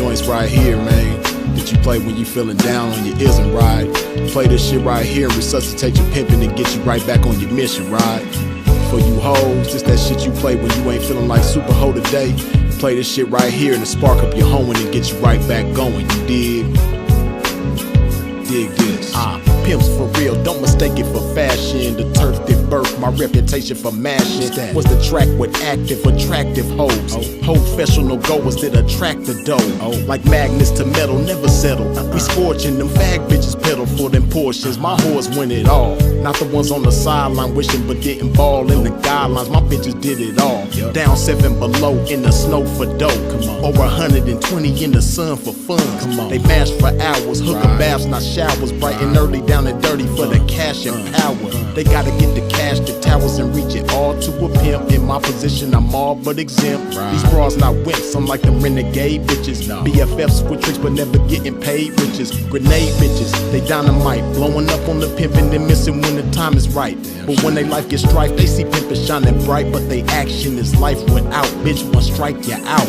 joints right here, man, that you play when you feeling down on your isn't right. Play this shit right here and resuscitate your pimpin' and get you right back on your mission, right? For you hoes, this that shit you play when you ain't feeling like super hoe today. Play this shit right here and spark up your hoeing and get you right back going, you dig? Dig this. Pimps for real, don't mistake it for fashion. The turf that birthed my reputation for mashing was the track with active, attractive hoes. Professional goers that attract the dough. Like magnets to metal, never settle. We scorching them fag bitches pedal for them portions. My whores win it all. Not the ones on the sideline wishing but didn't ball in the guidelines. My bitches did it all. Down 7 below in the snow for dough. Over 120 in the sun for fun. They mash for hours, hooker baths, not showers. Bright and early, down and dirty for the cash and power. They gotta get the cash, the towers, and reach it all to a pimp. In my position, I'm all but exempt. These bras not wimps, I'm like them renegade bitches. BFFs with tricks but never getting paid riches. Grenade bitches, they dynamite, blowing up on the pimpin' and missing when the time is right. But when they life gets strife, they see pimpin' shining bright, but they action is life without. Bitch, one strike you out.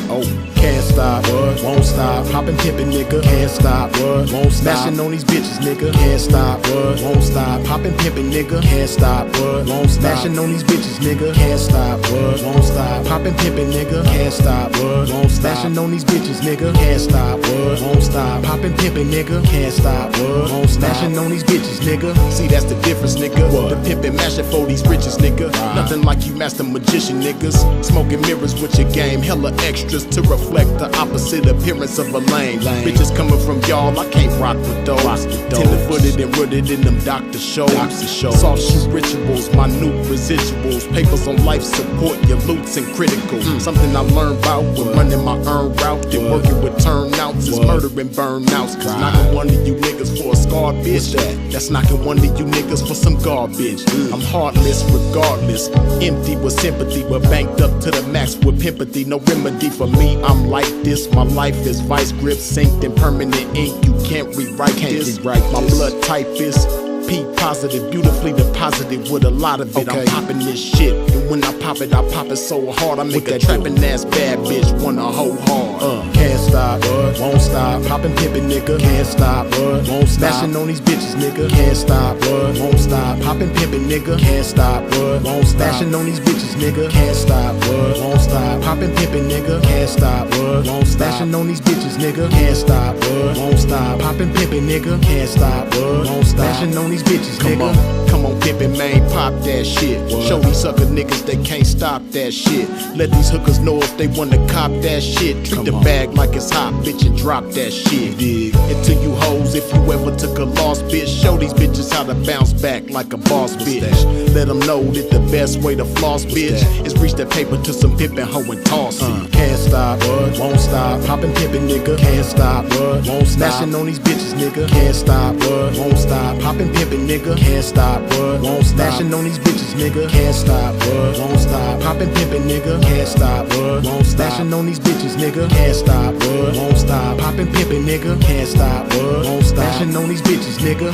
Can't stop, won't stop. Poppin' pimpin', nigga, can't stop, won't stop. Smashing on these bitches, nigga, can't stop, won't stop. Poppin' pimpin', nigga, can't stop, won't stop. Smashing on these bitches, nigga, can't stop, won't stop. Poppin' pimpin', nigga, can't stop, won't stop. Smashing on these bitches, nigga, can't stop, won't stop. Poppin' pimpin', nigga, can't stop, won't stop. Smashing on these bitches, nigga. See, that's the difference, nigga. The pimpin' mashing for these riches, nigga. Nothing like you master magician, niggas. Smoking mirrors with your game, hella extras to reflect the opposite appearance of a lame. Bitches coming from y'all, I can't rock with those. Tender-footed and rooted in them doctor shows. Soft shoe rituals, minute residuals. Papers on life support, your loots and critical. Something I learned about when running my earned route. And working with turnouts is murdering burnouts. Cause knocking one of you niggas for a scarred bitch, that's knocking one of you niggas for some garbage. I'm heartless regardless, empty with sympathy, but banked up to the max with pimpathy. No remedy for me, I'm like this. My life is vice grip, synced in permanent ink. You can't rewrite this. My blood type is P positive, beautifully deposited with a lot of it. I'm popping this shit, and when I pop it so hard I make a trapping ass bad bitch wanna hoe hard. Can't stop, won't stop. Poppin' pimpin', nigga, can't stop, won't stop. Smashing on these bitches, nigga, can't stop, won't stop. Poppin' pimpin', nigga, can't stop, won't stop. Smashing on these bitches, nigga, can't stop, won't stop. Poppin' pimpin', nigga, can't stop, won't stop. Smashing on these bitches, nigga, can't stop, won't stop. Poppin' pimpin', nigga, can't stop, won't stop. Smashing on these bitches, nigga. Come on, pimpin', man, pop that shit. Show these sucker niggas they can't stop that shit. Let these hookers know if they wanna cop that shit. Treat the bag like it's hot, bitch, and drop that shit. And to you hoes, if you ever took a loss, bitch, show these bitches how to bounce back like a boss, bitch. Let them know that the best way to floss, bitch, is reach that paper to some pimpin' hoe and toss it. Can't stop, won't stop. Poppin' pimpin', nigga, can't stop, won't stop. Smashing on these bitches, nigga, can't stop, won't stop. Poppin' pimpin', nigga, can't stop, won't stop. Smashing on these bitches, nigga, can't stop, won't stop. Poppin' pimpin', nigga, can't stop, won't stop. Smashing on these bitches, nigga, can't stop, won't stop. Poppin' pimpin', nigga, can't stop, won't stop. Smashing on these bitches, nigga.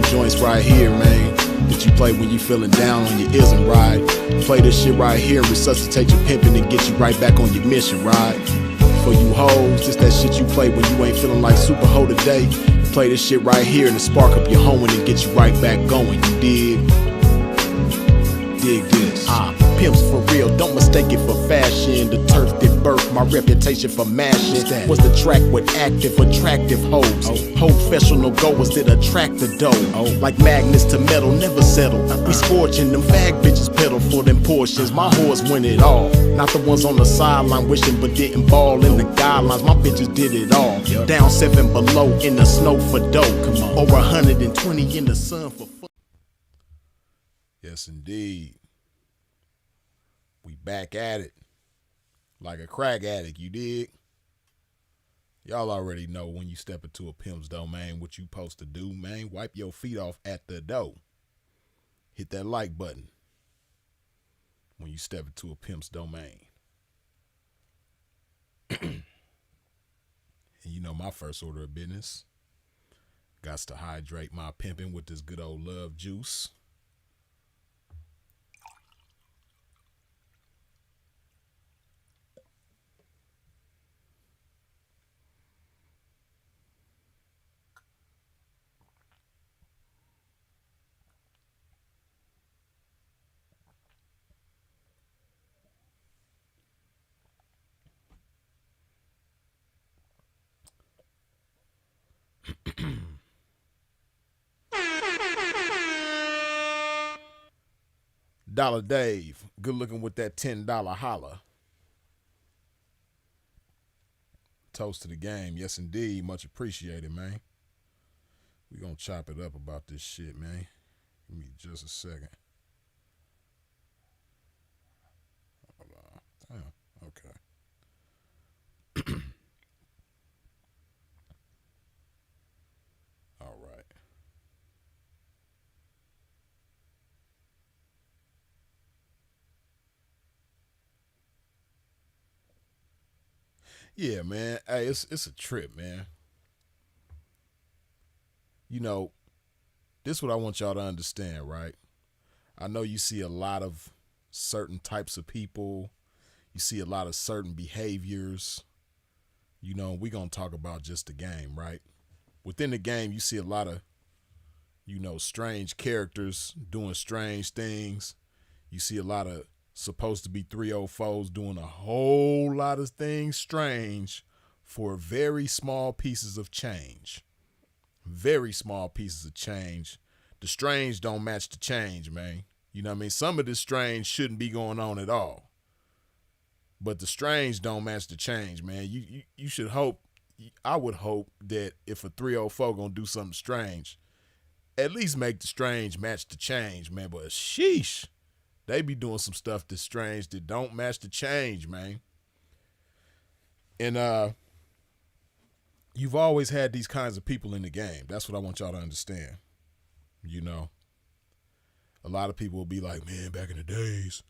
Joints right here, man, that you play when you feeling down on your isn't right. Play this shit right here and resuscitate your pimpin' and get you right back on your mission, right? For you hoes, this that shit you play when you ain't feeling like super hoe today. Play this shit right here and spark up your hoeing and get you right back going, you dig? Dig this. Pimps for real, don't mistake it for fashion. The turf that birthed my reputation for mashing was the track with active, attractive hoes. Professional goers that attract the dough. Like magnets to metal, never settle. We scorching them fag bitches pedal for them portions. My whores win it all. Not the ones on the sideline wishing but didn't ball in the guidelines. My bitches did it all. Down 7 below in the snow for dough. Over 120 in the sun for fun. Yes, indeed. We back at it. Like a crack addict, you dig? Y'all already know when you step into a pimp's domain what you supposed to do, man. Wipe your feet off at the door. Hit that like button when you step into a pimp's domain. And you know my first order of business. Gots to hydrate my pimping with this good old love juice. Dollar Dave, good looking with that $10 holla. Toast to the game. Yes, indeed. Much appreciated, man. We gonna chop it up about this shit, man. Give me just a second. Hold on. Damn. Okay. All right. Yeah, man. Hey, it's a trip, man. You know, this is what I want y'all to understand, right? I know you see a lot of certain types of people. You see a lot of certain behaviors. You know, we're going to talk about just the game, right? Within the game, you see a lot of, strange characters doing strange things. You see a lot of supposed to be 304's doing a whole lot of things strange for very small pieces of change. Very small pieces of change. The strange don't match the change, man. You know what I mean? Some of this strange shouldn't be going on at all. But the strange don't match the change, man. You should hope, I would hope that if a 304 gonna do something strange, at least make the strange match the change, man. But sheesh, they be doing some stuff that's strange that don't match the change, man. And you've always had these kinds of people in the game. That's what I want y'all to understand. You know, a lot of people will be like, man, back in the days,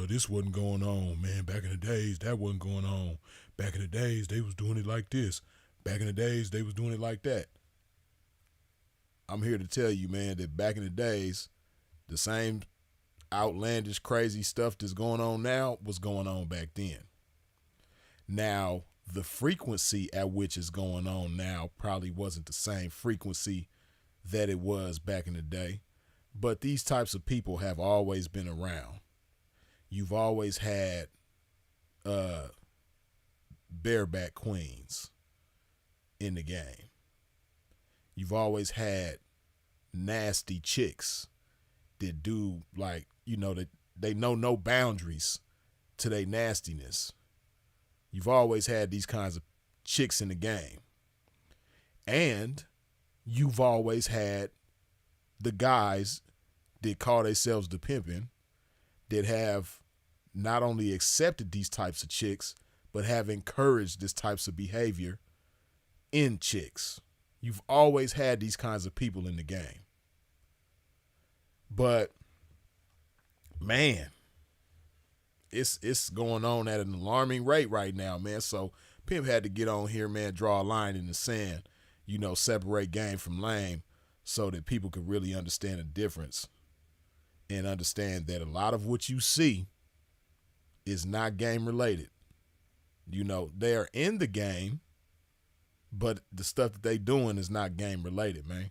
this wasn't going on, man. Back in the days, that wasn't going on. Back in the days, they was doing it like this. Back in the days, they was doing it like that. I'm here to tell you, man, that back in the days, the same outlandish, crazy stuff that's going on now was going on back then. Now, the frequency at which it's going on now probably wasn't the same frequency that it was back in the day. But these types of people have always been around. You've always had bareback queens in the game. You've always had nasty chicks that do that they know no boundaries to their nastiness. You've always had these kinds of chicks in the game. And you've always had the guys that call themselves the pimpin' that have not only accepted these types of chicks, but have encouraged this types of behavior in chicks. You've always had these kinds of people in the game. But man, it's going on at an alarming rate right now, man. So Pimp had to get on here, man, draw a line in the sand, separate game from lame so that people could really understand the difference and understand that a lot of what you see is not game related. They are in the game, but the stuff that they doing is not game related, man.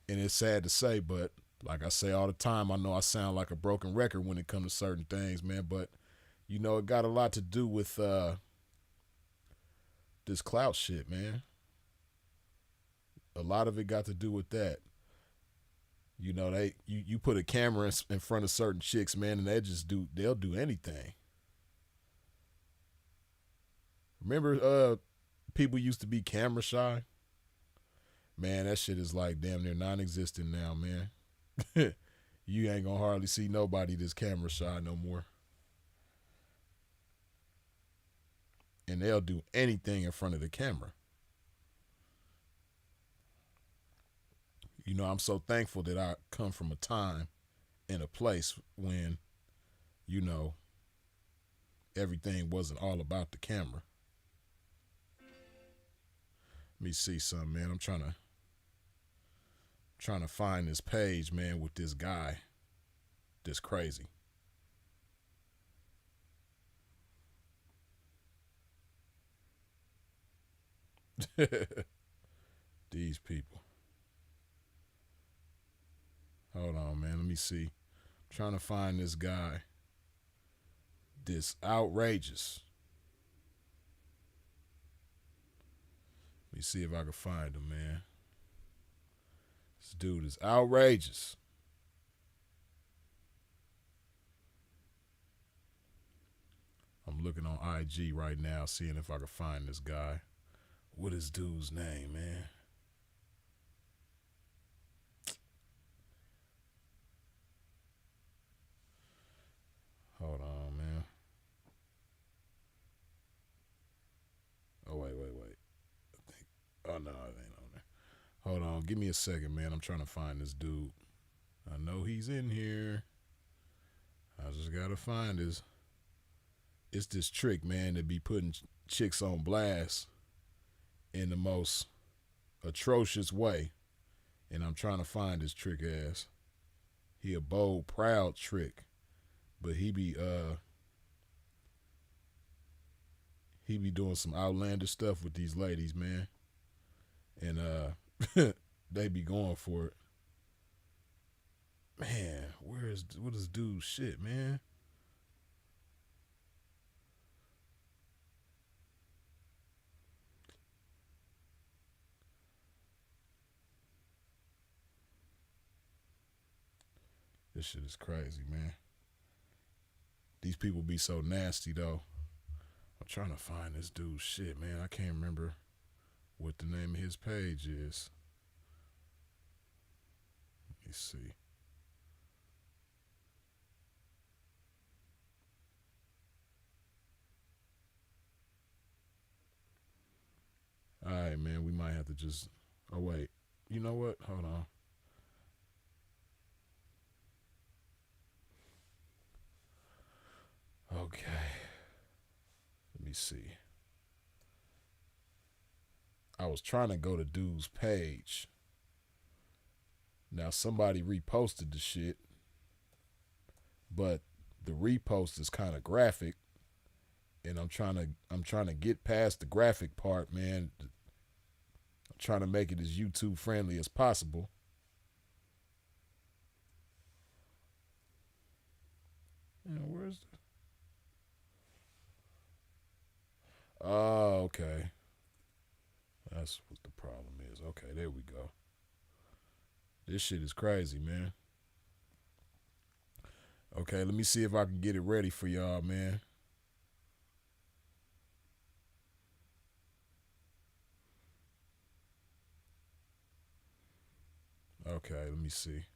And it's sad to say, but like I say all the time, I know I sound like a broken record when it comes to certain things, man. But it got a lot to do with this clout shit, man. A lot of it got to do with that. You put a camera in front of certain chicks, man, and they'll do anything. Remember, people used to be camera shy. Man, that shit is like damn near non-existent now, man. You ain't gonna hardly see nobody this camera shy no more. And they'll do anything in front of the camera. You know, I'm so thankful that I come from a time and a place when, you know, everything wasn't all about the camera. Let me see something, man. I'm trying to find this page, man, with this guy that's crazy. These people. Hold on, man. Let me see. I'm trying to find this guy. This outrageous. Let me see if I can find him, man. This dude is outrageous. I'm looking on IG right now, seeing if I can find this guy. What is dude's name, man? Hold on, man. Oh, wait. I think. Oh, no, it ain't on there. Hold on. Give me a second, man. I'm trying to find this dude. I know he's in here. I just got to find his. It's this trick, man, to be putting chicks on blast in the most atrocious way. And I'm trying to find this trick ass. He a bold, proud trick. But he be doing some outlandish stuff with these ladies, man. And they be going for it. Man, what is dude's shit, man? This shit is crazy, man. These people be so nasty though. I'm trying to find this dude's shit, man. I can't remember what the name of his page is. Let me see. All right, man. We might have to just. Oh wait. You know what? Hold on. Okay. Let me see. I was trying to go to dude's page. Now somebody reposted the shit, but the repost is kind of graphic, and I'm trying to get past the graphic part, man. I'm trying to make it as YouTube friendly as possible. You know, where's the? Oh, okay. That's what the problem is. Okay, there we go. This shit is crazy, man. Okay, let me see if I can get it ready for y'all, man. Okay, let me see.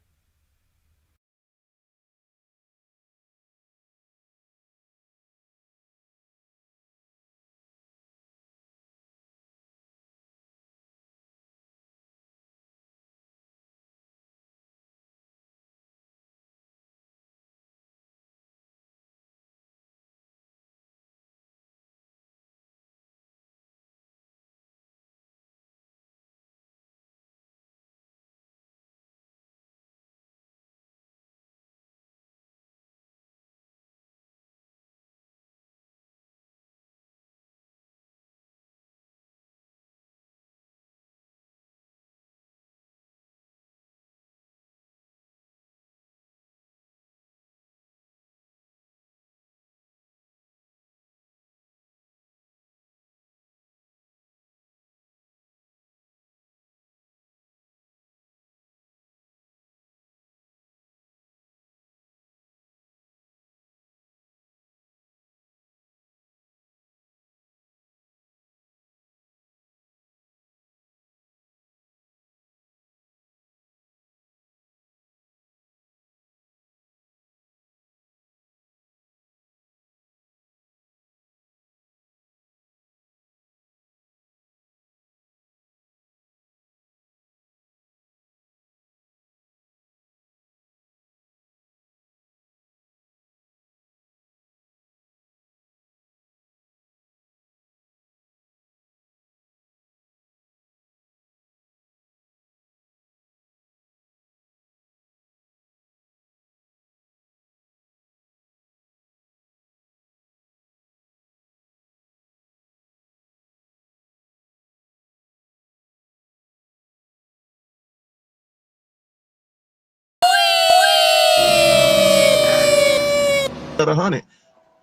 another 100.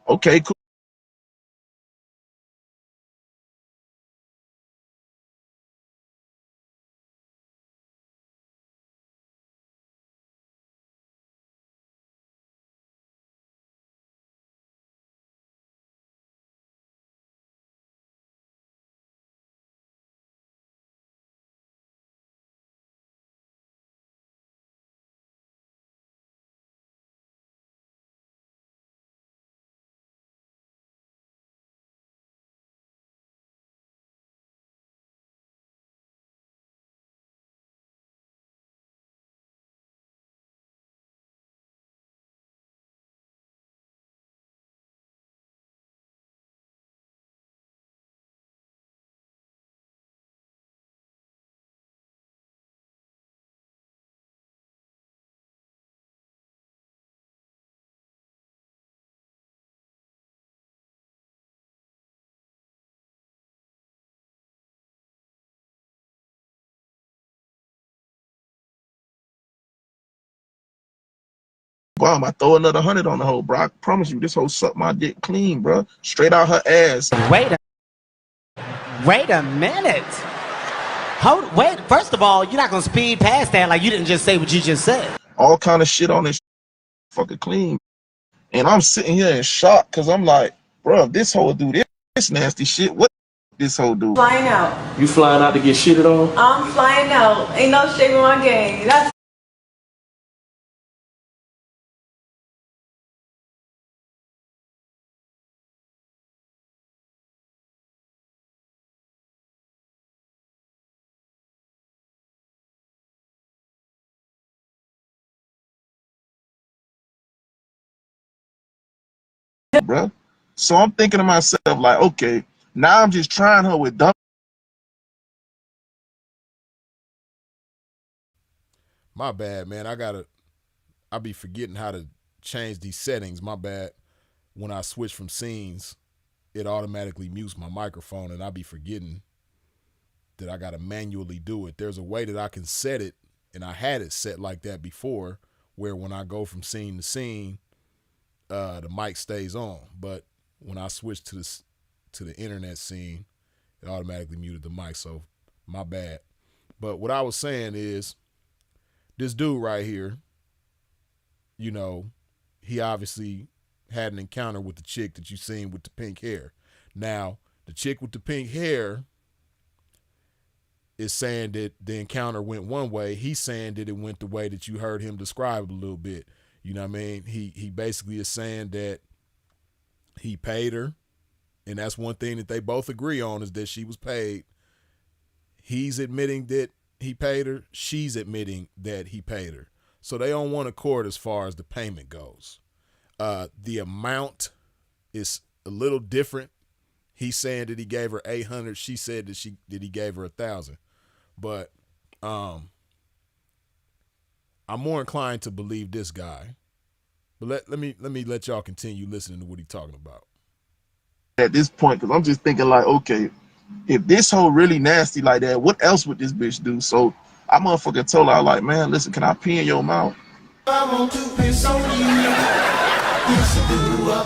Okay, cool. Bomb, I throw another 100 on the hoe, bro. I promise you, this hoe suck my dick clean, bro. Straight out her ass. Wait a minute. Wait. First of all, you're not gonna speed past that like you didn't just say what you just said. All kind of shit on this fucking clean. And I'm sitting here in shock because I'm like, bro, if this hoe do this nasty shit, what this hoe do? Flying out. You flying out to get shitted on? I'm flying out. Ain't no shame in my game. That's Bro. So I'm thinking to myself, like, okay, now I'm just trying her with dumb. My bad, man. I be forgetting how to change these settings. My bad. When I switch from scenes, it automatically mutes my microphone, and I be forgetting that I gotta manually do it. There's a way that I can set it, and I had it set like that before, where when I go from scene to scene, the mic stays on. But when I switched to the internet scene, it automatically muted the mic. So my bad. But what I was saying is, this dude right here, you know, he obviously had an encounter with the chick that you seen with the pink hair. Now, the chick with the pink hair is saying that the encounter went one way. He's saying that it went the way that you heard him describe it a little bit. You know what I mean? He basically is saying that he paid her, and that's one thing that they both agree on is that she was paid. He's admitting that he paid her. She's admitting that he paid her. So they on one accord as far as the payment goes. The amount is a little different. He's saying that he gave her 800. She said that he gave her 1,000. But I'm more inclined to believe this guy. But let me let y'all continue listening to what he's talking about. At this point, because I'm just thinking like, okay, if this hoe really nasty like that, what else would this bitch do? So I motherfucking told her, like, man, listen, can I pee in your mouth? I want to piss on you.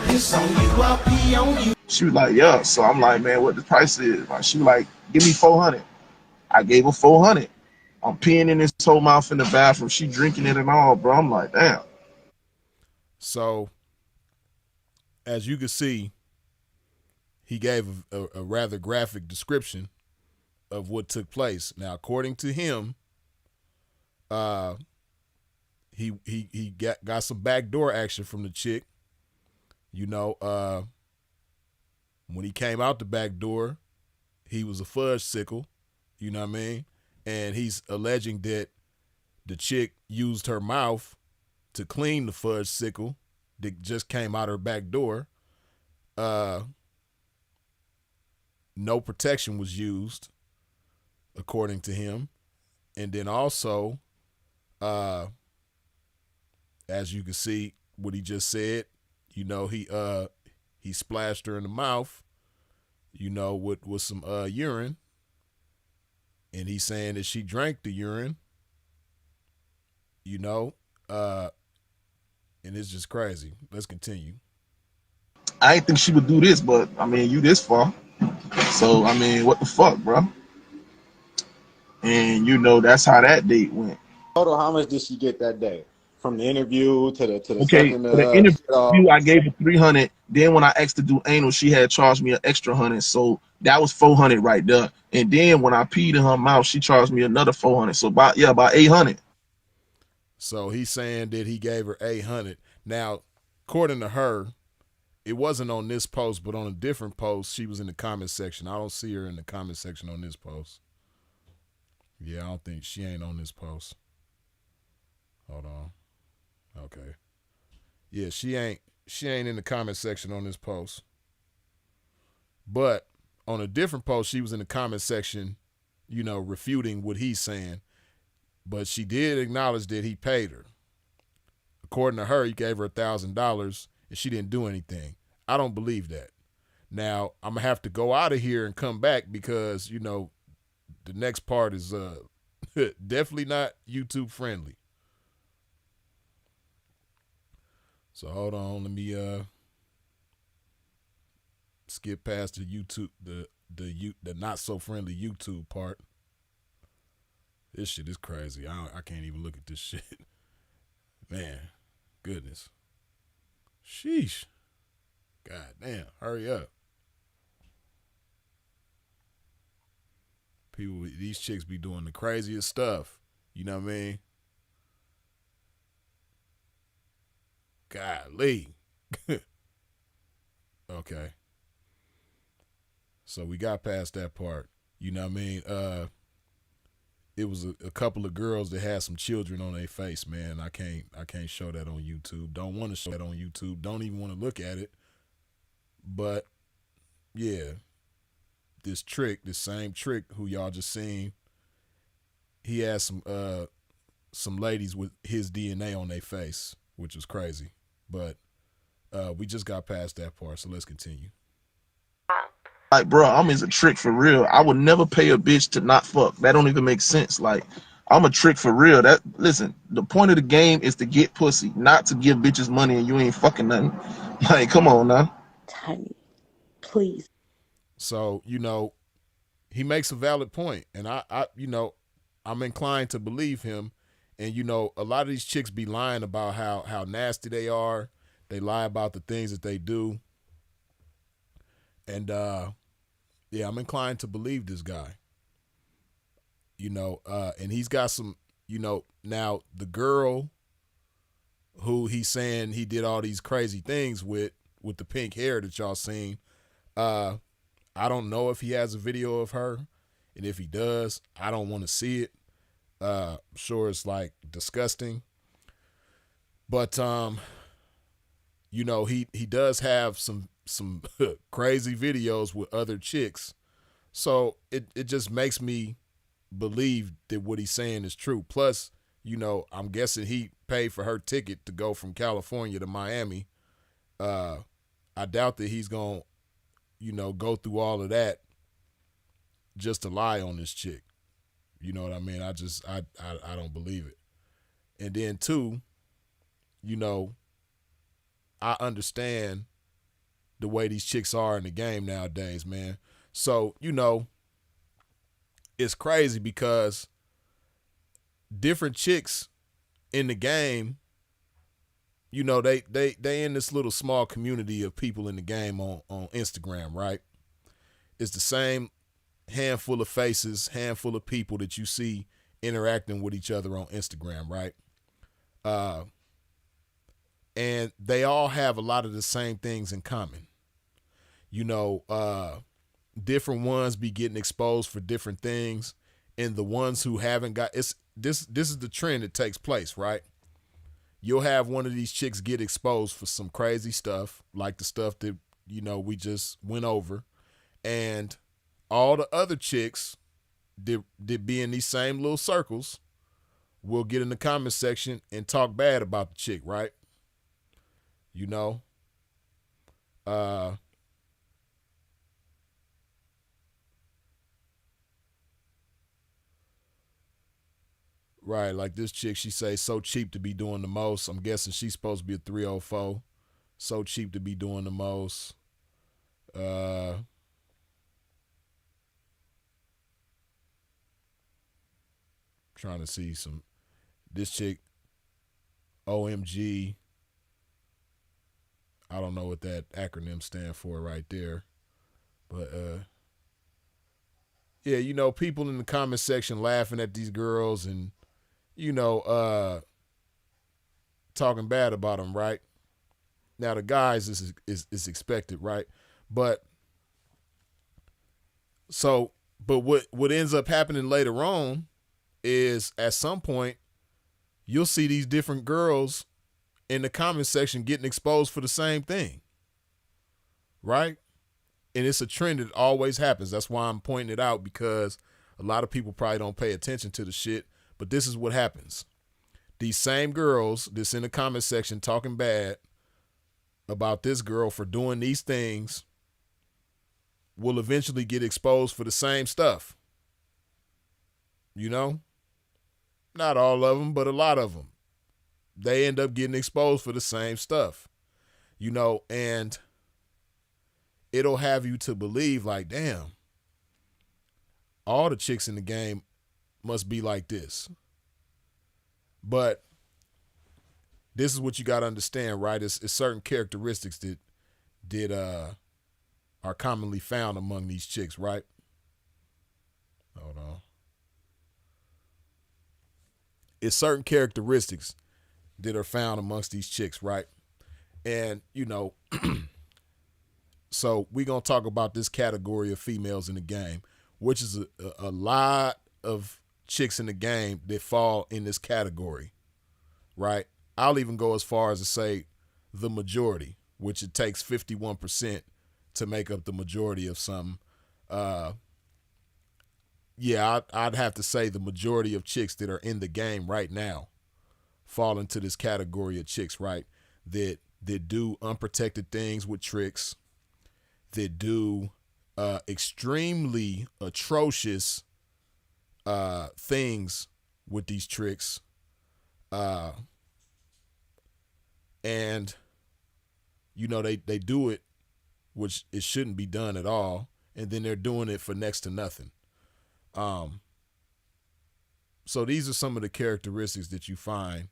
Piss on you, I'll pee on you. She was like, yeah. So I'm like, man, what the price is? Like, she was like, give me 400. I gave her 400. I'm peeing in this whole mouth in the bathroom. She drinking it and all, bro. I'm like, damn. So, as you can see, he gave a rather graphic description of what took place. Now, according to him, he got some backdoor action from the chick. You know, when he came out the back door, he was a fudge sickle. You know what I mean? And he's alleging that the chick used her mouth to clean the fudge sickle that just came out her back door. No protection was used, according to him. And then also, as you can see, what he just said, you know, he splashed her in the mouth, you know, with some urine. And he's saying that she drank the urine, you know, and it's just crazy. Let's continue. I ain't think she would do this, but I mean, you this far. So I mean, what the fuck, bro? And you know, that's how that date went. Total, how much did she get that day? From the interview to the Okay, sucking for the shit off. interview, I gave her 300. Then when I asked to do anal, she had charged me an extra 100. So that was 400 right there. And then when I peed in her mouth, she charged me another 400. So about 800. So he's saying that he gave her 800. Now, according to her, it wasn't on this post, but on a different post, she was in the comment section. I don't see her in the comment section on this post. Yeah, I don't think she ain't on this post. Hold on. Okay. Yeah, she ain't in the comment section on this post. But on a different post, she was in the comment section, you know, refuting what he's saying. But she did acknowledge that he paid her. According to her, he gave her $1,000 and she didn't do anything. I don't believe that. Now, I'm going to have to go out of here and come back because, you know, the next part is definitely not YouTube friendly. So hold on, let me skip past the YouTube, the not so friendly YouTube part. This shit is crazy. I can't even look at this shit. Man, goodness. Sheesh. God damn, hurry up. People, these chicks be doing the craziest stuff. You know what I mean? Golly. Okay. So we got past that part. You know what I mean? It was a couple of girls that had some children on their face, man. I can't show that on YouTube. Don't want to show that on YouTube. Don't even want to look at it. But yeah, this same trick who y'all just seen, he had some ladies with his DNA on their face, which was crazy. But we just got past that part, so let's continue. Like, bro, I'm as a trick for real. I would never pay a bitch to not fuck. That don't even make sense. Like, I'm a trick for real. Listen, the point of the game is to get pussy, not to give bitches money and you ain't fucking nothing. Like, come on now. Tiny, please. So, you know, he makes a valid point, and I you know, I'm inclined to believe him. And, you know, a lot of these chicks be lying about how nasty they are. They lie about the things that they do. And, yeah, I'm inclined to believe this guy. You know, and he's got some, you know, now the girl who he's saying he did all these crazy things with the pink hair that y'all seen, I don't know if he has a video of her. And if he does, I don't want to see it. I'm sure it's like disgusting. But, you know, he does have some crazy videos with other chicks. So it just makes me believe that what he's saying is true. Plus, you know, I'm guessing he paid for her ticket to go from California to Miami. I doubt that he's going to, you know, go through all of that just to lie on this chick. You know what I mean? I don't believe it. And then two, you know, I understand the way these chicks are in the game nowadays, man. So, you know, it's crazy because different chicks in the game, you know, they in this little small community of people in the game on Instagram, right? It's the same handful of faces, handful of people that you see interacting with each other on Instagram, right? And they all have a lot of the same things in common. You know, different ones be getting exposed for different things, and the ones who haven't got this is the trend that takes place, right? You'll have one of these chicks get exposed for some crazy stuff, like the stuff that, you know, we just went over, and all the other chicks that be in these same little circles will get in the comment section and talk bad about the chick, right? You know, right, like this chick, she say, so cheap to be doing the most. I'm guessing she's supposed to be a 304. So Cheap to be doing the most. Trying to see this chick, OMG. I don't know what that acronym stand for right there. But yeah, you know, people in the comment section laughing at these girls and, you know, talking bad about them, right? Now the guys is expected, right? But what ends up happening later on is at some point you'll see these different girls in the comment section getting exposed for the same thing, right? And it's a trend that always happens. That's why I'm pointing it out, because a lot of people probably don't pay attention to the shit, but this is what happens. These same girls that's in the comment section talking bad about this girl for doing these things will eventually get exposed for the same stuff. You know? Not all of them, but a lot of them. They end up getting exposed for the same stuff. You know, and it'll have you to believe like, damn, all the chicks in the game must be like this. But this is what you got to understand, right? It's certain characteristics that are commonly found among these chicks, right? Hold on. It's certain characteristics that are found amongst these chicks, right? And, you know, so we're going to talk about this category of females in the game, which is a lot of chicks in the game that fall in this category, right? I'll even go as far as to say the majority, which it takes 51% to make up the majority of some. Yeah, I'd have to say the majority of chicks that are in the game right now fall into this category of chicks, right? That do unprotected things with tricks, that do extremely atrocious things with these tricks, and you know they do it, which it shouldn't be done at all, and then they're doing it for next to nothing. So these are some of the characteristics that you find,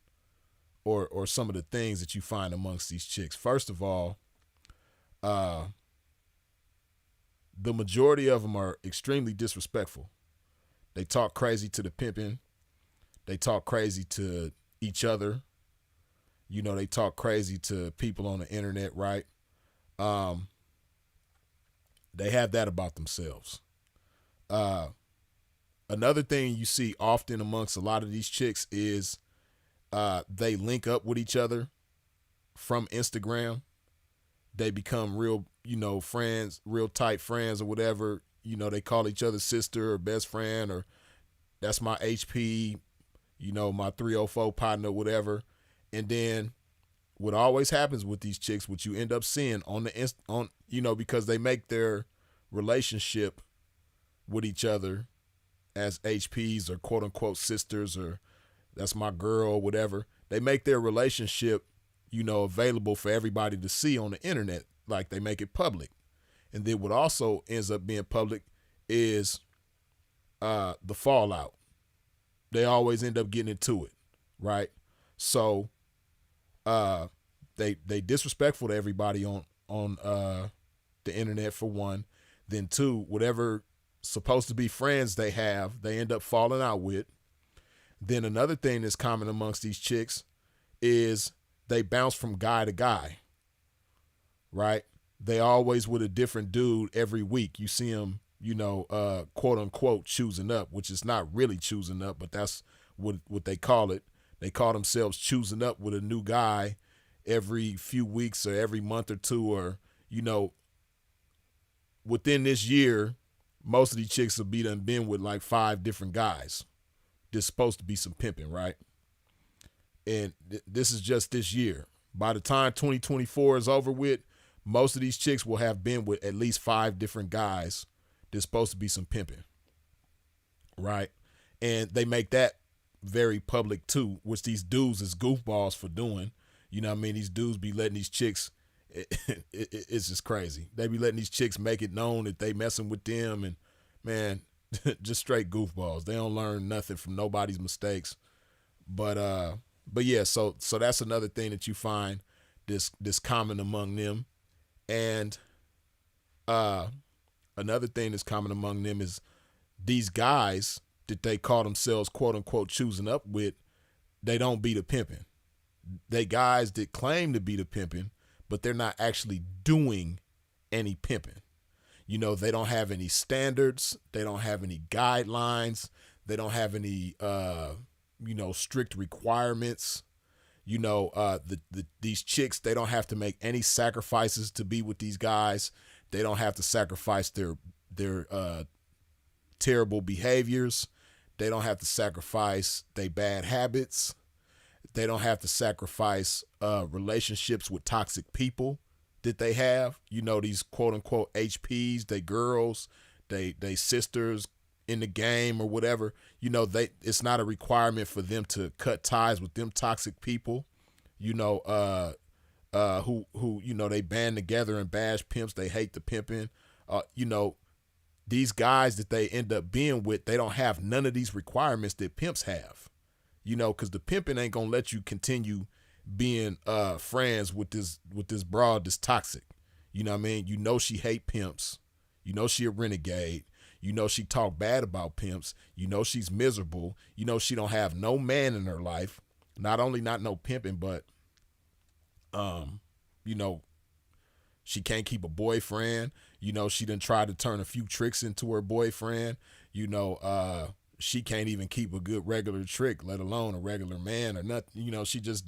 or some of the things that you find amongst these chicks. First of all, the majority of them are extremely disrespectful. They talk crazy to the pimping. They talk crazy to each other. You know, they talk crazy to people on the internet, right? They have that about themselves. Another thing you see often amongst a lot of these chicks is they link up with each other from Instagram. They become real, you know, friends, real tight friends or whatever. You know, they call each other sister or best friend, or that's my HP, you know, my 304 partner, whatever. And then what always happens with these chicks, what you end up seeing on you know, because they make their relationship with each other as HPs or quote unquote sisters, or that's my girl, whatever. They make their relationship, you know, available for everybody to see on the internet. Like they make it public. And then what also ends up being public is the fallout. They always end up getting into it, right? So they disrespectful to everybody on the internet, for one. Then two, whatever supposed to be friends they have, they end up falling out with. Then another thing that's common amongst these chicks is they bounce from guy to guy, right? They always with a different dude every week. You see them, you know, quote unquote choosing up, which is not really choosing up, but that's what they call it. They call themselves choosing up with a new guy every few weeks or every month or two, or, you know, within this year, most of these chicks will be done been with like 5 different guys. There's supposed to be some pimping, right? And this is just this year. By the time 2024 is over with, most of these chicks will have been with at least 5 different guys. There's supposed to be some pimping, right? And they make that very public too, which these dudes is goofballs for doing. You know what I mean? These dudes be letting these chicks It's just crazy. They be letting these chicks make it known that they messing with them, and man, just straight goofballs. They don't learn nothing from nobody's mistakes. But yeah, so that's another thing that you find this common among them. And another thing that's common among them is these guys that they call themselves quote unquote choosing up with, they don't be the pimping. They guys that claim to be the pimping, but they're not actually doing any pimping. You know, they don't have any standards. They don't have any guidelines. They don't have any, strict requirements. You know, these chicks, they don't have to make any sacrifices to be with these guys. They don't have to sacrifice their terrible behaviors. They don't have to sacrifice their bad habits. They don't have to sacrifice relationships with toxic people that they have. You know, these quote unquote HPs, they girls, they sisters in the game or whatever. You know, it's not a requirement for them to cut ties with them toxic people. You know, who they band together and bash pimps. They hate the pimping. These guys that they end up being with, they don't have none of these requirements that pimps have. You know, because the pimping ain't gonna let you continue being friends with this broad that's toxic. You know what I mean? You know she hate pimps. You know she a renegade. You know she talk bad about pimps. You know she's miserable. You know she don't have no man in her life. Not only not no pimping, but she can't keep a boyfriend. You know, she done tried to turn a few tricks into her boyfriend. You know, she can't even keep a good regular trick, let alone a regular man or nothing. You know, she just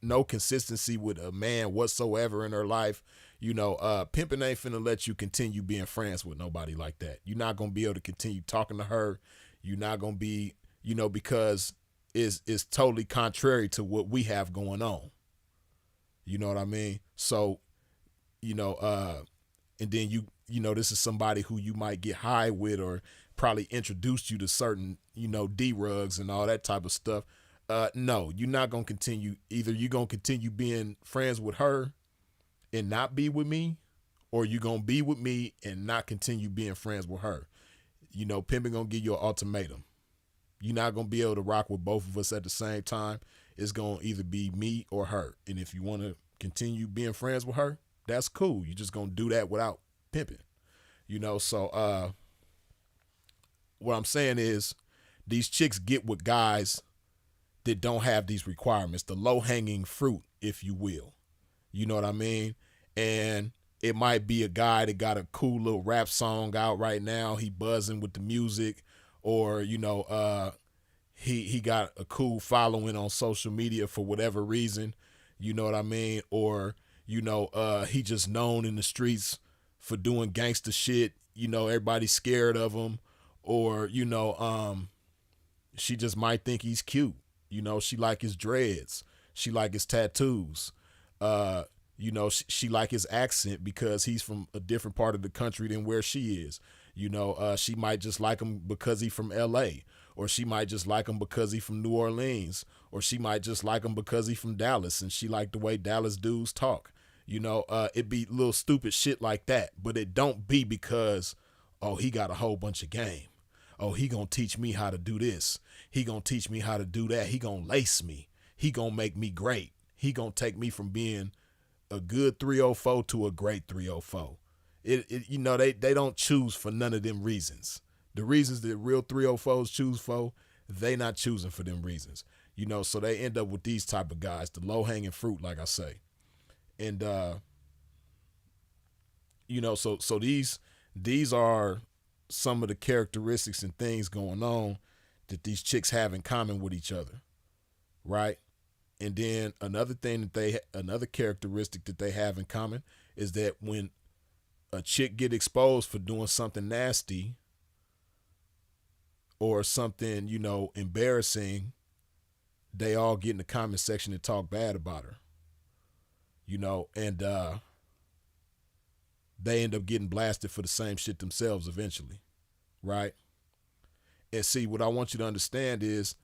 no consistency with a man whatsoever in her life. You know, pimping ain't finna let you continue being friends with nobody like that. You're not gonna be able to continue talking to her. You're not gonna be, because it's totally contrary to what we have going on. You know what I mean? So, and then this is somebody who you might get high with or probably introduced you to certain, D-rugs and all that type of stuff. No, you're not going to continue. Either you're going to continue being friends with her and not be with me, or you're going to be with me and not continue being friends with her. Pimping going to give you an ultimatum. You're not going to be able to rock with both of us at the same time. It's going to either be me or her. And if you want to continue being friends with her, that's cool. You're just going to do that without pimping. So what I'm saying is these chicks get with guys that don't have these requirements, the low-hanging fruit, if you will. You know what I mean? And it might be a guy that got a cool little rap song out right now. He buzzing with the music, or, he got a cool following on social media for whatever reason. You know what I mean? Or, he just known in the streets for doing gangster shit. Everybody's scared of him. Or, she just might think he's cute. She like his dreads. She like his tattoos. She like his accent because he's from a different part of the country than where she is. She might just like him because he's from LA, or she might just like him because he's from New Orleans, or she might just like him because he's from Dallas and she like the way Dallas dudes talk. It be little stupid shit like that, but it don't be because, oh, he got a whole bunch of game. Oh, he gonna teach me how to do this. He gonna teach me how to do that. He gonna lace me. He gonna make me great. He gonna take me from being a good 304 to a great 304. They don't choose for none of them reasons. The reasons that real 304s choose for, they not choosing for them reasons. So they end up with these type of guys, the low hanging fruit, like I say. And so these are some of the characteristics and things going on that these chicks have in common with each other, right? And then another characteristic that they have in common is that when a chick get exposed for doing something nasty or something, embarrassing, they all get in the comment section and talk bad about her, and they end up getting blasted for the same shit themselves eventually, right? And see, what I want you to understand is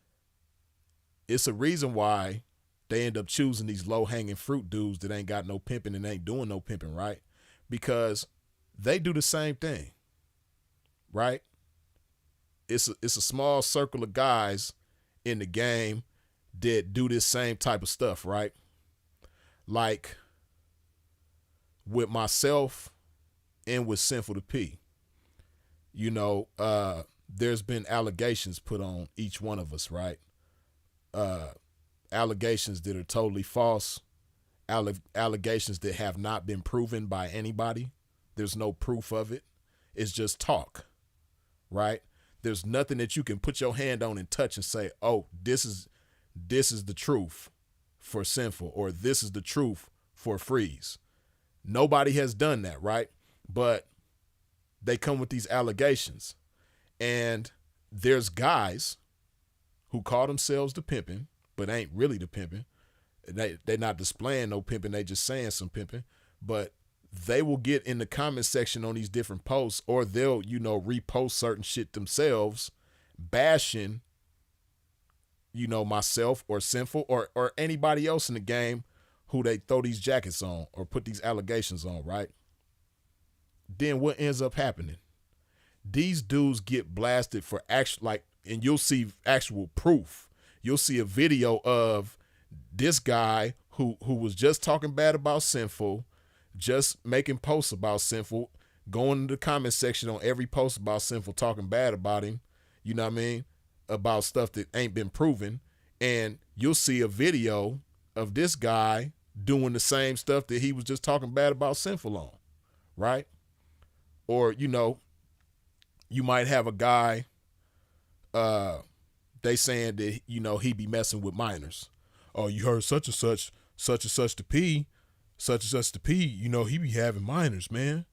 it's a reason why they end up choosing these low-hanging fruit dudes that ain't got no pimping and ain't doing no pimping, right? Because they do the same thing, right? It's a small circle of guys in the game that do this same type of stuff, right? Like with myself and with Sinful to P, you know, there's been allegations put on each one of us, right? Allegations that are totally false, allegations that have not been proven by anybody. There's no proof of it. It's just talk, right? There's nothing that you can put your hand on and touch and say, oh, this is the truth for Sinful, or this is the truth for Freeze. Nobody has done that, right? But they come with these allegations. And there's guys who call themselves the pimping, but ain't really the pimping. They're not displaying no pimping. They just saying some pimping. But they will get in the comment section on these different posts, or they'll, you know, repost certain shit themselves, bashing, you know, myself or Sinful or anybody else in the game who they throw these jackets on or put these allegations on, right? Then what ends up happening? These dudes get blasted for actual, like, and you'll see actual proof. You'll see a video of this guy who was just talking bad about Sinful, just making posts about Sinful, going to the comment section on every post about Sinful, talking bad about him, you know what I mean, about stuff that ain't been proven. And you'll see a video of this guy doing the same stuff that he was just talking bad about Sinful on, right? Or, you know, you might have a guy, they saying that, you know, he be messing with minors. Oh, you heard such and such to P, such and such to P, you know, he be having minors, man.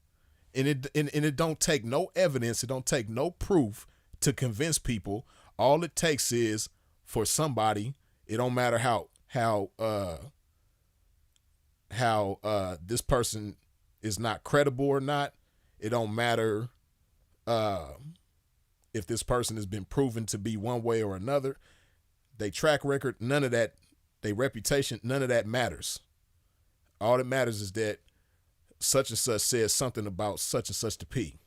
And it don't take no evidence, it don't take no proof to convince people. All it takes is for somebody, it don't matter how this person is not credible or not. It don't matter if this person has been proven to be one way or another. They track record, none of that, they reputation, none of that matters. All that matters is that such and such says something about such and such to P,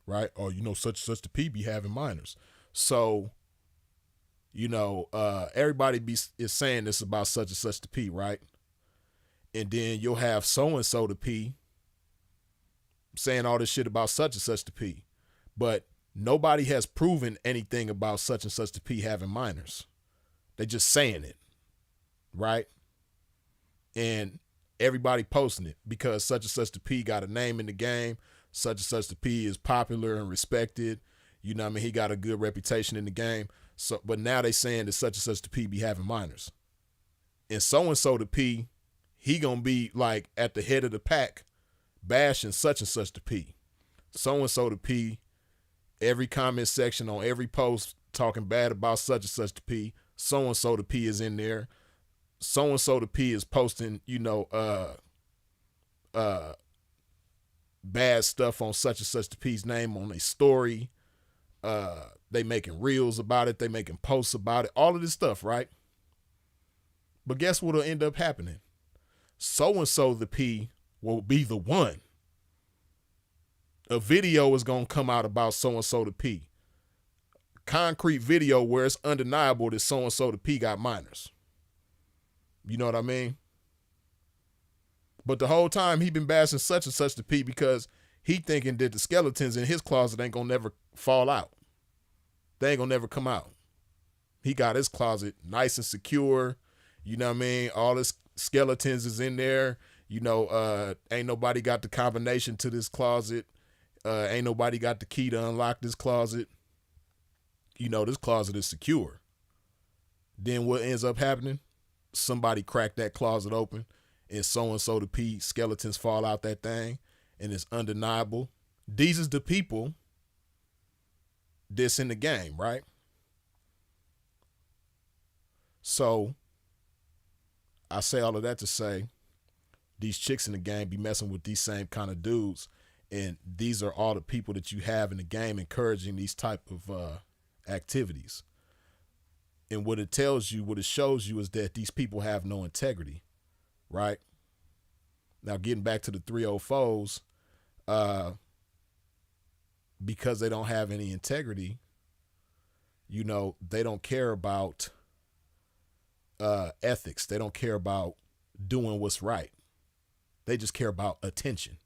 right? Or, you know, such and such to P be having minors. So, you know, everybody is saying this about such and such to P, right? And then you'll have so-and-so to P saying all this shit about such and such to P. But nobody has proven anything about such and such to P having minors. They just saying it, right? And everybody posting it because such and such to P got a name in the game. Such and such to P is popular and respected. You know what I mean? He got a good reputation in the game. So, but now they saying that such and such to P be having minors. And so to P, he gonna be like at the head of the pack bashing such and such to P. So to P, every comment section on every post talking bad about such and such to P. So to P is in there. So to P is posting, you know, bad stuff on such and such to P's name on a story. They making reels about it. They making posts about it. All of this stuff, right? But guess what'll end up happening? So the P will be the one. A video is going to come out about so the P. Concrete video where it's undeniable that so the P got minors. You know what I mean? But the whole time he been bashing such and such to P because he thinking that the skeletons in his closet ain't gonna never fall out. They ain't gonna never come out. He got his closet nice and secure. You know what I mean? All his skeletons is in there. You know, ain't nobody got the combination to this closet. Ain't nobody got the key to unlock this closet. You know, this closet is secure. Then what ends up happening? Somebody cracked that closet open and so the P skeletons fall out that thing, and it's undeniable. These is the people that's in the game, right? So I say all of that to say these chicks in the game be messing with these same kind of dudes, and these are all the people that you have in the game encouraging these type of activities. And what it tells you, what it shows you is that these people have no integrity, right? Now, getting back to the 304's, because they don't have any integrity, you know, they don't care about ethics. They don't care about doing what's right. They just care about attention.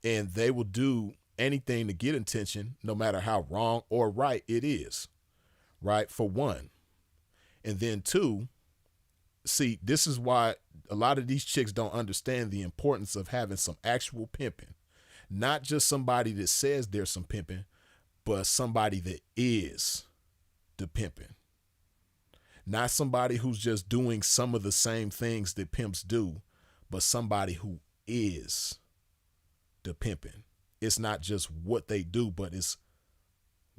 And they will do anything to get attention, no matter how wrong or right it is, right? For one. And then two, see, this is why a lot of these chicks don't understand the importance of having some actual pimping. Not just somebody that says there's some pimping, but somebody that is the pimping. Not somebody who's just doing some of the same things that pimps do, but somebody who is the pimping. It's not just what they do, but it's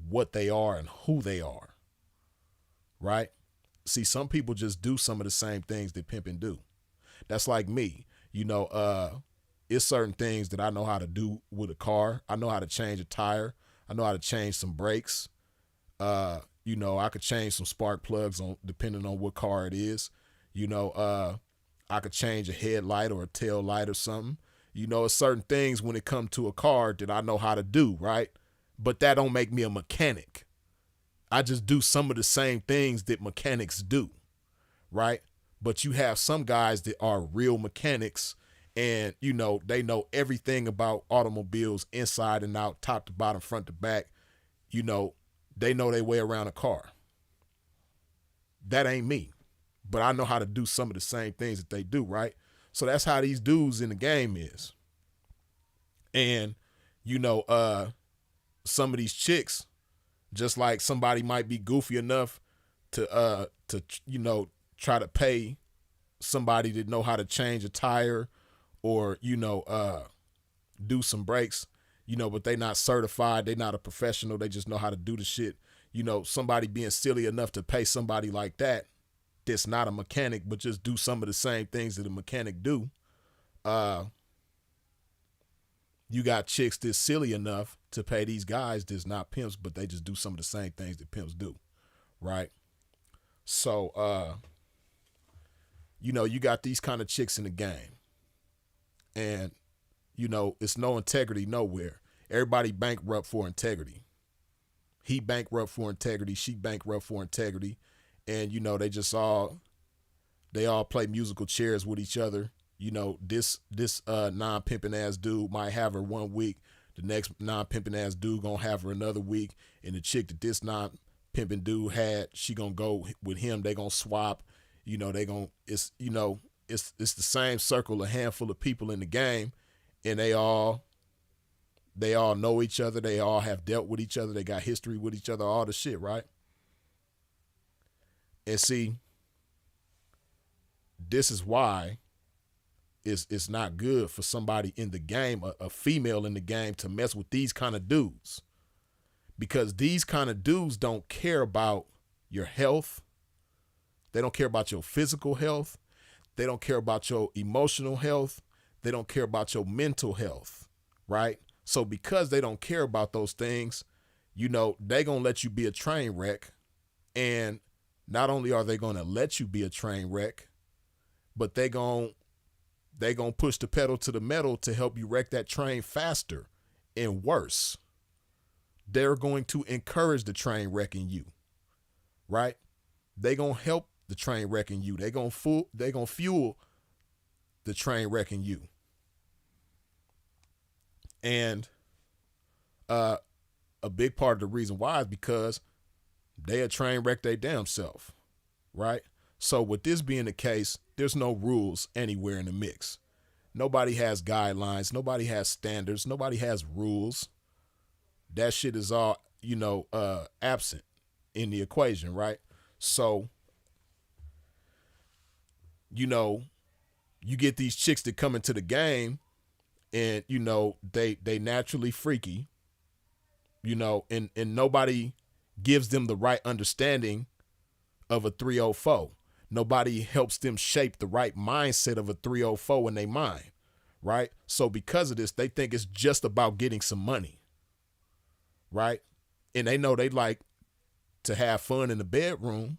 what they are and who they are. Right? See, some people just do some of the same things that pimping do. That's like me. You know, it's certain things that I know how to do with a car. I know how to change a tire. I know how to change some brakes. You know, I could change some spark plugs on depending on what car it is. You know, I could change a headlight or a tail light or something. You know, it's certain things when it comes to a car that I know how to do, right? But that don't make me a mechanic. I just do some of the same things that mechanics do, right? But you have some guys that are real mechanics and, you know, they know everything about automobiles inside and out, top to bottom, front to back. You know, they know their way around a car. That ain't me. But I know how to do some of the same things that they do, right? So that's how these dudes in the game is. And, you know, some of these chicks, just like somebody might be goofy enough to you know, try to pay somebody that know how to change a tire or, you know, do some brakes, you know, but they not certified. They not a professional. They just know how to do the shit. You know, somebody being silly enough to pay somebody like that that's not a mechanic, but just do some of the same things that a mechanic do. You got chicks that's silly enough to pay these guys that's not pimps, but they just do some of the same things that pimps do, right? So, you know, you got these kind of chicks in the game. And, you know, it's no integrity nowhere. Everybody bankrupt for integrity. He bankrupt for integrity. She bankrupt for integrity. And, you know, they all play musical chairs with each other. You know, this non-pimping ass dude might have her 1 week. The next non-pimping ass dude gonna have her another week. And the chick that this non-pimping dude had, she gonna go with him. They gonna swap. You know, it's the same circle, a handful of people in the game. And they all know each other. They all have dealt with each other. They got history with each other, all the shit, right? And see, this is why it's not good for somebody in the game, a female in the game, to mess with these kind of dudes. Because these kind of dudes don't care about your health. They don't care about your physical health. They don't care about your emotional health. They don't care about your mental health, right? So because they don't care about those things, you know, they gonna let you be a train wreck. And not only are they gonna let you be a train wreck, but they gonna push the pedal to the metal to help you wreck that train faster and worse. They're going to encourage the train wrecking you, right? They gonna help the train wrecking you. They gonna fuel the train wrecking you. And a big part of the reason why is because they a train wreck their damn self, right? So with this being the case, there's no rules anywhere in the mix. Nobody has guidelines. Nobody has standards. Nobody has rules. That shit is all, you know, absent in the equation, right? So, you know, you get these chicks that come into the game and, you know, they naturally freaky, you know, and nobody gives them the right understanding of a 304. Nobody helps them shape the right mindset of a 304 in their mind, right? So because of this, they think it's just about getting some money, right? And they know they like to have fun in the bedroom,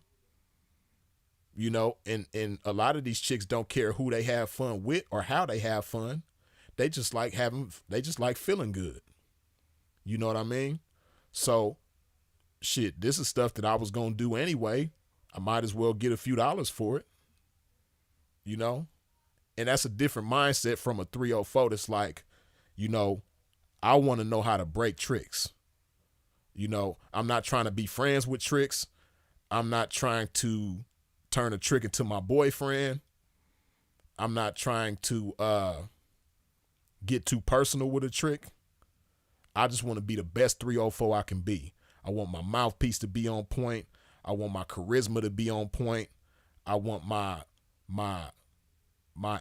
you know, and a lot of these chicks don't care who they have fun with or how they have fun. They just like feeling good. You know what I mean? So shit, this is stuff that I was going to do anyway. I might as well get a few dollars for it, you know? And that's a different mindset from a 304 that's like, you know, I want to know how to break tricks. You know, I'm not trying to be friends with tricks. I'm not trying to turn a trick into my boyfriend. I'm not trying to get too personal with a trick. I just want to be the best 304 I can be. I want my mouthpiece to be on point. I want my charisma to be on point. I want my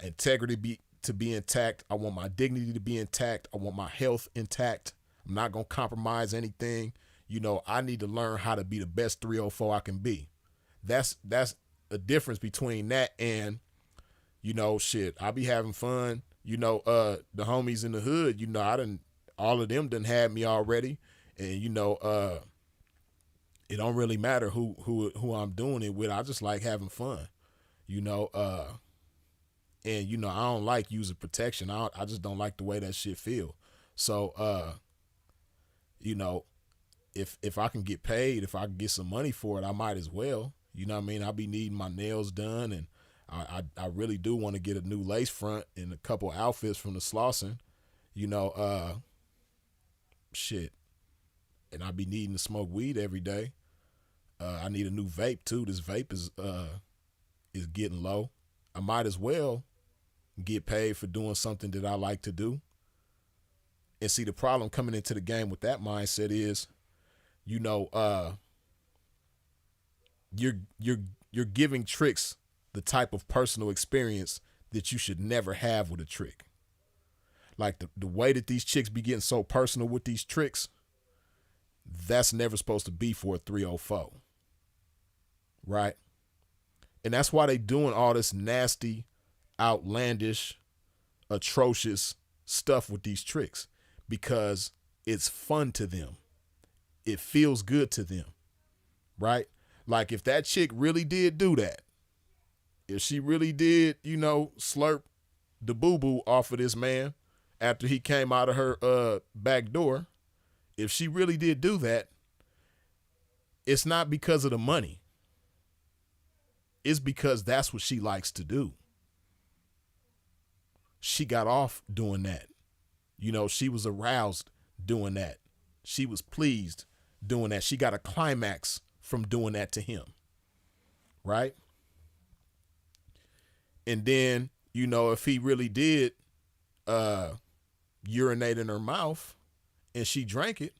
integrity to be intact. I want my dignity to be intact. I want my health intact. I'm not going to compromise anything. You know, I need to learn how to be the best 304 I can be. That's a difference between that and, you know, shit, I be having fun. You know, the homies in the hood, you know, all of them done had me already. And, you know, it don't really matter who I'm doing it with. I just like having fun, you know, and, you know, I don't like using protection. I just don't like the way that shit feel. So, you know, if I can get paid, if I can get some money for it, I might as well. You know what I mean? I'll be needing my nails done, and I really do want to get a new lace front and a couple outfits from the Slauson. You know, shit. And I be needing to smoke weed every day. I need a new vape too. This vape is getting low. I might as well get paid for doing something that I like to do. And see, the problem coming into the game with that mindset is, you know, you're giving tricks the type of personal experience that you should never have with a trick. Like the way that these chicks be getting so personal with these tricks, that's never supposed to be for a 304. Right? And that's why they doing all this nasty, outlandish, atrocious stuff with these tricks, because it's fun to them. It feels good to them. Right? Like if that chick really did do that, if she really did, you know, slurp the boo-boo off of this man after he came out of her back door, if she really did do that, it's not because of the money. It's because that's what she likes to do. She got off doing that. You know, she was aroused doing that. She was pleased doing that. She got a climax from doing that to him. Right? And then, you know, if he really did urinate in her mouth and she drank it,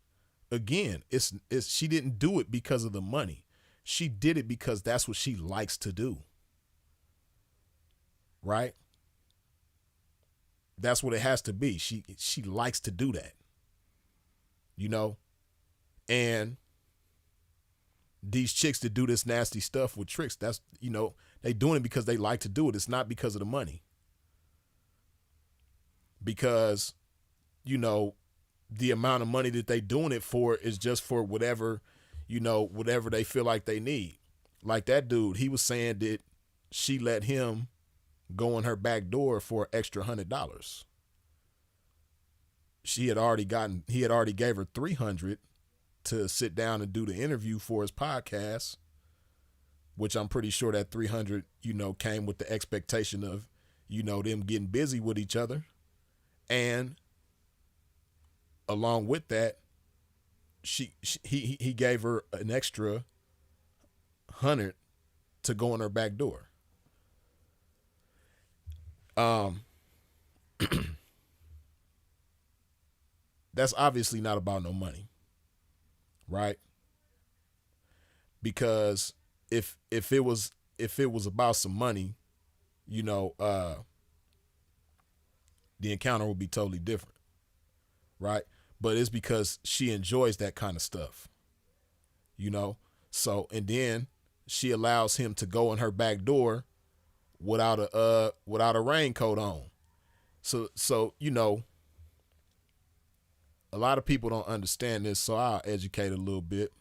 again, it's she didn't do it because of the money. She did it because that's what she likes to do. Right? That's what it has to be. She likes to do that. You know? And these chicks that do this nasty stuff with tricks, that's, you know, they doing it because they like to do it. It's not because of the money. Because, you know, the amount of money that they doing it for is just for whatever, you know, whatever they feel like they need. Like that dude, he was saying that she let him go in her back door for an extra $100. He had already gave her $300 to sit down and do the interview for his podcast, which I'm pretty sure that $300, you know, came with the expectation of, you know, them getting busy with each other. And along with that, he gave her an extra $100 to go in her back door. That's obviously not about no money, right? Because if it was about some money, you know, the encounter would be totally different, right? But it's because she enjoys that kind of stuff, you know? So, and then she allows him to go in her back door without a raincoat on. So, you know, a lot of people don't understand this, so I'll educate a little bit.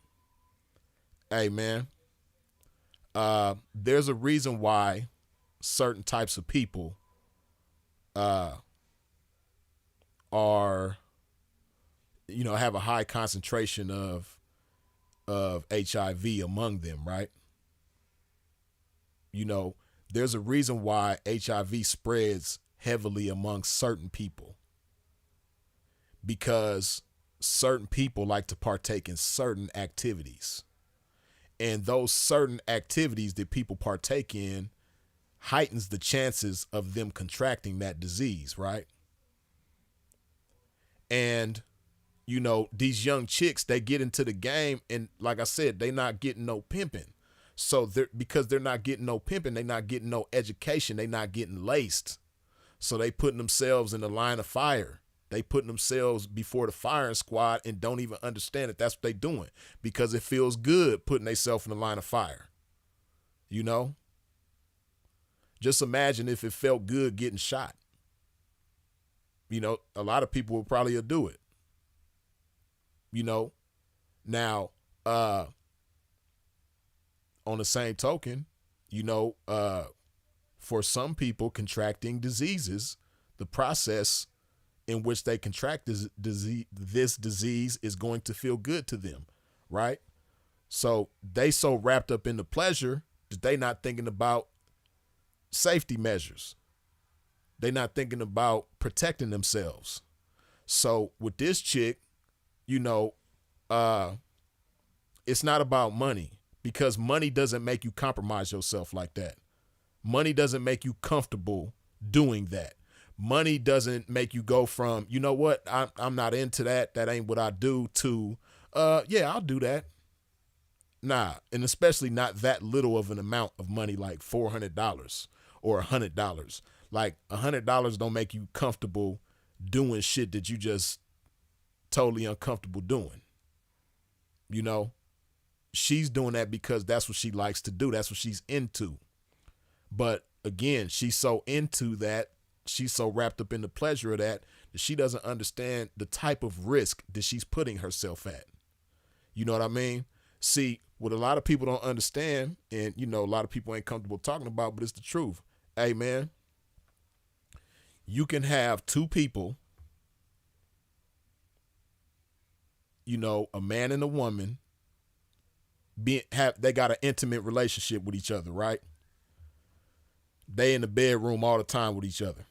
Hey, man, there's a reason why certain types of people are, have a high concentration of HIV among them, right? There's a reason why HIV spreads heavily among certain people, because certain people like to partake in certain activities, and those certain activities that people partake in heightens the chances of them contracting that disease, right? And these young chicks, they get into the game, and like I said, they not getting no pimping. So because they're not getting no pimping, they not getting no education, they not getting laced. So they putting themselves in the line of fire. They putting themselves before the firing squad and don't even understand that that's what they doing, because it feels good putting themselves in the line of fire. Just imagine if it felt good getting shot. A lot of people would probably do it. Now, on the same token, for some people contracting diseases, the process in which they contract this disease is going to feel good to them, right? So they so wrapped up in the pleasure that they not thinking about safety measures. They not thinking about protecting themselves. So with this chick, it's not about money, because money doesn't make you compromise yourself like that. Money doesn't make you comfortable doing that. Money doesn't make you go from, you know what, I'm not into that, that ain't what I do, to, yeah, I'll do that. Nah, and especially not that little of an amount of money, like $400 or $100. Like $100 don't make you comfortable doing shit that you just totally uncomfortable doing. She's doing that because that's what she likes to do. That's what she's into. But again, she's so into that, she's so wrapped up in the pleasure of that she doesn't understand the type of risk that she's putting herself at. You know what I mean? See, what a lot of people don't understand, and a lot of people ain't comfortable talking about, but it's the truth. Hey, man, you can have two people, a man and a woman, they got an intimate relationship with each other, right? They in the bedroom all the time with each other,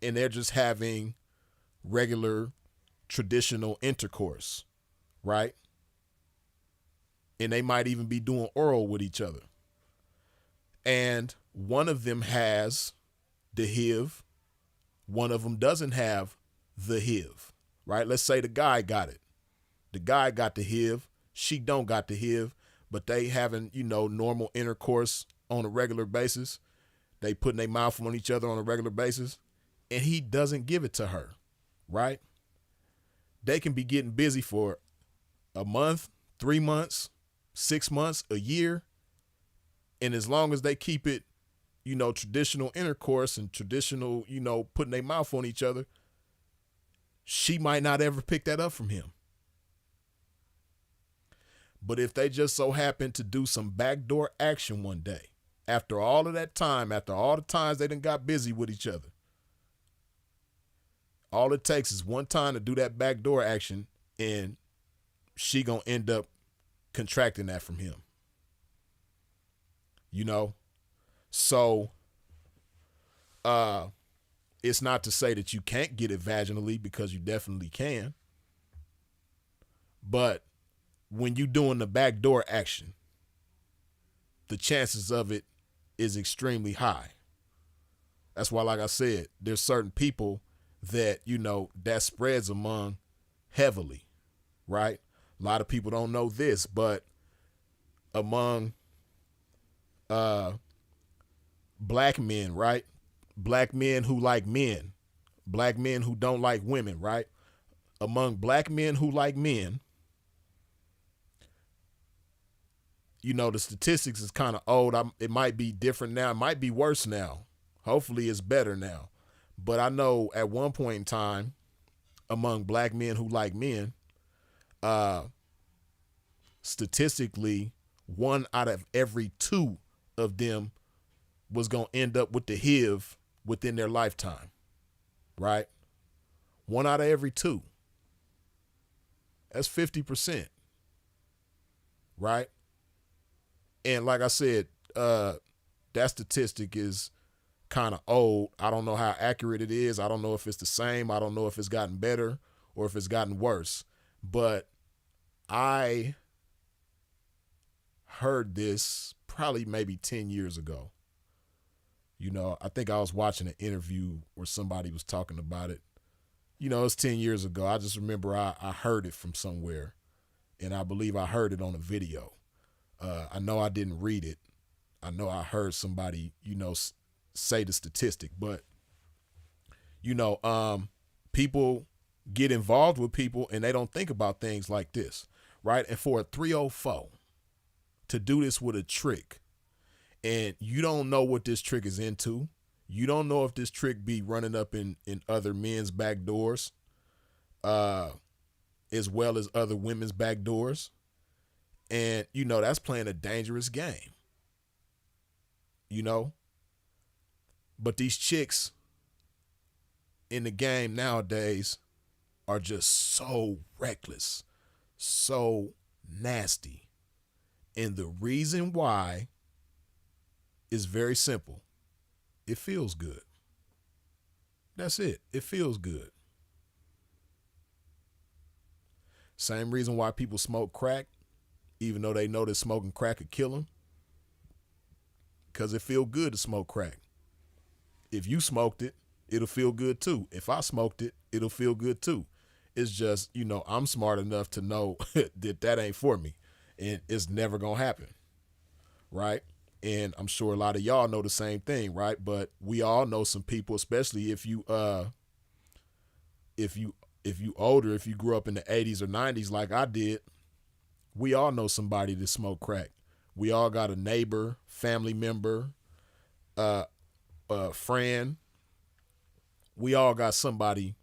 and they're just having regular traditional intercourse, right? And they might even be doing oral with each other. And one of them has the HIV, one of them doesn't have the HIV, right? Let's say the guy got it. The guy got the HIV, she don't got the HIV, but they having, normal intercourse on a regular basis. They putting their mouth on each other on a regular basis, and he doesn't give it to her, right? They can be getting busy for a month, 3 months, 6 months, a year. And as long as they keep it, traditional intercourse and traditional, putting their mouth on each other, she might not ever pick that up from him. But if they just so happen to do some backdoor action one day, after all of that time, after all the times they done got busy with each other, all it takes is one time to do that backdoor action, and she gonna end up contracting that from him. So it's not to say that you can't get it vaginally, because you definitely can. But when you doing the backdoor action, the chances of it is extremely high. That's why, like I said, there's certain people that, that spreads among heavily, right? A lot of people don't know this, but among black men, right? Black men who like men, black men who don't like women, right? Among black men who like men, the statistics is kind of old. It might be different now. It might be worse now. Hopefully it's better now. But I know at one point in time, among black men who like men, statistically 1 out of every 2 of them was going to end up with the HIV within their lifetime, right? 1 out of every 2. That's 50%, right? And like I said, that statistic is kind of old. I don't know how accurate it is. I don't know if it's the same. I don't know if it's gotten better or if it's gotten worse. But I heard this probably maybe 10 years ago. You know, I think I was watching an interview where somebody was talking about it. You know, it's 10 years ago. I just remember I heard it from somewhere, and I believe I heard it on a video. I know I didn't read it. I know I heard somebody, you know, say the statistic, but, you know, people get involved with people and they don't think about things like this, right? And for a 304 to do this with a trick, and you don't know what this trick is into. You don't know if this trick be running up in other men's back doors, as well as other women's back doors. And, you know, that's playing a dangerous game, you know. But these chicks in the game nowadays are just so reckless, so nasty. And the reason why is very simple. It feels good. That's it. It feels good. Same reason why people smoke crack, even though they know that smoking crack could kill them. Because it feels good to smoke crack. If you smoked it, it'll feel good too. If I smoked it, it'll feel good too. It's just, you know, I'm smart enough to know that ain't for me. And it's never going to happen. Right? And I'm sure a lot of y'all know the same thing, right? But we all know some people, especially if you older, if you grew up in the 80s or 90s like I did, we all know somebody that smoked crack. We all got a neighbor, family member, friend. We all got somebody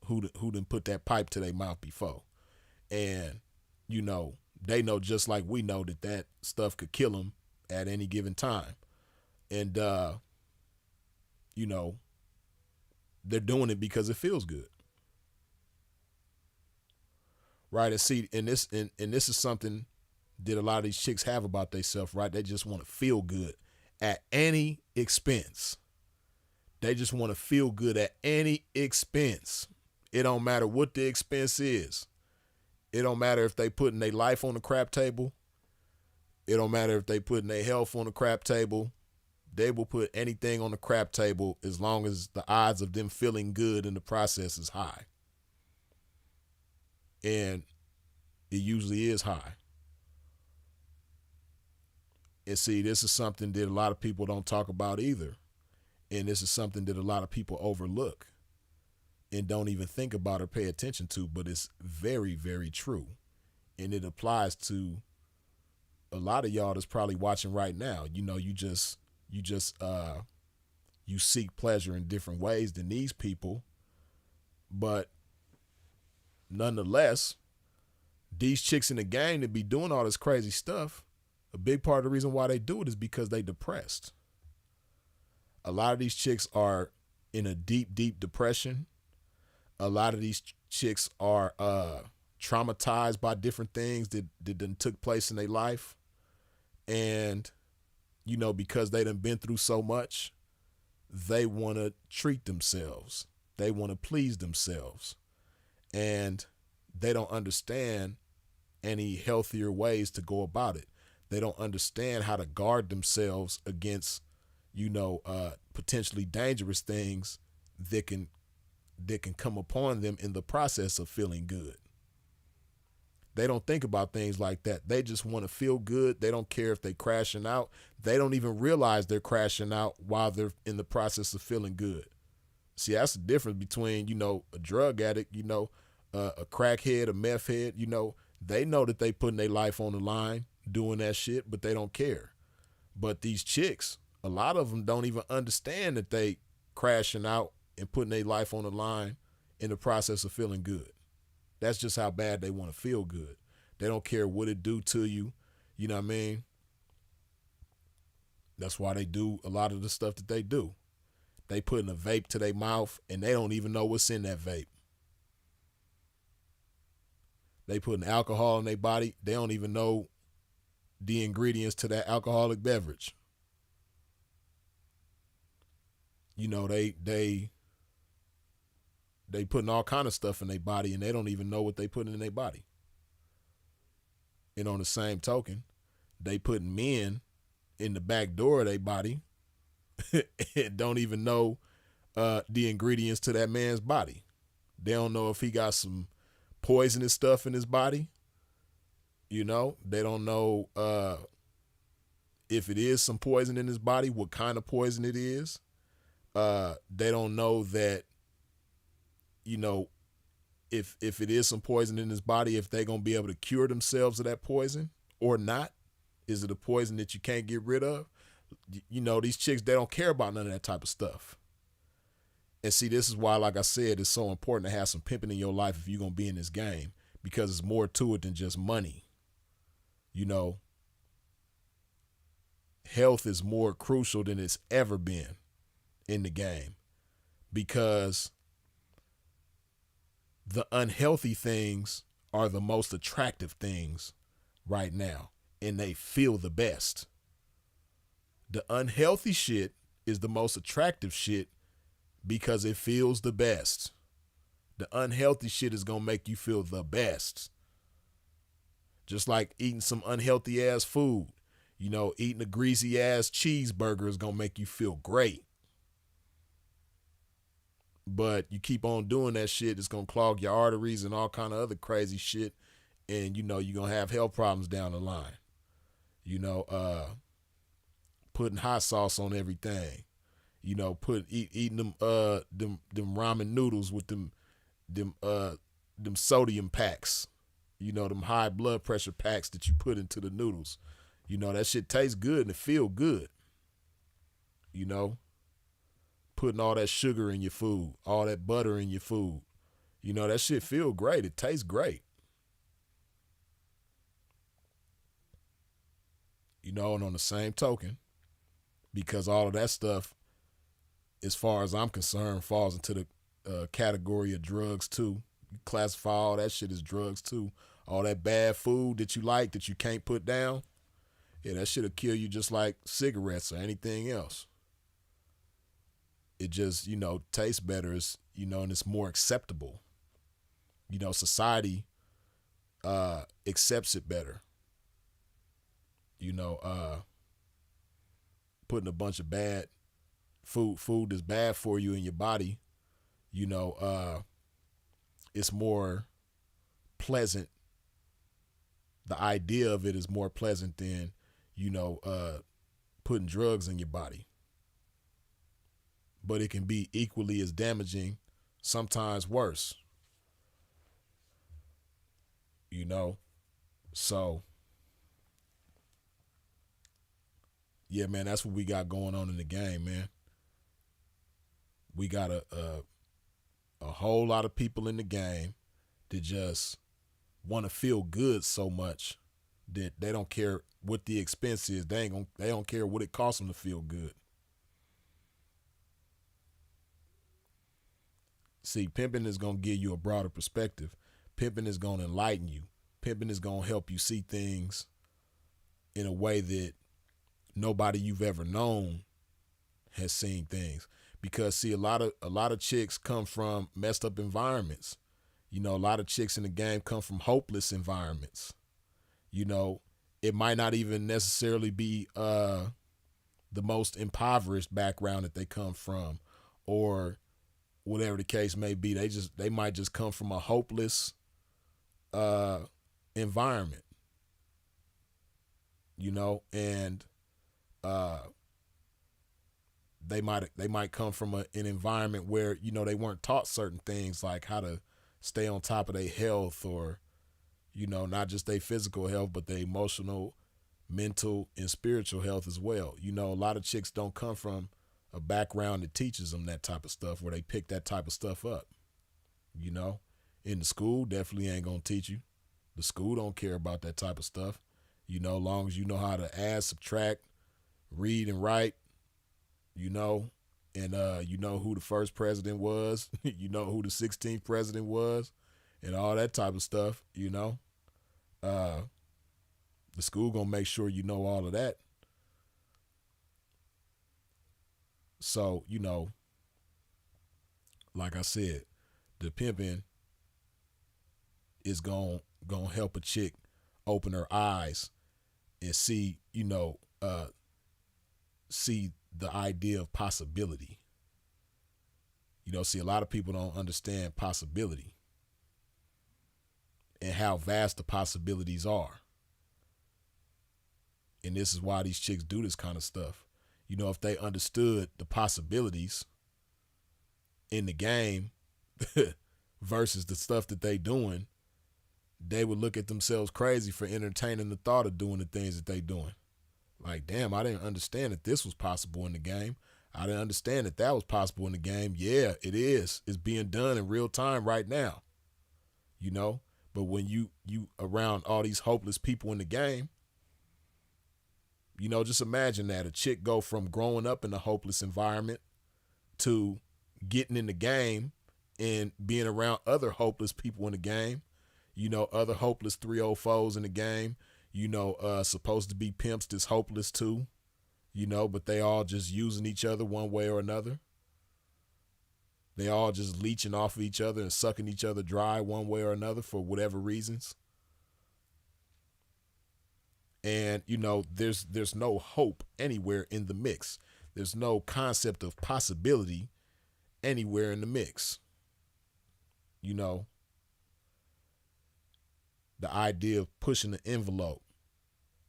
who done put that pipe to their mouth before. And, you know, they know just like we know that stuff could kill them at any given time. And, you know, they're doing it because it feels good. Right. And see, and this is something that a lot of these chicks have about themselves, right? They just want to feel good at any expense. They just want to feel good at any expense. It don't matter what the expense is. It don't matter if they putting their life on the crap table. It don't matter if they putting their health on the crap table. They will put anything on the crap table as long as the odds of them feeling good in the process is high. And it usually is high. And see, this is something that a lot of people don't talk about either. And this is something that a lot of people overlook and don't even think about or pay attention to, but it's very, very true. And it applies to a lot of y'all that's probably watching right now. You know, you seek pleasure in different ways than these people, but nonetheless, these chicks in the game that be doing all this crazy stuff, a big part of the reason why they do it is because they depressed. A lot of these chicks are in a deep, deep depression. A lot of these chicks are traumatized by different things that done took place in their life. And, you know, because they done been through so much, they want to treat themselves. They want to please themselves. And they don't understand any healthier ways to go about it. They don't understand how to guard themselves against, you know, potentially dangerous things that can come upon them in the process of feeling good. They don't think about things like that. They just want to feel good. They don't care if they crashing out. They don't even realize they're crashing out while they're in the process of feeling good. See, that's the difference between, you know, a drug addict, you know, a crackhead, a meth head. You know, they know that they putting their life on the line doing that shit, but they don't care. But these chicks, a lot of them don't even understand that they crashing out and putting their life on the line in the process of feeling good. That's just how bad they want to feel good. They don't care what it do to you. You know what I mean? That's why they do a lot of the stuff that they do. They putting a vape to their mouth and they don't even know what's in that vape. They putting alcohol in their body. They don't even know the ingredients to that alcoholic beverage. You know, they putting all kind of stuff in their body and they don't even know what they putting in their body. And on the same token, they putting men in the back door of their body and don't even know the ingredients to that man's body. They don't know if he got some poisonous stuff in his body. You know, they don't know if it is some poison in his body, what kind of poison it is. They don't know that, you know, if it is some poison in his body, if they're going to be able to cure themselves of that poison or not. Is it a poison that you can't get rid of? You know, these chicks, they don't care about none of that type of stuff. And see, this is why, like I said, it's so important to have some pimping in your life if you're going to be in this game, because it's more to it than just money. You know, health is more crucial than it's ever been in the game, because the unhealthy things are the most attractive things right now, and they feel the best. The unhealthy shit is the most attractive shit because it feels the best. The unhealthy shit is going to make you feel the best. Just like eating some unhealthy ass food. You know, eating a greasy ass cheeseburger is going to make you feel great. But you keep on doing that shit, it's going to clog your arteries and all kind of other crazy shit. And, you know, you're going to have health problems down the line. You know, putting hot sauce on everything. You know, eating them ramen noodles with them sodium packs. You know, them high blood pressure packs that you put into the noodles. You know, that shit tastes good and it feel good. You know, putting all that sugar in your food, all that butter in your food. You know, that shit feel great. It tastes great. You know, and on the same token, because all of that stuff, as far as I'm concerned, falls into the category of drugs too. You classify all that shit as drugs too. All that bad food that you like that you can't put down, yeah, that shit'll kill you just like cigarettes or anything else. It just, you know, tastes better, it's, you know, and it's more acceptable. You know, society accepts it better. You know, putting a bunch of bad food that's bad for you in your body, you know, it's more pleasant. The idea of it is more pleasant than, you know, putting drugs in your body. But it can be equally as damaging, sometimes worse. You know, so yeah, man, that's what we got going on in the game, man. We got a whole lot of people in the game that just want to feel good so much that they don't care what the expense is. They don't care what it costs them to feel good. See, pimping is going to give you a broader perspective. Pimping is going to enlighten you. Pimping is going to help you see things in a way that nobody you've ever known has seen things. Because see, a lot of chicks come from messed up environments. You know, a lot of chicks in the game come from hopeless environments. You know, it might not even necessarily be the most impoverished background that they come from, or whatever the case may be. They might just come from a hopeless environment. You know, and they might come from an environment where, you know, they weren't taught certain things like how to stay on top of their health, or, you know, not just their physical health, but their emotional, mental, and spiritual health as well. You know, a lot of chicks don't come from a background that teaches them that type of stuff, where they pick that type of stuff up. You know, in the school, definitely ain't gonna teach you. The school don't care about that type of stuff. You know, long as you know how to add, subtract, read and write, you know, and you know who the first president was, you know who the 16th president was, and all that type of stuff, you know. The school gonna make sure you know all of that. So, you know, like I said, the pimping is gonna help a chick open her eyes and see, you know, see the idea of possibility. You know, see, a lot of people don't understand possibility and how vast the possibilities are. And this is why these chicks do this kind of stuff. You know, if they understood the possibilities in the game versus the stuff that they doing, they would look at themselves crazy for entertaining the thought of doing the things that they doing. Like, damn, I didn't understand that this was possible in the game. I didn't understand that that was possible in the game. Yeah, it is. It's being done in real time right now. You know, but when you around all these hopeless people in the game, you know, just imagine that a chick go from growing up in a hopeless environment to getting in the game and being around other hopeless people in the game, you know, other hopeless 304's in the game, you know, supposed to be pimps that's hopeless too, you know, but they all just using each other one way or another. They all just leeching off of each other and sucking each other dry one way or another for whatever reasons. And, you know, there's no hope anywhere in the mix. There's no concept of possibility anywhere in the mix. You know, the idea of pushing the envelope,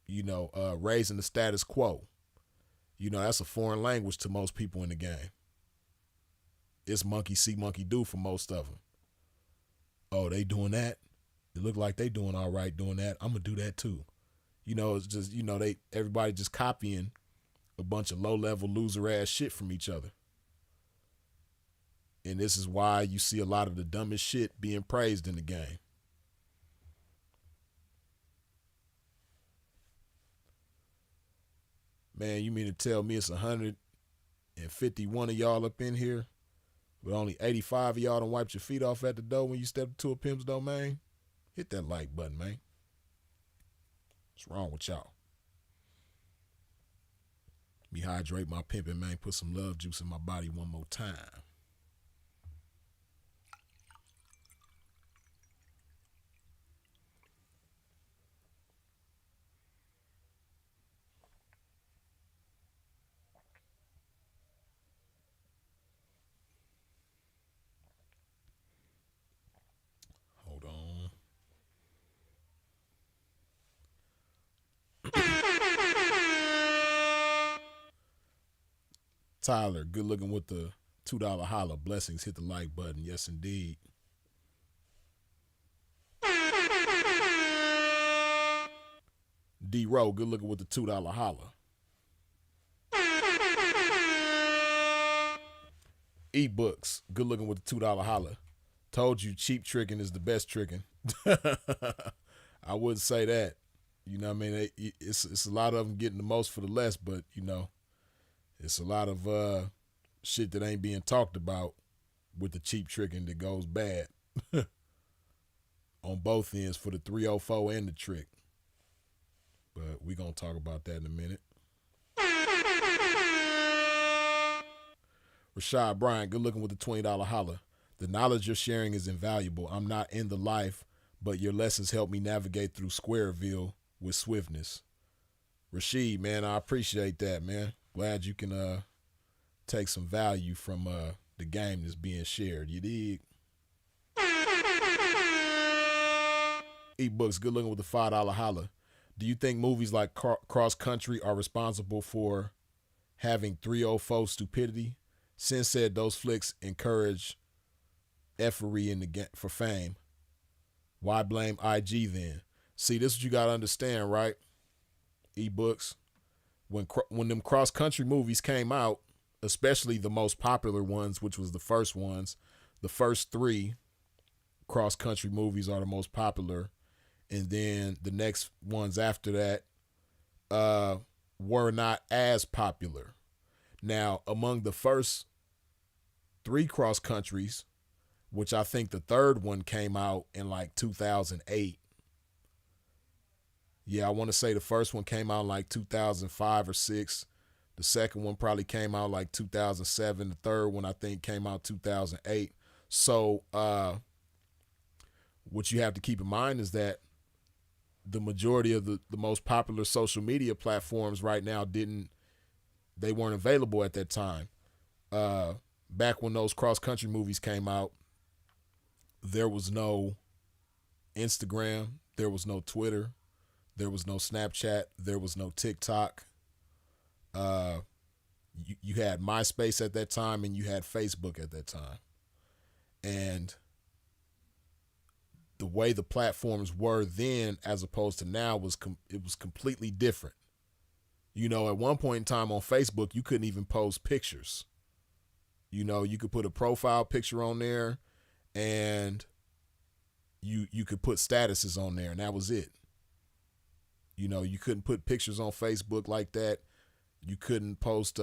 you know, raising the status quo, you know, that's a foreign language to most people in the game. It's monkey see, monkey do for most of them. Oh, they doing that? It look like they doing all right doing that. I'm going to do that too. You know, it's just, you know, everybody just copying a bunch of low-level loser-ass shit from each other. And this is why you see a lot of the dumbest shit being praised in the game. Man, you mean to tell me it's 151 of y'all up in here, but only 85 of y'all done wiped your feet off at the door when you step into a pimp's domain? Hit that like button, man. What's wrong with y'all? Let me hydrate my pimping, man. Put some love juice in my body one more time. Hold on. Tyler, good looking with the $2 holla. Blessings. Hit the like button. Yes, indeed. D-Row, good looking with the $2 holla. E-Books, good looking with the $2 holla. Told you cheap tricking is the best tricking. I wouldn't say that. You know what I mean? It's a lot of them getting the most for the less, but, you know, it's a lot of shit that ain't being talked about with the cheap tricking that goes bad on both ends for the 304 and the trick. But we going to talk about that in a minute. Rashad Bryant, good looking with the $20 holla. The knowledge you're sharing is invaluable. I'm not in the life, but your lessons help me navigate through Squareville with swiftness. Rashid, man, I appreciate that, man. Glad you can take some value from the game that's being shared. You dig? E-Books, good looking with the $5 holla. Do you think movies like Cross Country are responsible for having 304 stupidity? Sin said those flicks encourage effery in the game for fame. Why blame IG then? See, this is what you gotta understand, right? E-Books. When them cross country movies came out, especially the most popular ones, which was the first ones, the first 3 cross country movies are the most popular, and then the next ones after that were not as popular. Now, among the first 3 cross countries, which I think the third one came out in like 2008. Yeah, I want to say the first one came out like 2005 or 6. The second one probably came out like 2007. The third one I think came out 2008. So what you have to keep in mind is that the majority of the most popular social media platforms right now they weren't available at that time. Back when those cross-country movies came out, there was no Instagram, there was no Twitter, there was no Snapchat, there was no TikTok. You had MySpace at that time, and you had Facebook at that time. And the way the platforms were then as opposed to now it was completely different. You know, at one point in time on Facebook, you couldn't even post pictures. You know, you could put a profile picture on there, and you could put statuses on there, and that was it. You know, you couldn't put pictures on Facebook like that. You couldn't post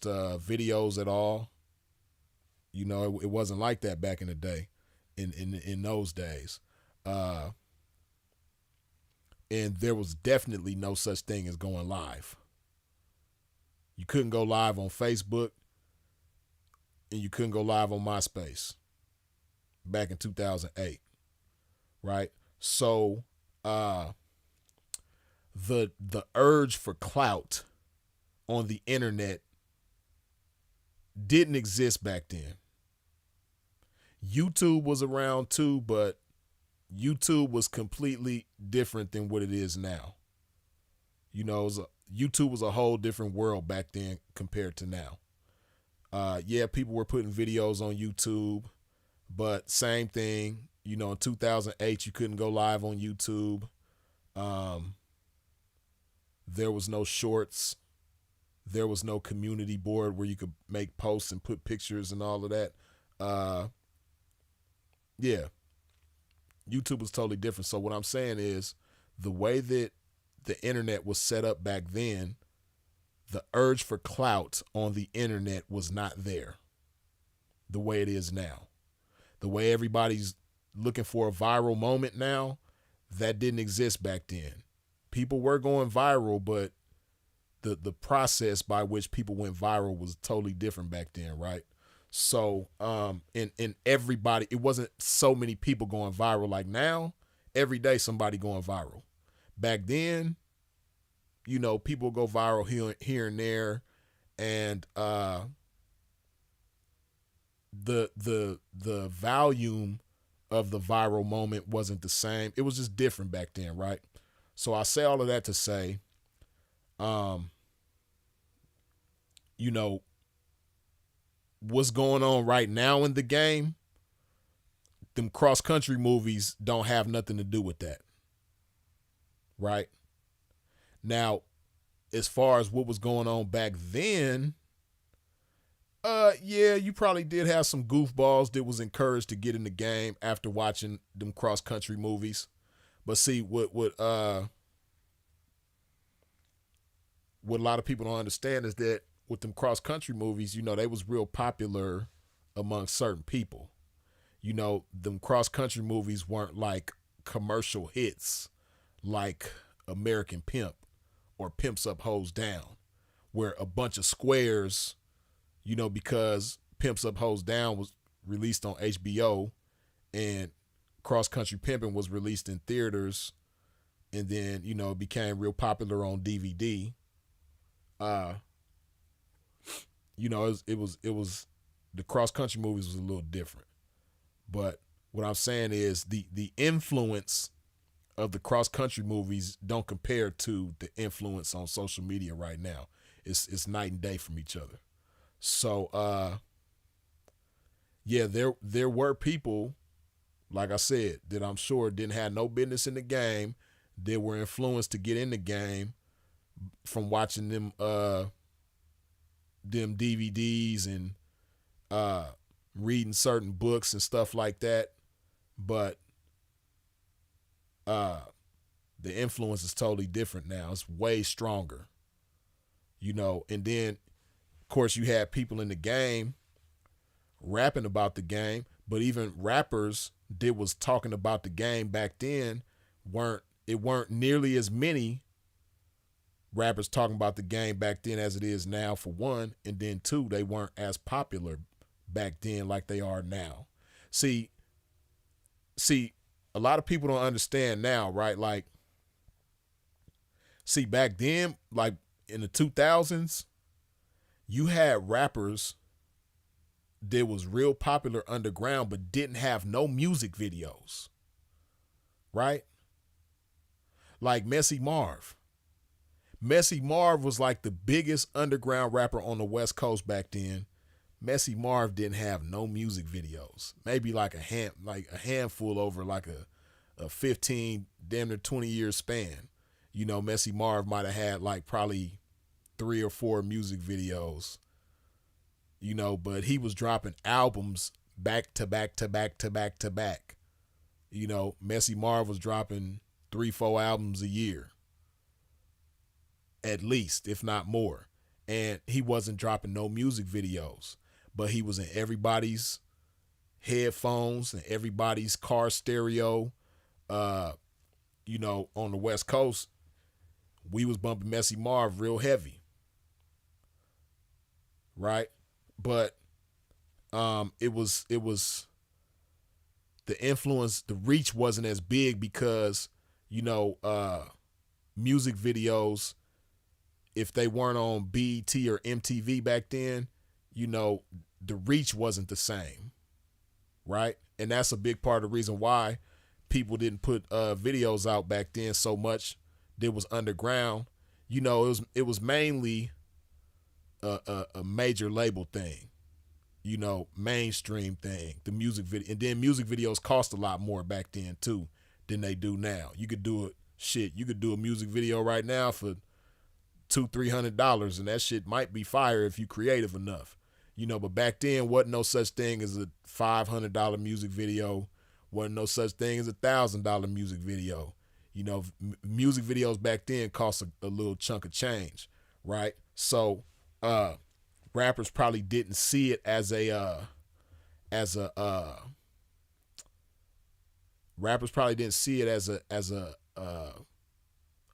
videos at all. You know, it wasn't like that back in the day, in those days. And there was definitely no such thing as going live. You couldn't go live on Facebook, and you couldn't go live on MySpace back in 2008, right? So the urge for clout on the internet didn't exist back then. YouTube was around too, but YouTube was completely different than what it is now. You know, YouTube was a whole different world back then compared to now. Yeah, people were putting videos on YouTube, but same thing. You know, in 2008, you couldn't go live on YouTube. There was no shorts. There was no community board where you could make posts and put pictures and all of that. Yeah, YouTube was totally different. So what I'm saying is the way that the internet was set up back then, the urge for clout on the internet was not there the way it is now. The way everybody's looking for a viral moment now, that didn't exist back then. People were going viral, but the process by which people went viral was totally different back then, right? So in everybody, it wasn't so many people going viral like now. Every day somebody going viral. Back then, you know, people go viral here and there, and the volume of the viral moment wasn't the same. It was just different back then, right? So I say all of that to say, you know, what's going on right now in the game, them cross-country movies don't have nothing to do with that, right? Now, as far as what was going on back then, yeah, you probably did have some goofballs that was encouraged to get in the game after watching them cross-country movies. But see, what a lot of people don't understand is that with them cross-country movies, you know, they was real popular among certain people. You know, them cross-country movies weren't like commercial hits like American Pimp or Pimps Up, Hoes Down, where a bunch of squares, you know, because Pimps Up, Hoes Down was released on HBO and Cross Country Pimpin' was released in theaters, and then, you know, it became real popular on DVD. You know, it was the cross country movies was a little different. But what I'm saying is the influence of the cross country movies don't compare to the influence on social media right now. It's night and day from each other. So yeah, there were people, like I said, that I'm sure didn't have no business in the game, that were influenced to get in the game from watching them DVDs and reading certain books and stuff like that. But The influence is totally different now. It's way stronger. And then of course you had people in the game rapping about the game, but even rappers that was talking about the game back then weren't nearly as many rappers talking about the game back then as it is now, for one, and then two, they weren't as popular back then like they are now. See, a lot of people don't understand now, right? Like, see, back then, like in the 2000s, you had rappers that was real popular underground but didn't have no music videos, right? Like Messy Marv. Messy Marv was like the biggest underground rapper on the West Coast back then. Messy Marv didn't have no music videos. Maybe like a handful over like a 15, damn near 20-year span. Messy Marv might have had like probably 3 or 4 music videos. But he was dropping albums back to back to back to back to back. Messy Marv was dropping 3-4 albums a year. At least, if not more. And he wasn't dropping no music videos, but he was in everybody's headphones and everybody's car stereo. On the West Coast, we was bumping Messy Marv real heavy. Right? But it was the influence, the reach wasn't as big because, music videos, if they weren't on BET or MTV back then, the reach wasn't the same, right? And that's a big part of the reason why people didn't put videos out back then so much. That was underground. It was mainly a major label thing, mainstream thing, the music video. And then music videos cost a lot more back then too than they do now. You could do a music video right now for $200-$300, and that shit might be fire if you creative enough, but back then wasn't no such thing as a $500 music video, wasn't no such thing as $1,000 music video. Music videos back then cost a little chunk of change, right? So rappers probably didn't see it as a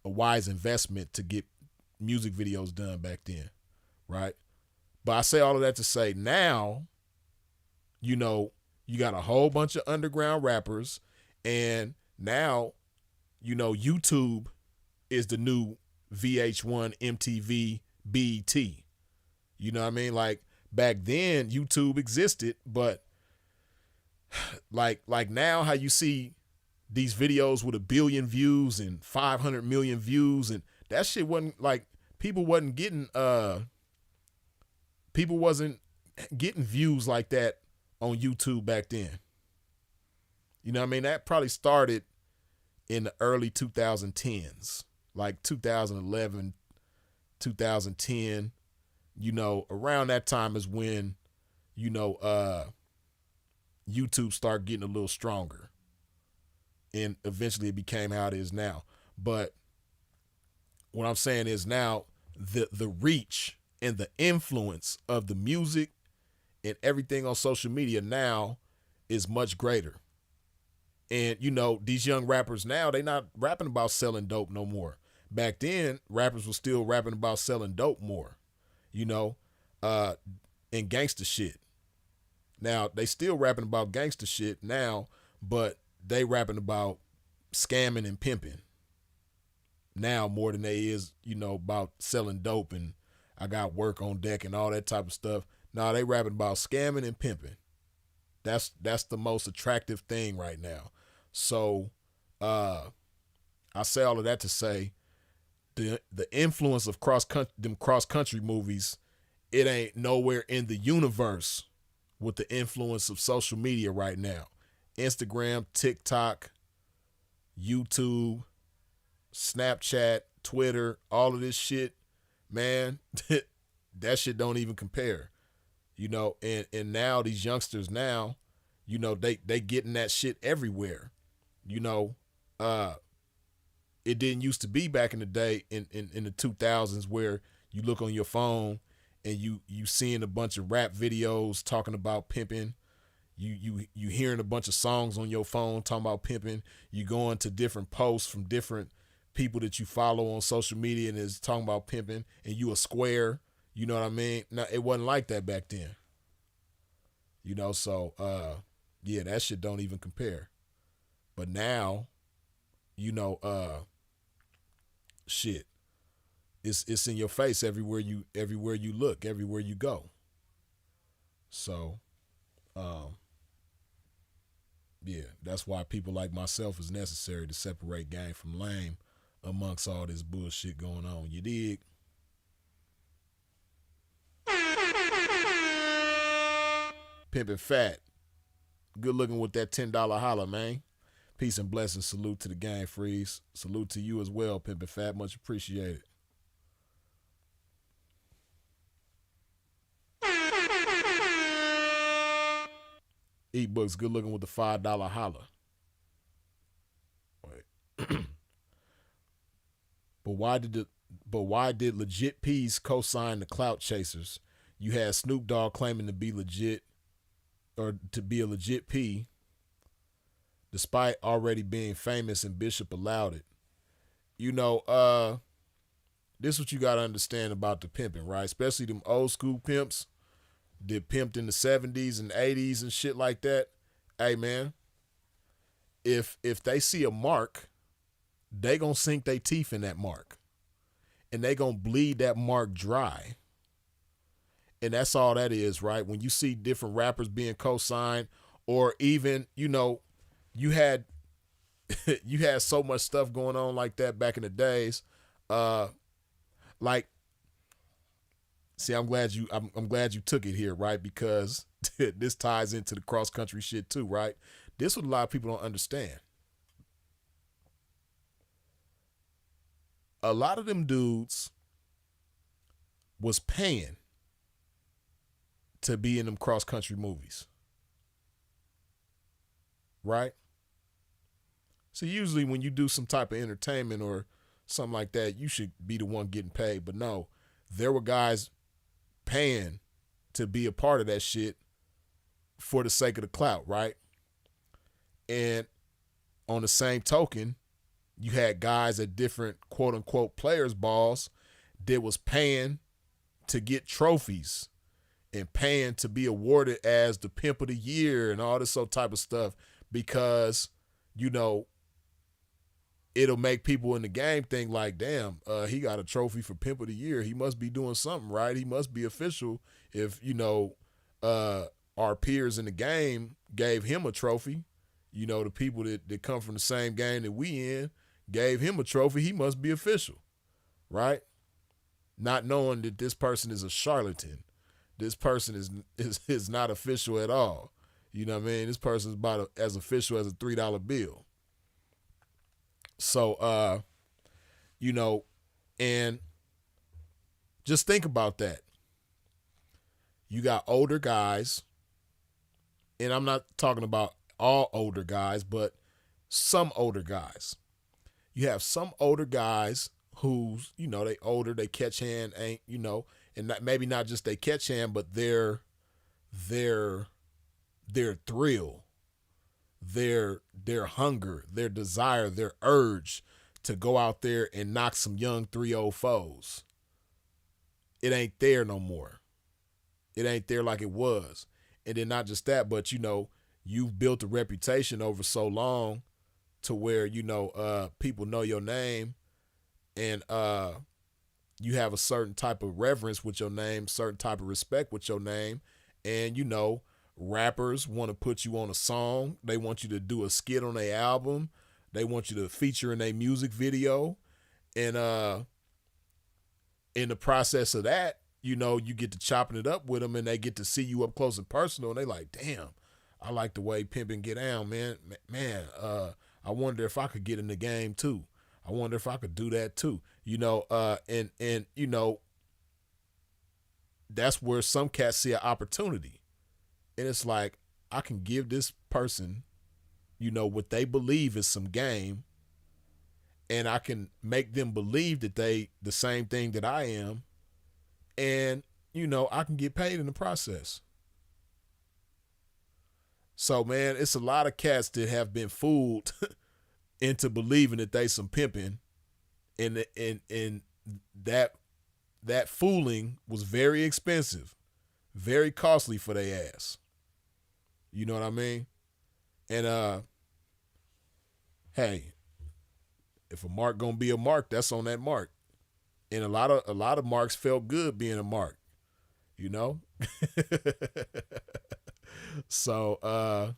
wise investment to get music videos done back then, right? But I say all of that to say now, you got a whole bunch of underground rappers, and now, YouTube is the new VH1, MTV, BET. You know what I mean? Like back then YouTube existed, but like now how you see these videos with 1 billion views and 500 million views, and that shit wasn't like, people wasn't getting views like that on YouTube back then. You know what I mean? That probably started in the early 2010s, like 2011, 2010, around that time is when, YouTube started getting a little stronger, and eventually it became how it is now. But what I'm saying is now the reach and the influence of the music and everything on social media now is much greater. And, these young rappers now, they not rapping about selling dope no more. Back then, rappers were still rapping about selling dope more, and gangster shit. Now, they still rapping about gangster shit now, but they rapping about scamming and pimping now more than they is, about selling dope and I got work on deck and all that type of stuff. Now they rapping about scamming and pimping. That's the most attractive thing right now. So I say all of that to say the influence of cross country movies, it ain't nowhere in the universe with the influence of social media right now. Instagram, TikTok, YouTube, Snapchat, Twitter, all of this shit, man, that shit don't even compare. And now these youngsters now, they getting that shit everywhere. it didn't used to be back in the day in the 2000s where you look on your phone and you seeing a bunch of rap videos talking about pimping. You hearing a bunch of songs on your phone talking about pimping. You going to different posts from different people that you follow on social media and is talking about pimping, and you a square. You know what I mean? Now, it wasn't like that back then. You know, so yeah, that shit don't even compare. But now, you know, shit, it's in your face everywhere you look, everywhere you go. So, yeah, that's why people like myself is necessary to separate game from lame amongst all this bullshit going on. You dig? Pimpin' Fat. Good looking with that $10 holler, man. Peace and blessings. Salute to the gang, Freeze. Salute to you as well, Pimpin' Fat. Much appreciated. Eat Books. Good looking with the $5 holler. Wait. But why did Legit Peace co-sign the Clout Chasers? You had Snoop Dogg claiming to be legit or to be a legit P, despite already being famous, and Bishop allowed it. You know, this is what you gotta understand about the pimping, right? Especially them old school pimps that pimped in the 70s and 80s and shit like that. Hey man, if they see a mark, they gonna sink their teeth in that mark. And they gonna bleed that mark dry. And that's all that is, right? When you see different rappers being co-signed, or even, you know, you had so much stuff going on like that back in the days. Like, see, I'm glad you took it here, right? Because this ties into the cross country shit too, right? This is what a lot of people don't understand. A lot of them dudes was paying to be in them cross country movies. Right? So usually when you do some type of entertainment or something like that, you should be the one getting paid. But no, there were guys paying to be a part of that shit for the sake of the clout, right? And on the same token, you had guys at different quote unquote players balls that was paying to get trophies and paying to be awarded as the pimp of the year and all this sort of type of stuff, because, you know, it'll make people in the game think like, damn, he got a trophy for pimp of the year. He must be doing something right. He must be official if, you know, our peers in the game gave him a trophy. You know, the people that come from the same game that we in gave him a trophy. He must be official, right? Not knowing that this person is a charlatan. This person is not official at all. You know what I mean? This person is about as official as a $3 bill. So, you know, and just think about that. You got older guys, and I'm not talking about all older guys, but some older guys. You have some older guys who's, you know, they older, they catch hand, ain't, you know, and not, maybe not just they catch hand, but their thrill, their hunger, their desire, their urge to go out there and knock some young 304's. It ain't there no more. It ain't there like it was. And then not just that, but, you know, you've built a reputation over so long to where, you know, people know your name, and you have a certain type of reverence with your name, certain type of respect with your name. And, you know, rappers want to put you on a song. They want you to do a skit on their album. They want you to feature in their music video. And in the process of that, you know, you get to chopping it up with them, and they get to see you up close and personal. And they like, damn, I like the way pimping get down, man. Man, I wonder if I could get in the game too. I wonder if I could do that too. You know, and you know, that's where some cats see an opportunity. And it's like, I can give this person, you know, what they believe is some game, and I can make them believe that they the same thing that I am, and you know, I can get paid in the process. So man, it's a lot of cats that have been fooled into believing that they some pimping, and that fooling was very expensive, very costly for their ass. You know what I mean? And hey, if a mark gonna be a mark, that's on that mark. And a lot of marks felt good being a mark, you know? So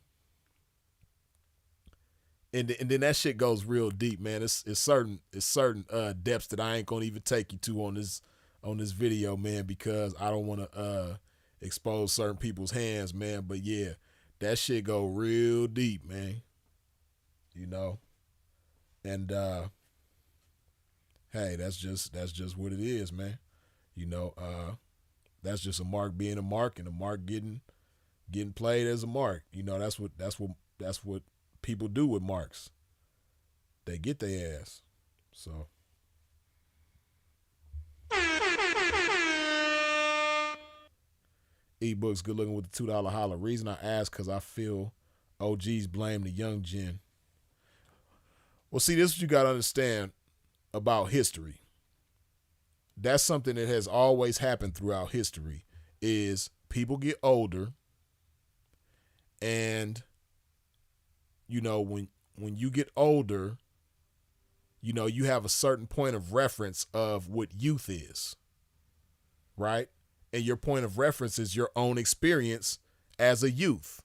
and then that shit goes real deep, man. It's certain depths that I ain't gonna even take you to on this video, man, because I don't wanna expose certain people's hands, man. But yeah, that shit go real deep, man. You know? And hey, that's just what it is, man. You know, that's just a mark being a mark, and a mark getting played as a mark. You know, that's what people do with marks. They get their ass. So ebooks, good looking with the $2 holler. Reason I ask, because I feel OGs blame the young gen. Well, see, this is what you got to understand about history. That's something that has always happened throughout history, is people get older, and you know, when you get older, you know, you have a certain point of reference of what youth is, right? And your point of reference is your own experience as a youth,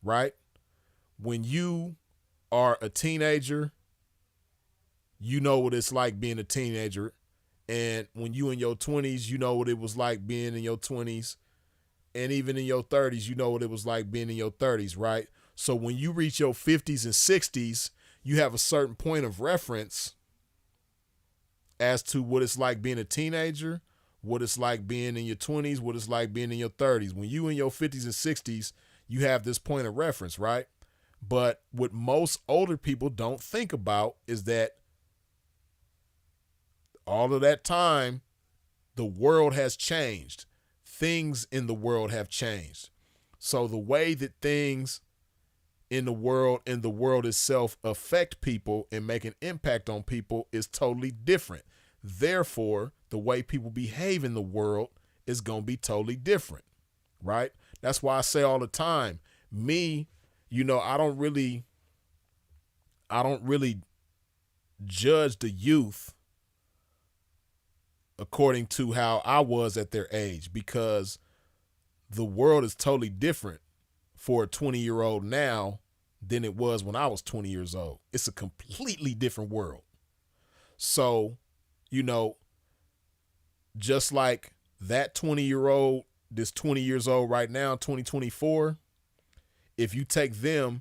right? When you are a teenager, you know what it's like being a teenager. And when you in your 20s, you know what it was like being in your 20s. And even in your 30s, you know what it was like being in your 30s, right? So when you reach your 50s and 60s, you have a certain point of reference as to what it's like being a teenager, what it's like being in your 20s, what it's like being in your 30s. When you in your 50s and 60s, you have this point of reference, right? But what most older people don't think about is that all of that time, the world has changed. Things in the world have changed. So the way that things in the world and the world itself affect people and make an impact on people is totally different. Therefore, the way people behave in the world is going to be totally different, right? That's why I say all the time, me, you know, I don't really judge the youth according to how I was at their age, because the world is totally different for a 20-year-old now than it was when I was 20 years old. It's a completely different world. So, you know, just like that 20-year-old, this 20 years old right now, 2024, if you take them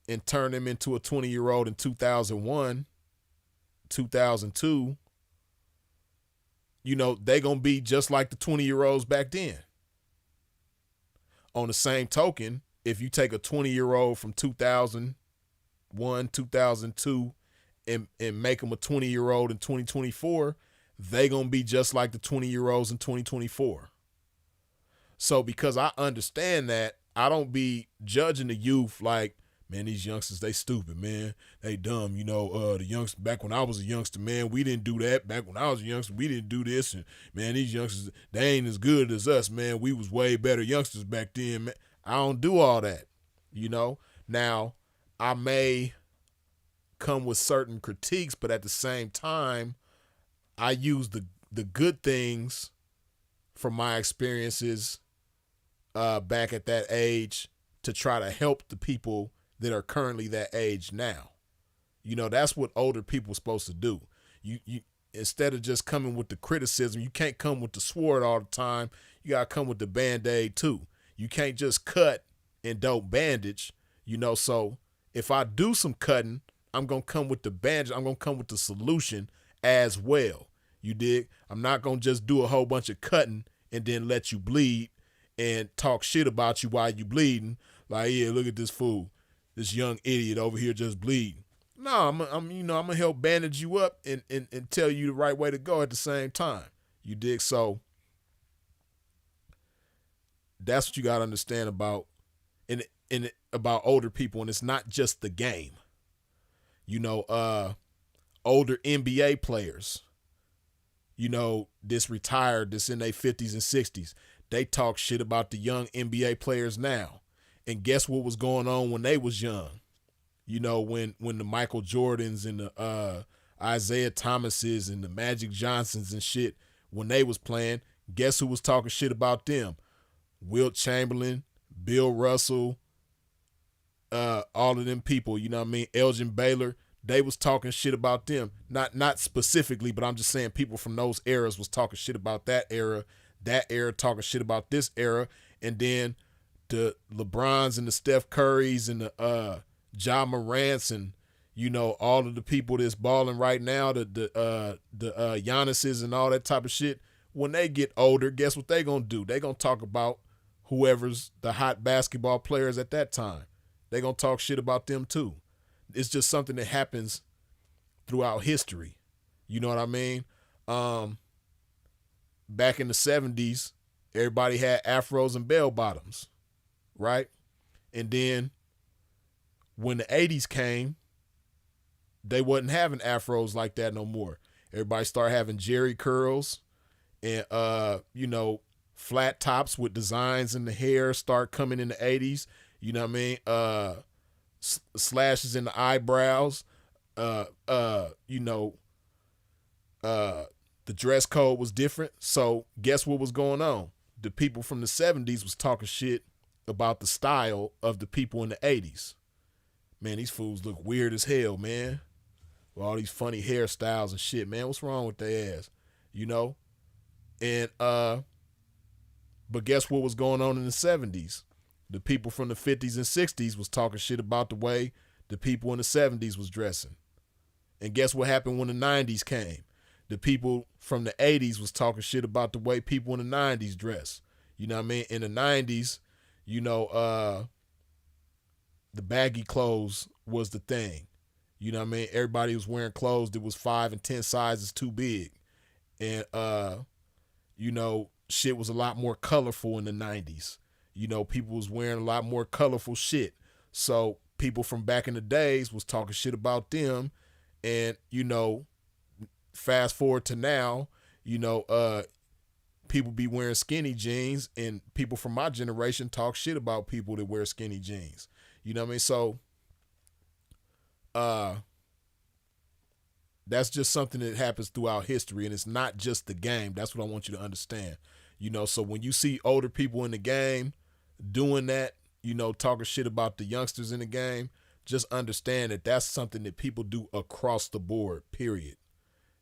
and turn them into a 20-year-old in 2001, 2002, you know, they going to be just like the 20-year-olds back then. On the same token, if you take a 20-year-old from 2001, 2002 and make them a 20-year-old in 2024, they going to be just like the 20-year-olds in 2024. So because I understand that, I don't be judging the youth like, man, these youngsters, they stupid, man. They dumb. You know, the youngsters, back when I was a youngster, man, we didn't do that. Back when I was a youngster, we didn't do this. And, man, these youngsters, they ain't as good as us, man. We was way better youngsters back then, man. I don't do all that, you know. Now, I may come with certain critiques, but at the same time, I use the good things from my experiences back at that age to try to help the people that are currently that age now. You know, that's what older people are supposed to do. You instead of just coming with the criticism, you can't come with the sword all the time. You gotta come with the Band-Aid too. You can't just cut and don't bandage, you know. So if I do some cutting, I'm gonna come with the bandage. I'm gonna come with the solution as well. You dig? I'm not gonna just do a whole bunch of cutting and then let you bleed and talk shit about you while you bleeding. Like, yeah, look at this fool. This young idiot over here just bleeding. No, I'm gonna help bandage you up and tell you the right way to go at the same time. You dig? So that's what you gotta understand about about older people, and it's not just the game. Older NBA players, this retired, this in their 50s and 60s, they talk shit about the young NBA players now. And guess what was going on when they was young? When the Michael Jordans and the Isaiah Thomases and the Magic Johnsons and shit, when they was playing, guess who was talking shit about them? Wilt Chamberlain, Bill Russell, all of them people, Elgin Baylor, they was talking shit about them. Not specifically, but I'm just saying people from those eras was talking shit about that era talking shit about this era, and then the LeBrons and the Steph Currys and the Ja Morants and all of the people that's balling right now, the Giannis's and all that type of shit. When they get older, guess what they gonna do? They gonna talk about whoever's the hot basketball players at that time. They gonna talk shit about them too. It's just something that happens throughout history. You know what I mean? Back in the 70s, everybody had afros and bell bottoms, right? And then when the 80s came, they wasn't having afros like that no more. Everybody started having jerry curls and flat tops with designs in the hair start coming in the 80s. You know what I mean? Slashes in the eyebrows. The dress code was different. So guess what was going on? The people from the 70s was talking shit about the style of the people in the 80s. Man, these fools look weird as hell, man. With all these funny hairstyles and shit, man. What's wrong with their ass? And but guess what was going on in the 70s? The people from the 50s and 60s was talking shit about the way the people in the 70s was dressing. And guess what happened when the 90s came? The people from the 80s was talking shit about the way people in the 90s dress. You know what I mean? In the 90s, the baggy clothes was the thing. You know what I mean? Everybody was wearing clothes that was 5 and 10 sizes too big. And, shit was a lot more colorful in the 90s. People was wearing a lot more colorful shit. So people from back in the days was talking shit about them. And, fast forward to now, people be wearing skinny jeans, and people from my generation talk shit about people that wear skinny jeans. You know what I mean? So, that's just something that happens throughout history, and it's not just the game. That's what I want you to understand. So when you see older people in the game doing that, talking shit about the youngsters in the game, just understand that that's something that people do across the board, period.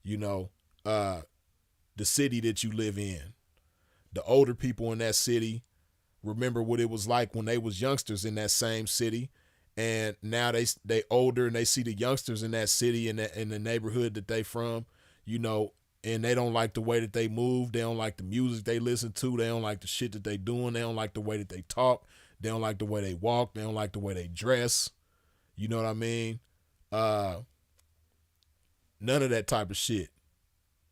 The city that you live in, the older people in that city remember what it was like when they was youngsters in that same city. And now they older and they see the youngsters in that city and in the neighborhood that they from, and they don't like the way that they move. They don't like the music they listen to. They don't like the shit that they doing. They don't like the way that they talk. They don't like the way they walk. They don't like the way they dress. You know what I mean? None of that type of shit.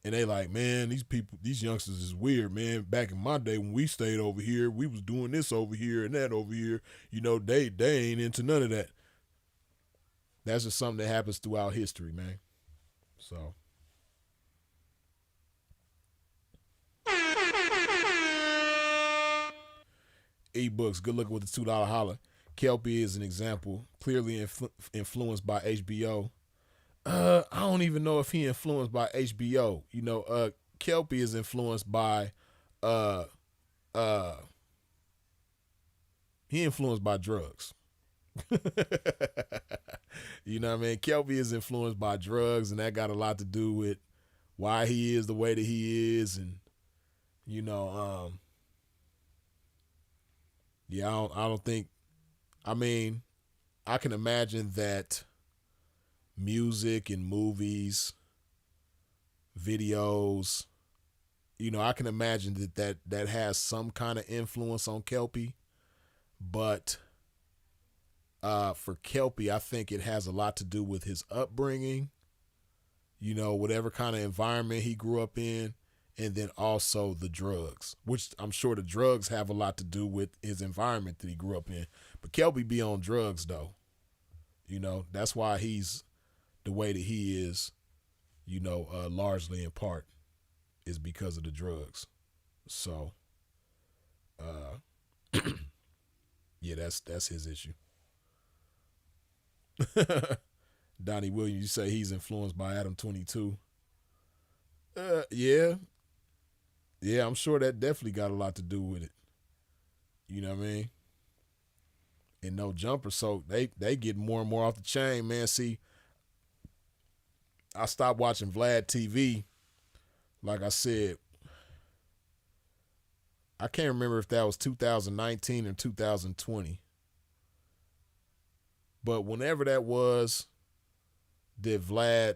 And they like, man, these youngsters is weird, man. Back in my day when we stayed over here, we was doing this over here and that over here. They ain't into none of that. That's just something that happens throughout history, man. So. E-books, good looking with the $2 holler. Kelpie is an example, clearly influenced by HBO. I don't even know if he influenced by HBO. Kelpie is influenced by he influenced by drugs. You know what I mean? Kelpie is influenced by drugs, and that got a lot to do with why he is the way that he is. And yeah, I don't think, I mean, I can imagine that music and movies, videos, I can imagine that has some kind of influence on Kelpie, but For Kelpie, I think it has a lot to do with his upbringing, you know, whatever kind of environment he grew up in, and then also the drugs, which I'm sure the drugs have a lot to do with his environment that he grew up in. But Kelpie be on drugs, though. You know, that's why he's the way that he is, you know, largely in part is because of the drugs. So, yeah, that's his issue. Donnie Williams, you say he's influenced by Adam 22. Yeah. Yeah, I'm sure that definitely got a lot to do with it. You know what I mean? And No Jumper, so they get more and more off the chain, man. See, I stopped watching Vlad TV. Like I said, I can't remember if that was 2019 or 2020. But whenever that was, that Vlad,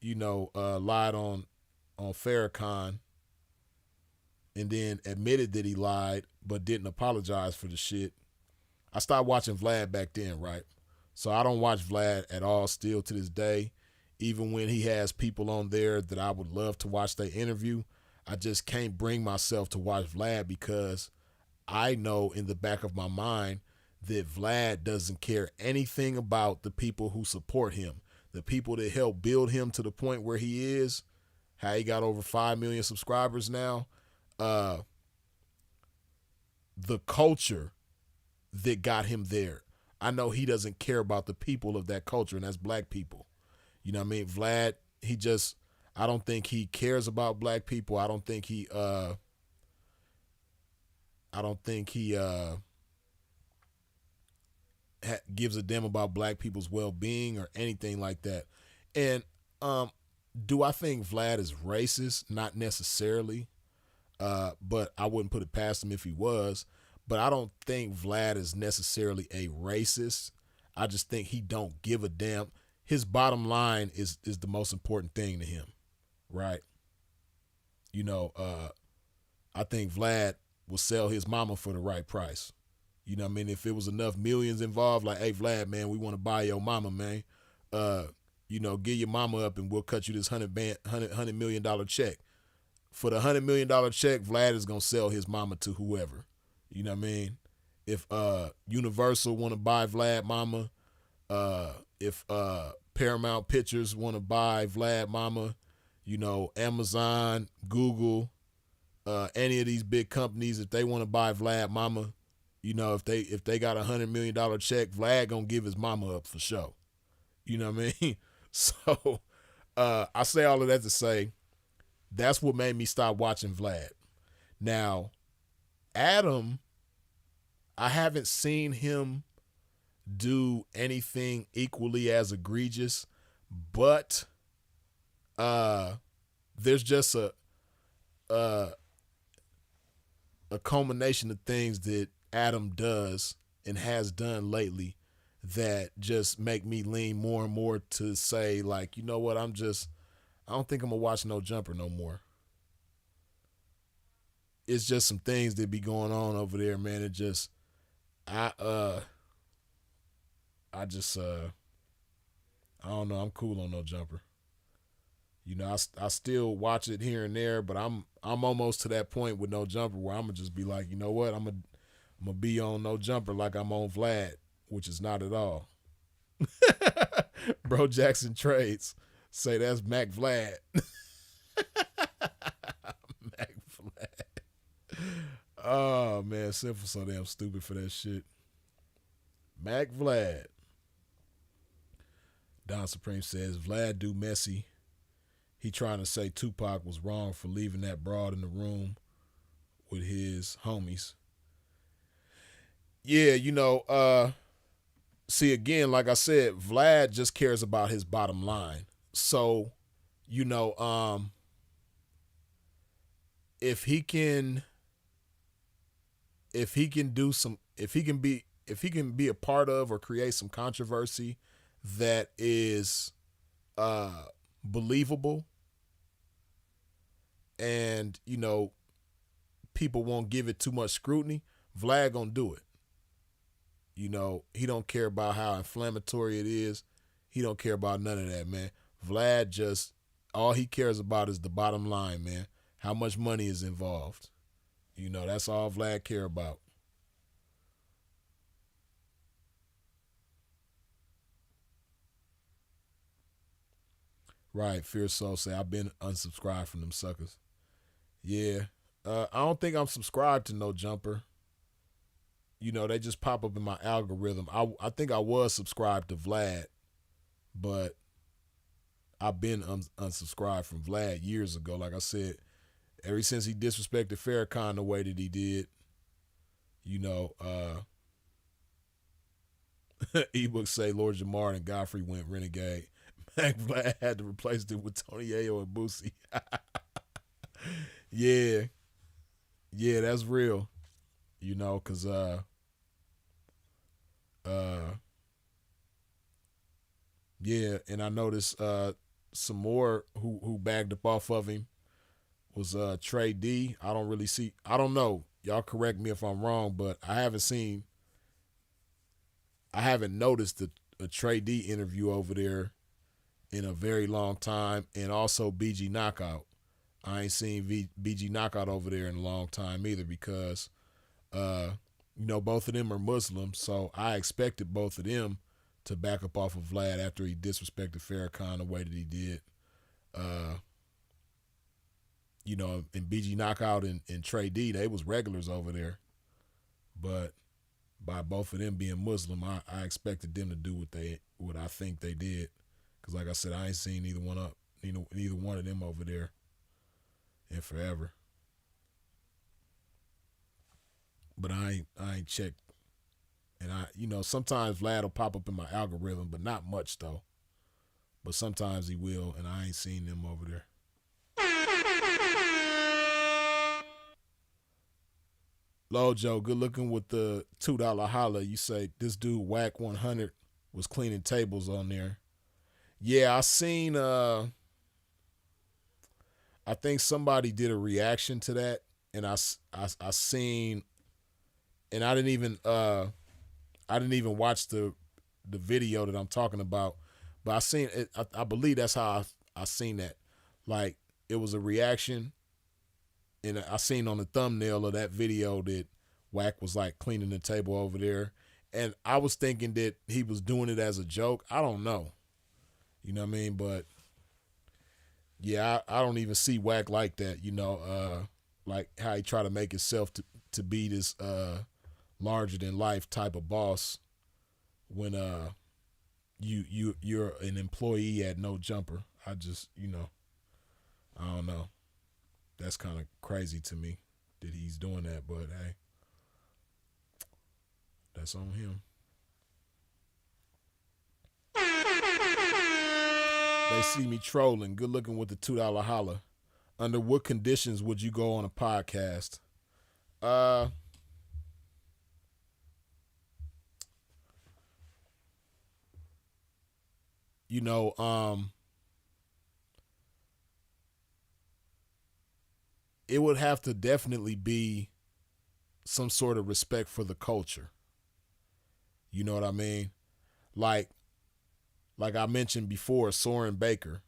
you know, lied on Farrakhan and then admitted that he lied but didn't apologize for the shit. I stopped watching Vlad back then, right? So I don't watch Vlad at all still to this day. Even when he has people on there that I would love to watch their interview, I just can't bring myself to watch Vlad because I know in the back of my mind that Vlad doesn't care anything about the people who support him, the people that helped build him to the point where he is, how he got over 5 million subscribers now. The culture that got him there. I know he doesn't care about the people of that culture, and that's black people. You know what I mean? Vlad, I don't think he cares about black people. I don't think he gives a damn about black people's well-being or anything like that. And do I think Vlad is racist? Not necessarily, but I wouldn't put it past him if he was. But I don't think Vlad is necessarily a racist. I just think he don't give a damn. His bottom line is the most important thing to him, right? You know, I think Vlad will sell his mama for the right price. You know what I mean? If it was enough millions involved, like, hey, Vlad, man, we want to buy your mama, man. You know, get your mama up and we'll cut you this $100 million check. For the $100 million check, Vlad is going to sell his mama to whoever. You know what I mean? If Universal want to buy Vlad mama, if Paramount Pictures want to buy Vlad mama, you know, Amazon, Google, any of these big companies, if they want to buy Vlad mama, you know, if they got $100 million check, Vlad gonna give his mama up for sure. You know what I mean? So I say all of that to say that's what made me stop watching Vlad. Now, Adam, I haven't seen him do anything equally as egregious, but there's just a culmination of things that Adam does and has done lately that just make me lean more and more to say, like, you know what, I don't think I'm gonna watch No Jumper no more. It's just some things that be going on over there, man. It just, I don't know. I'm cool on No Jumper. You know, I still watch it here and there, but I'm almost to that point with No Jumper where I'm gonna just be like, you know what, I'm gonna be on No Jumper like I'm on Vlad, which is not at all. Bro Jackson Trades say that's Mac Vlad. Mac Vlad. Oh man, Simple so damn stupid for that shit. Mac Vlad. Don Supreme says Vlad do messy. He trying to say Tupac was wrong for leaving that broad in the room with his homies. Yeah, you know, see, again, like I said, Vlad just cares about his bottom line. So, you know, if he can be a part of or create some controversy that is believable, and you know, people won't give it too much scrutiny, Vlad gonna do it. You know, he don't care about how inflammatory it is. He don't care about none of that, man. Vlad just, all he cares about is the bottom line, man. How much money is involved. You know, that's all Vlad care about. Right, Fierce Soul say, I've been unsubscribed from them suckers. Yeah. I don't think I'm subscribed to No Jumper. You know, they just pop up in my algorithm. I think I was subscribed to Vlad, but I've been unsubscribed from Vlad years ago. Like I said, ever since he disrespected Farrakhan the way that he did, you know, ebooks say Lord Jamar and Godfrey went renegade. Mac Vlad had to replace them with Tony Ayo and Boosie. Yeah. Yeah, that's real. You know, cause yeah, and I noticed some more who bagged up off of him was Trey D. I don't know. Y'all correct me if I'm wrong, but I haven't noticed a Trey D interview over there in a very long time, and also BG Knockout. I ain't seen BG Knockout over there in a long time either because, you know, both of them are Muslims, so I expected both of them to back up off of Vlad after he disrespected Farrakhan the way that he did. You know, and BG Knockout and Trey D, they was regulars over there, but by both of them being Muslim, I expected them to do what I think they did. Cause like I said, I ain't seen neither one of them over there in forever. But I ain't checked. And you know, sometimes Vlad will pop up in my algorithm, but not much though. But sometimes he will, and I ain't seen them over there. Lojo, good looking with the $2 holla. You say this dude Whack 100 was cleaning tables on there. Yeah, I seen. I think somebody did a reaction to that, and I seen, and I didn't even watch the video that I'm talking about, but I seen it. I believe that's how I seen that. Like it was a reaction, and I seen on the thumbnail of that video that Wack was like cleaning the table over there, and I was thinking that he was doing it as a joke. I don't know. You know what I mean? But yeah, I don't even see Wack like that, you know, like how he try to make himself to be this larger than life type of boss when you're an employee at No Jumper. I just, you know, I don't know. That's kind of crazy to me that he's doing that, but hey, that's on him. They see me trolling. Good looking with the $2 holla. Under what conditions would you go on a podcast? You know, it would have to definitely be some sort of respect for the culture. You know what I mean? Like I mentioned before, Soren Baker.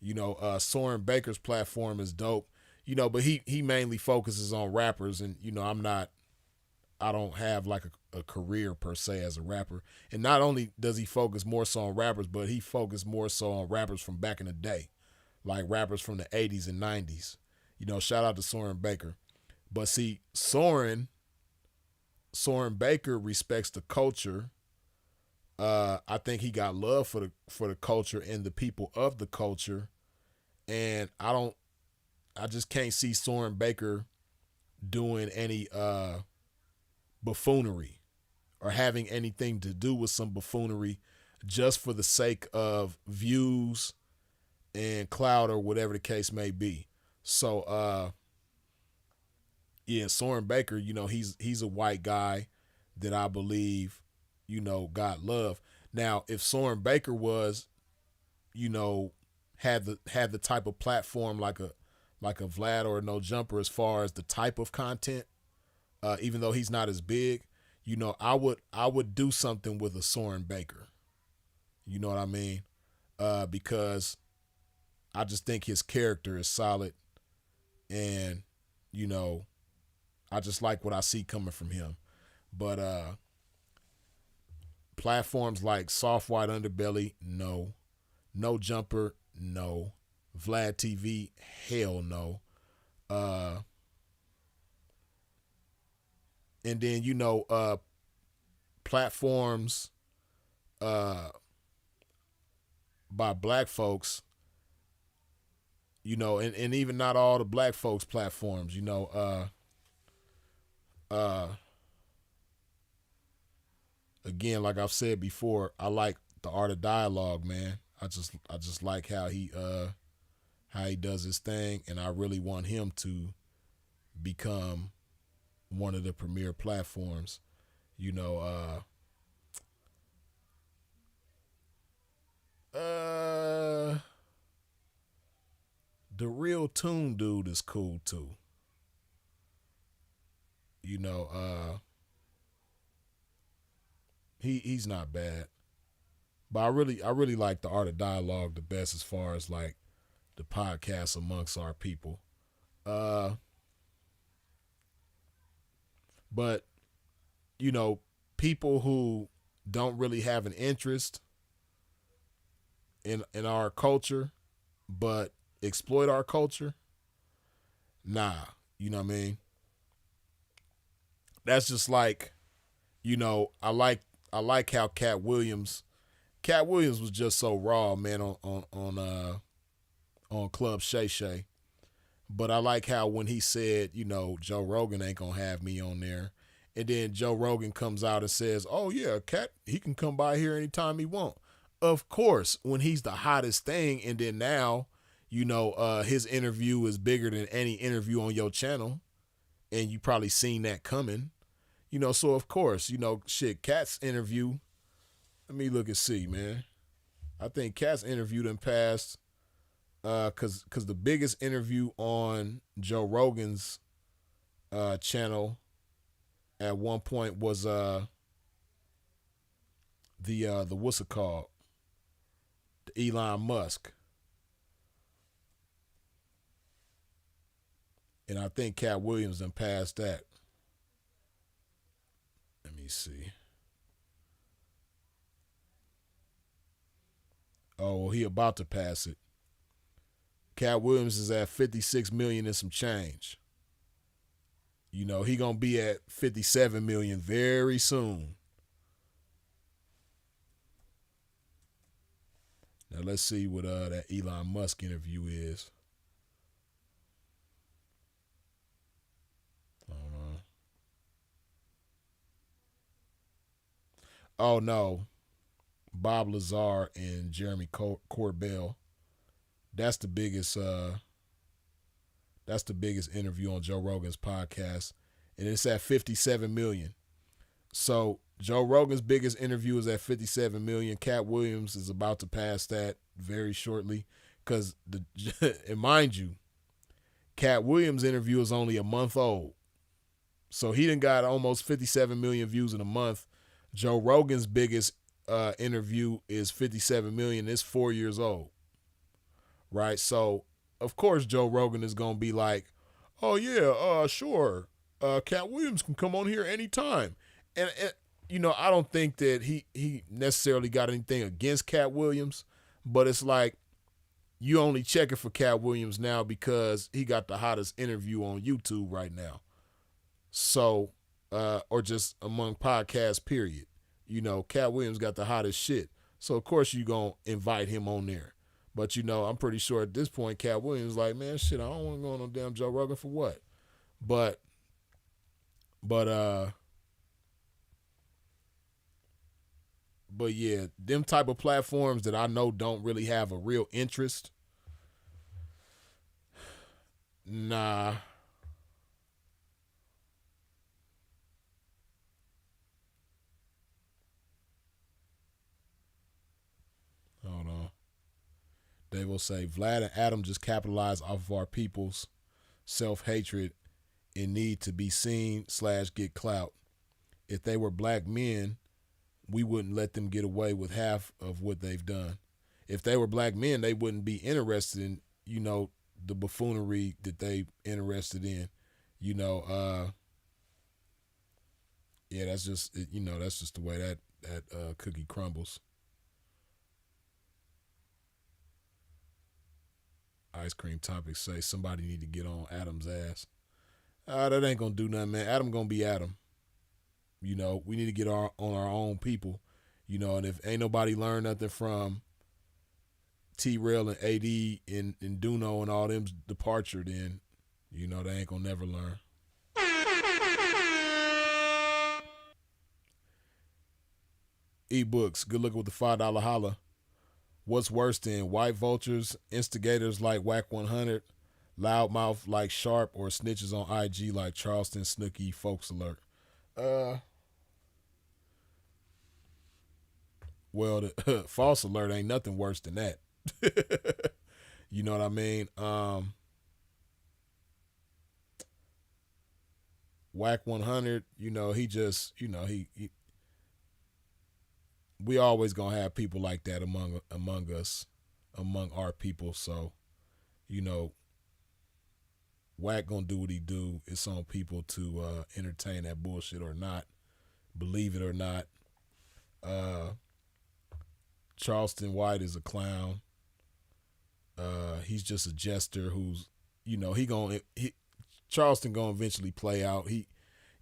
You know, Soren Baker's platform is dope. You know, but he mainly focuses on rappers, and you know, I don't have like a career per se as a rapper. And not only does he focus more so on rappers, but he focused more so on rappers from back in the day, like rappers from the 80s and 90s. You know, shout out to Soren Baker. But see, Soren Baker respects the culture. I think he got love for the culture and the people of the culture. And I just can't see Soren Baker doing any buffoonery or having anything to do with some buffoonery just for the sake of views and clout or whatever the case may be. So yeah, Soren Baker, you know, he's a white guy that I believe, you know, got love. Now, if Soren Baker was, you know, had the type of platform like a Vlad or a No Jumper as far as the type of content, even though he's not as big, you know, I would do something with a Soren Baker. You know what I mean? Because I just think his character is solid, and you know, I just like what I see coming from him. But platforms like Soft White Underbelly, no. No Jumper, no. Vlad TV, hell no. And then, you know, platforms by black folks, you know, and even not all the black folks platforms, you know, again, like I've said before, I like the art of dialogue, man. I just like how he does his thing, and I really want him to become one of the premier platforms. You know, the Real Tune dude is cool too. You know, he's not bad. But I really like the art of dialogue the best as far as like the podcast amongst our people. But you know, people who don't really have an interest in our culture but exploit our culture, nah, you know what I mean? That's just like, you know, I like how Cat Williams was just so raw, man, on Club Shay Shay. But I like how when he said, you know, Joe Rogan ain't gonna have me on there, and then Joe Rogan comes out and says, "Oh yeah, Cat, he can come by here anytime he want." Of course, when he's the hottest thing, and then now, you know, his interview is bigger than any interview on your channel, and you probably seen that coming, you know. So of course, you know, shit, Cat's interview. Let me look and see, man. I think Cat's interview done passed, cause the biggest interview on Joe Rogan's channel at one point was the what's it called? The Elon Musk. And I think Cat Williams done passed that. Let me see. Oh, well, he about to pass it. Cat Williams is at 56 million and some change. You know, he gonna be at 57 million very soon. Now let's see what that Elon Musk interview is. Hold on. Oh no, Bob Lazar and Jeremy Corbell. That's the biggest. That's the biggest interview on Joe Rogan's podcast, and it's at 57 million. So Joe Rogan's biggest interview is at 57 million. Cat Williams is about to pass that very shortly, because and mind you, Cat Williams' interview is only a month old, so he done got almost 57 million views in a month. Joe Rogan's biggest interview is 57 million. It's 4 years old, right? So of course Joe Rogan is gonna be like, "Oh yeah, sure, Cat Williams can come on here anytime." And you know, I don't think that he necessarily got anything against Cat Williams, but it's like you only checking for Cat Williams now because he got the hottest interview on YouTube right now. So, or just among podcasts, period. You know, Cat Williams got the hottest shit. So of course you gonna invite him on there. But you know, I'm pretty sure at this point Cat Williams is like, man, shit, I don't want to go on no damn Joe Rogan for what? But yeah, them type of platforms that I know don't really have a real interest. Nah. Hold on. They will say Vlad and Adam just capitalize off of our people's self-hatred and need to be seen / get clout. if they were black men, we wouldn't let them get away with half of what they've done. If they were black men, they wouldn't be interested in, the buffoonery that they interested in. Yeah, that's just the way that cookie crumbles. Ice cream topics say somebody need to get on Adam's ass. That ain't gonna do nothing, man. Adam gonna be Adam. We need to get on our own people. And if ain't nobody learn nothing from T-Rail and AD and Duno and all them's departure, then, they ain't gonna never learn. E-books, good looking with the $5 holla. What's worse than white vultures, instigators like Whack 100, loudmouth like Sharp, or snitches on IG like Charleston, Snooki, Folks Alert? Well, the false alert ain't nothing worse than that. You know what I mean? Whack 100, he just, he we always gonna have people like that among us, among our people. So, Whack gonna do what he do. It's on people to entertain that bullshit or not, believe it or not. Charleston White is a clown. He's just a jester who's, Charleston gonna eventually play out.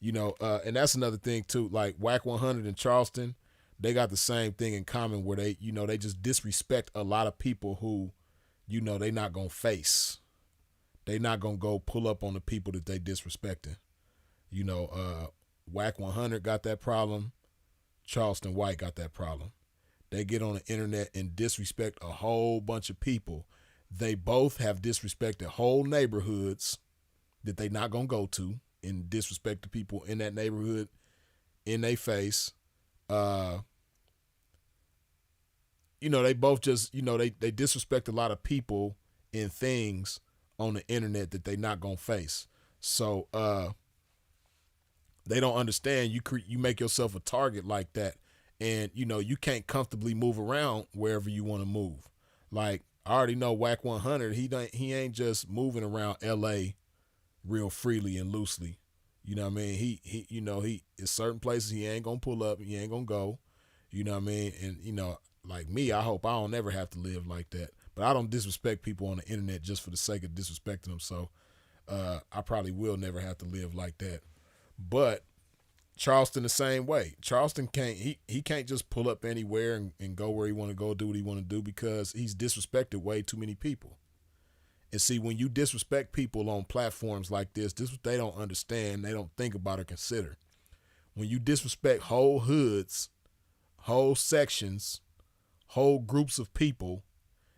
And that's another thing too. Like Whack 100 and Charleston, they got the same thing in common where they, they just disrespect a lot of people who, they not gonna face. They not gonna go pull up on the people that they disrespecting. Whack 100 got that problem. Charleston White got that problem. They get on the internet and disrespect a whole bunch of people. They both have disrespected whole neighborhoods that they not gonna go to and disrespect the people in that neighborhood in their face. They both just, they disrespect a lot of people and things on the internet that they not gonna face. So they don't understand you make yourself a target like that. And, you can't comfortably move around wherever you want to move. Like, I already know Whack 100, he ain't just moving around LA real freely and loosely. You know what I mean? He in certain places he ain't going to pull up, he ain't going to go. You know what I mean? And, like me, I hope I don't ever have to live like that. But I don't disrespect people on the internet just for the sake of disrespecting them. So I probably will never have to live like that. But Charleston the same way. Charleston he can't just pull up anywhere and go where he want to go, do what he want to do, because he's disrespected way too many people. And see, when you disrespect people on platforms like this is what they don't understand, they don't think about or consider. When you disrespect whole hoods, whole sections, whole groups of people,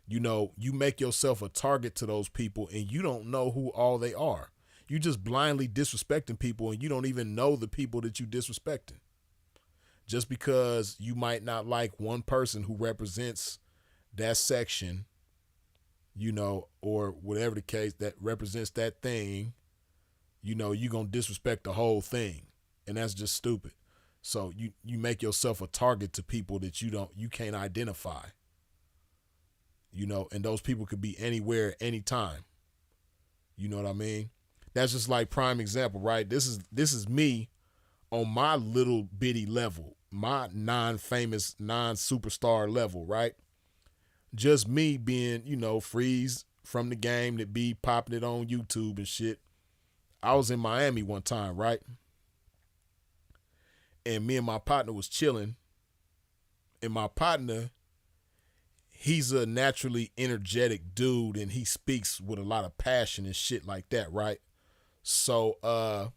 you make yourself a target to those people and you don't know who all they are. You just blindly disrespecting people and you don't even know the people that you disrespecting. Just because you might not like one person who represents that section, or whatever the case that represents that thing, you're going to disrespect the whole thing. And that's just stupid. So you make yourself a target to people that you can't identify, and those people could be anywhere, anytime. You know what I mean? That's just like prime example, right? This is me on my little bitty level, my non-famous, non-superstar level, right? Just me being, Freeze from the game that be popping it on YouTube and shit. I was in Miami one time, right? And me and my partner was chilling. And my partner, he's a naturally energetic dude and he speaks with a lot of passion and shit like that, right? So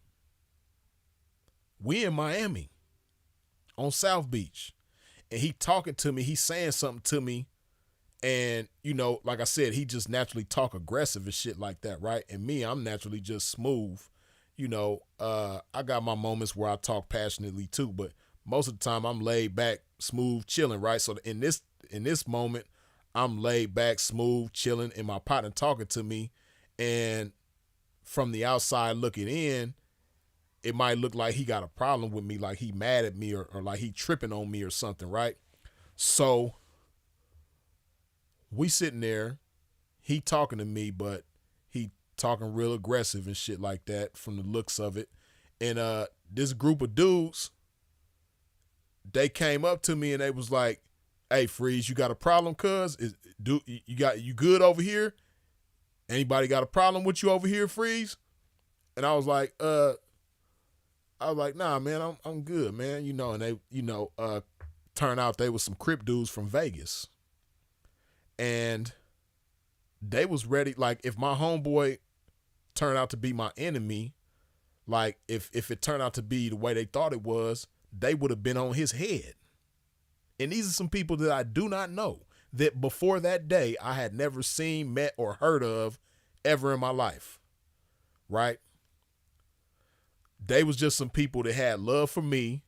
we in Miami on South Beach and he talking to me, he's saying something to me, and like I said, he just naturally talk aggressive and shit like that, right? And me, I'm naturally just smooth. I got my moments where I talk passionately too, but most of the time I'm laid back, smooth, chilling, right? So in this moment, I'm laid back, smooth, chilling, and my partner talking to me, and from the outside looking in, it might look like he got a problem with me, like he mad at me or like he tripping on me or something, right? So we sitting there, he talking to me, but he talking real aggressive and shit like that from the looks of it. And this group of dudes, they came up to me and they was like, "Hey, Freeze, you got a problem, cuz? You good over here? Anybody got a problem with you over here, Freeze?" And I was like, nah, man, I'm good, man. And they, turn out they was some Crip dudes from Vegas. And they was ready, like, if my homeboy turned out to be my enemy, like, if it turned out to be the way they thought it was, they would have been on his head. And these are some people that I do not know, that before that day I had never seen, met, or heard of ever in my life, right? They was just some people that had love for me,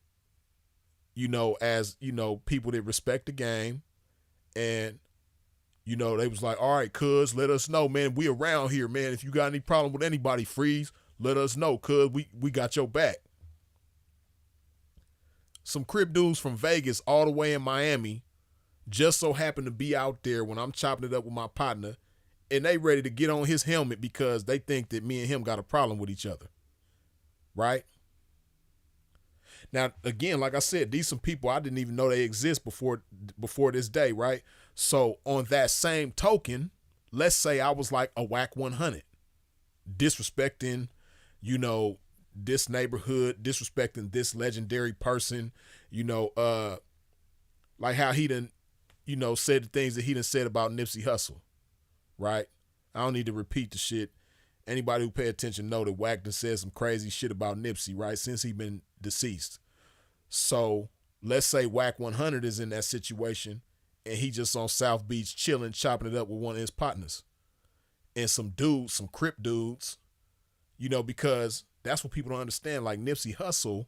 as, people that respect the game. And, they was like, "All right, cuz, let us know, man. We around here, man. If you got any problem with anybody, Freeze, let us know, cuz we got your back." Some Crip dudes from Vegas all the way in Miami just so happened to be out there when I'm chopping it up with my partner, and they ready to get on his helmet because they think that me and him got a problem with each other, right? Now, again, like I said, these some people I didn't even know they exist before this day, right? So on that same token, let's say I was like a whack 100, disrespecting, this neighborhood, disrespecting this legendary person, like how he done, said the things that he done said about Nipsey Hussle, right? I don't need to repeat the shit. Anybody who pay attention know that Wack done said some crazy shit about Nipsey, right? Since he been deceased. So let's say Wack 100 is in that situation and he just on South Beach chilling, chopping it up with one of his partners. And some dudes, some Crip dudes, because that's what people don't understand. Like Nipsey Hussle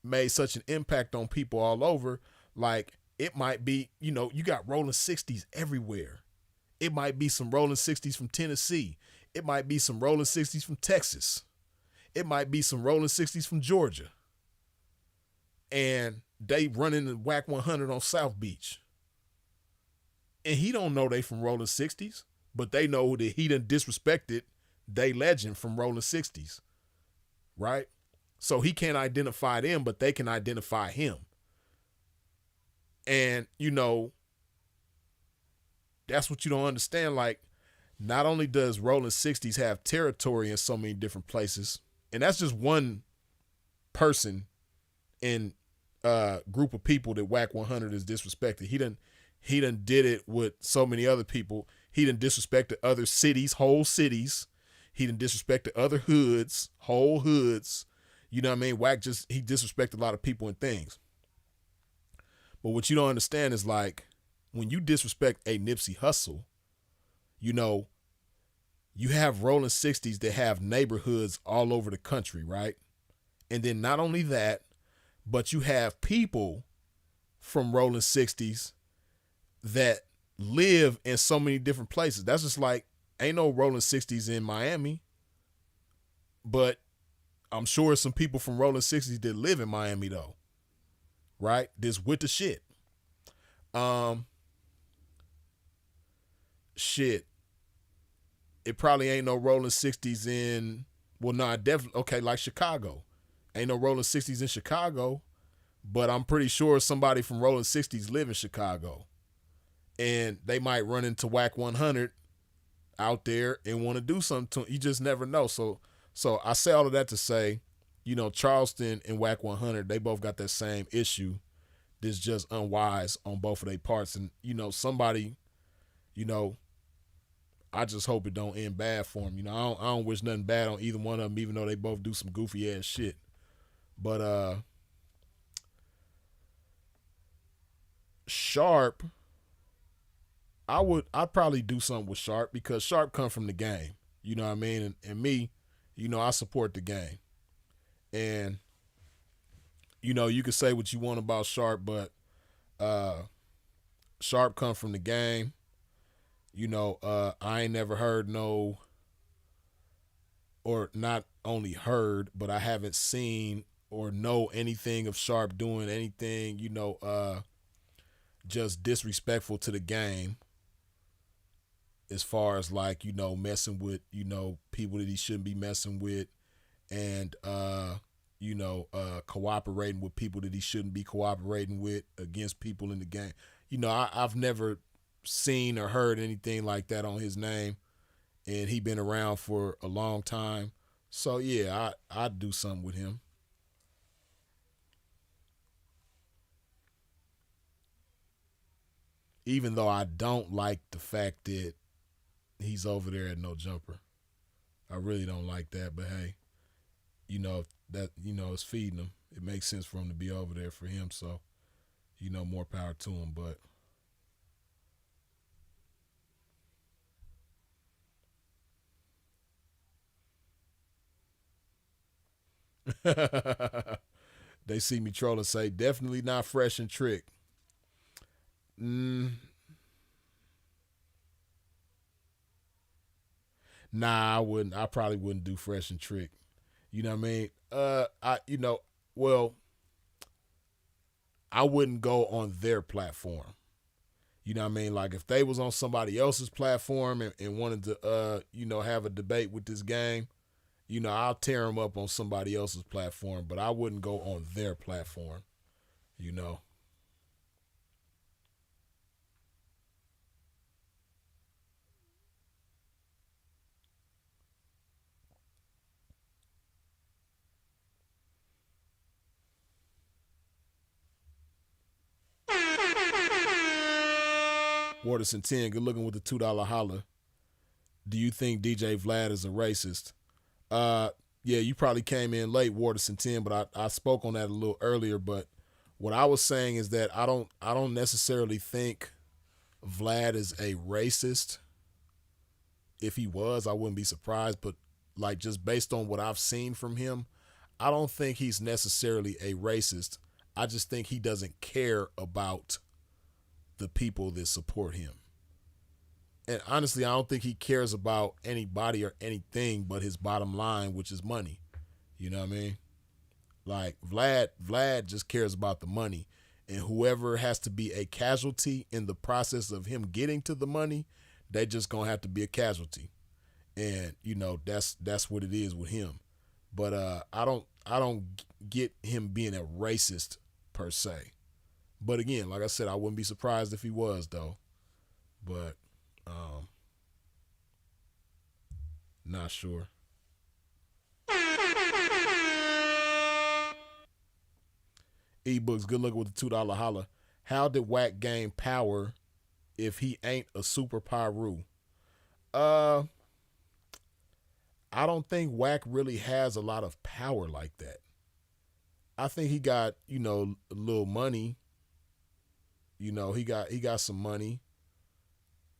made such an impact on people all over. Like it might be, you got rolling 60s everywhere. It might be some rolling 60s from Tennessee. It might be some rolling 60s from Texas. It might be some rolling 60s from Georgia. And they running the Wack 100 on South Beach. And he don't know they from rolling 60s, but they know that he done disrespected they legend from rolling 60s, right? So he can't identify them, but they can identify him. And, that's what you don't understand. Like, not only does rolling 60s have territory in so many different places, and that's just one person in a group of people that Wack 100 is disrespected. He done did it with so many other people. He done disrespected other cities, whole cities. He done disrespected other hoods, whole hoods. You know what I mean? Wack he disrespected a lot of people and things. But what you don't understand is, like, when you disrespect a Nipsey Hussle, you have rolling 60s that have neighborhoods all over the country, right? And then not only that, but you have people from rolling 60s that live in so many different places. That's just like, ain't no rolling 60s in Miami, but I'm sure some people from rolling 60s that live in Miami though, right? This with the shit. Shit. It probably ain't no rolling 60s in, definitely, okay, like Chicago. Ain't no rolling 60s in Chicago, but I'm pretty sure somebody from rolling 60s live in Chicago. And they might run into Wack 100 out there and want to do something to him. You just never know. So I say all of that to say, Charleston and Wack 100, they both got that same issue. That's just unwise on both of their parts. And, somebody, I just hope it don't end bad for them. I don't wish nothing bad on either one of them, even though they both do some goofy ass shit. But Sharp, I'd probably do something with Sharp because Sharp come from the game. You know what I mean? And me, I support the game. And, you can say what you want about Sharp, but Sharp come from the game. I ain't never heard no or not only heard, but I haven't seen or know anything of Sharp doing anything, just disrespectful to the game as far as like, messing with, people that he shouldn't be messing with and, cooperating with people that he shouldn't be cooperating with against people in the game. I've never seen or heard anything like that on his name, and he been around for a long time. So yeah, I'd do something with him. Even though I don't like the fact that he's over there at No Jumper. I really don't like that, but hey, it's feeding him. It makes sense for him to be over there for him, so more power to him, but they see me troll and say, definitely not Fresh and Trick. Nah, I wouldn't. I probably wouldn't do Fresh and Trick. You know what I mean? I wouldn't go on their platform. You know what I mean? Like if they was on somebody else's platform and wanted to, have a debate with this game, I'll tear them up on somebody else's platform, but I wouldn't go on their platform, Waterson 10, good looking with the $2 holler. Do you think DJ Vlad is a racist? Yeah, you probably came in late, Waterson 10, but I spoke on that a little earlier. But what I was saying is that I don't necessarily think Vlad is a racist. If he was, I wouldn't be surprised. But like just based on what I've seen from him, I don't think he's necessarily a racist. I just think he doesn't care about the people that support him. And honestly, I don't think he cares about anybody or anything but his bottom line, which is money. You know what I mean? Like Vlad just cares about the money. And whoever has to be a casualty in the process of him getting to the money, they just gonna have to be a casualty. And that's what it is with him. But I don't get him being a racist per se. But again, like I said, I wouldn't be surprised if he was though. But not sure. Ebooks, good luck with the $2 holla. How did Wack gain power if he ain't a super Pyru? I don't think Wack really has a lot of power like that. I think he got, a little money. He got some money.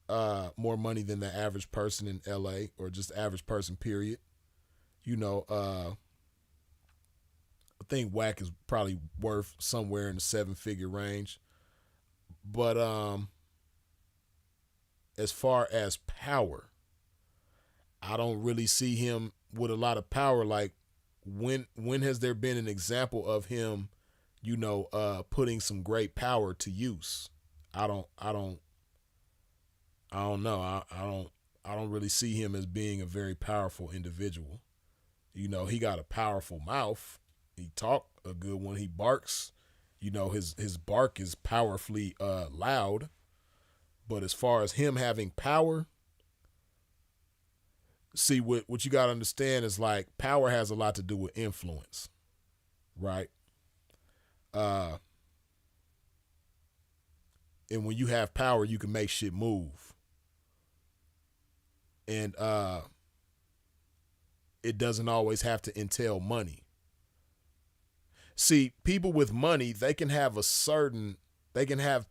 More money than the average person in LA or just average person, period. I think Wack is probably worth somewhere in the 7-figure range. But as far as power, I don't really see him with a lot of power. Like when has there been an example of him, putting some great power to use? I don't know. I don't really see him as being a very powerful individual. He got a powerful mouth. He talk a good one. He barks. His bark is powerfully loud. But as far as him having power, see what you got to understand is like power has a lot to do with influence, right? And when you have power, you can make shit move. And it doesn't always have to entail money. See, people with money, they can have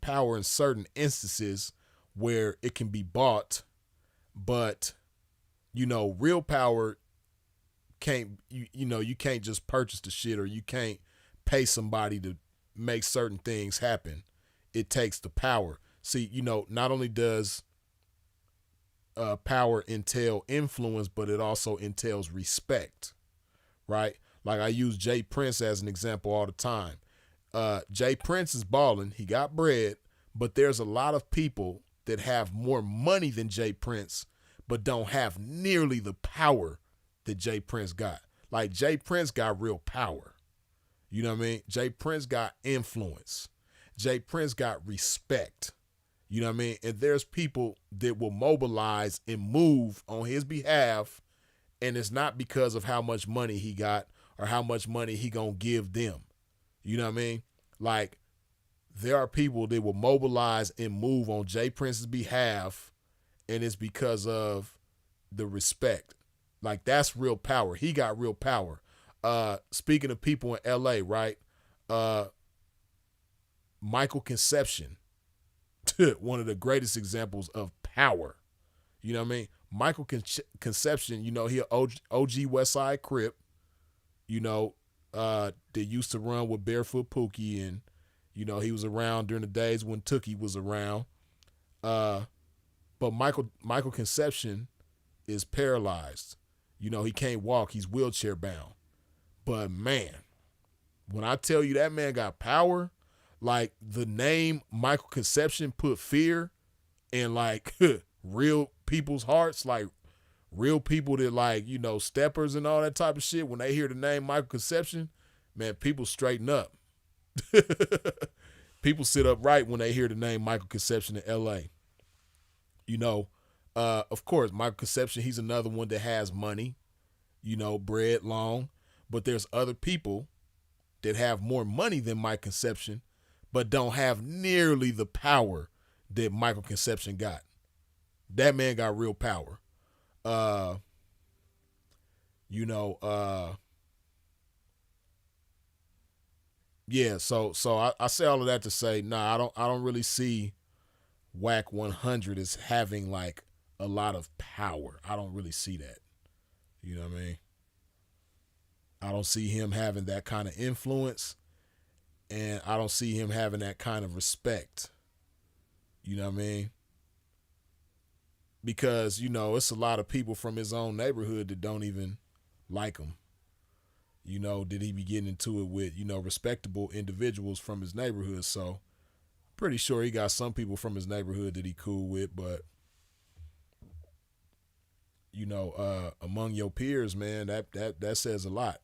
power in certain instances where it can be bought, but real power you can't just purchase the shit, or you can't pay somebody to make certain things happen. It takes the power. See, not only does power entail influence, but it also entails respect, right? Like I use Jay Prince as an example all the time. Jay Prince is balling. He got bread, but there's a lot of people that have more money than Jay Prince, but don't have nearly the power that Jay Prince got. Like Jay Prince got real power. You know what I mean? Jay Prince got influence. Jay Prince got respect. You know what I mean? And there's people that will mobilize and move on his behalf, and it's not because of how much money he got or how much money he gonna give them. You know what I mean? Like, there are people that will mobilize and move on Jay Prince's behalf, and it's because of the respect. Like, that's real power. He got real power. Speaking of people in LA, right? Michael Conception, one of the greatest examples of power. You know what I mean? Michael Conception, you know, he an OG West Side Crip, you know, that used to run with Barefoot Pookie, and, you know, he was around during the days when Tookie was around. But Michael Conception is paralyzed. You know, he can't walk. He's wheelchair bound. But, man, when I tell you that man got power, like, the name Michael Conception put fear in, like, real people's hearts, like, real people that, like, you know, steppers and all that type of shit. When they hear the name Michael Conception, man, people straighten up. People sit up right when they hear the name Michael Conception in L.A. You know, of course, Michael Conception, he's another one that has money, you know, bread long. But there's other people that have more money than Michael Conception, but don't have nearly the power that Michael Conception got. That man got real power. You know, yeah, so I say all of that to say, nah, I don't really see Whack 100 as having like a lot of power. I don't really see that. You know what I mean? I don't see him having that kind of influence, and I don't see him having that kind of respect. You know what I mean? Because, you know, it's a lot of people from his own neighborhood that don't even like him. You know, did he be getting into it with, you know, respectable individuals from his neighborhood? So pretty sure he got some people from his neighborhood that he cool with, but, you know, among your peers, man, that says a lot.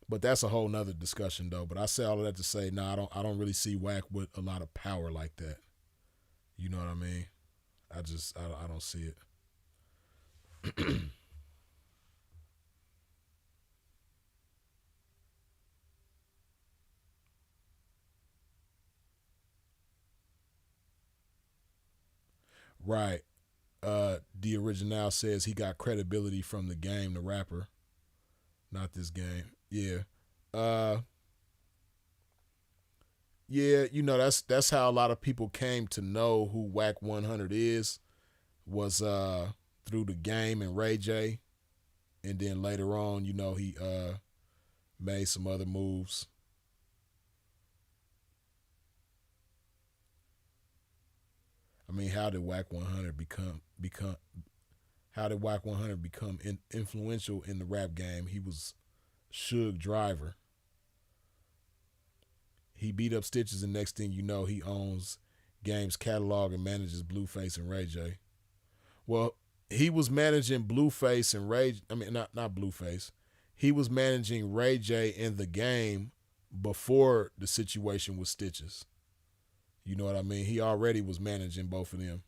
But that's a whole nother discussion, though. But I say all of that to say, I don't really see Whack with a lot of power like that. You know what I mean? I don't see it. Right. The original says he got credibility from the game, the rapper, not this game. Yeah. Yeah, you know, that's how a lot of people came to know who Whack 100 is, was through the game and Ray J. And then later on, you know, he made some other moves. I mean, how did Whack 100 become influential in the rap game? He was Suge Driver. He beat up Stitches, and next thing you know, he owns Game's catalog and manages Blueface and Ray J. Well, he was managing Blueface and not Blueface. He was managing Ray J in the game before the situation with Stitches. You know what I mean? He already was managing both of them.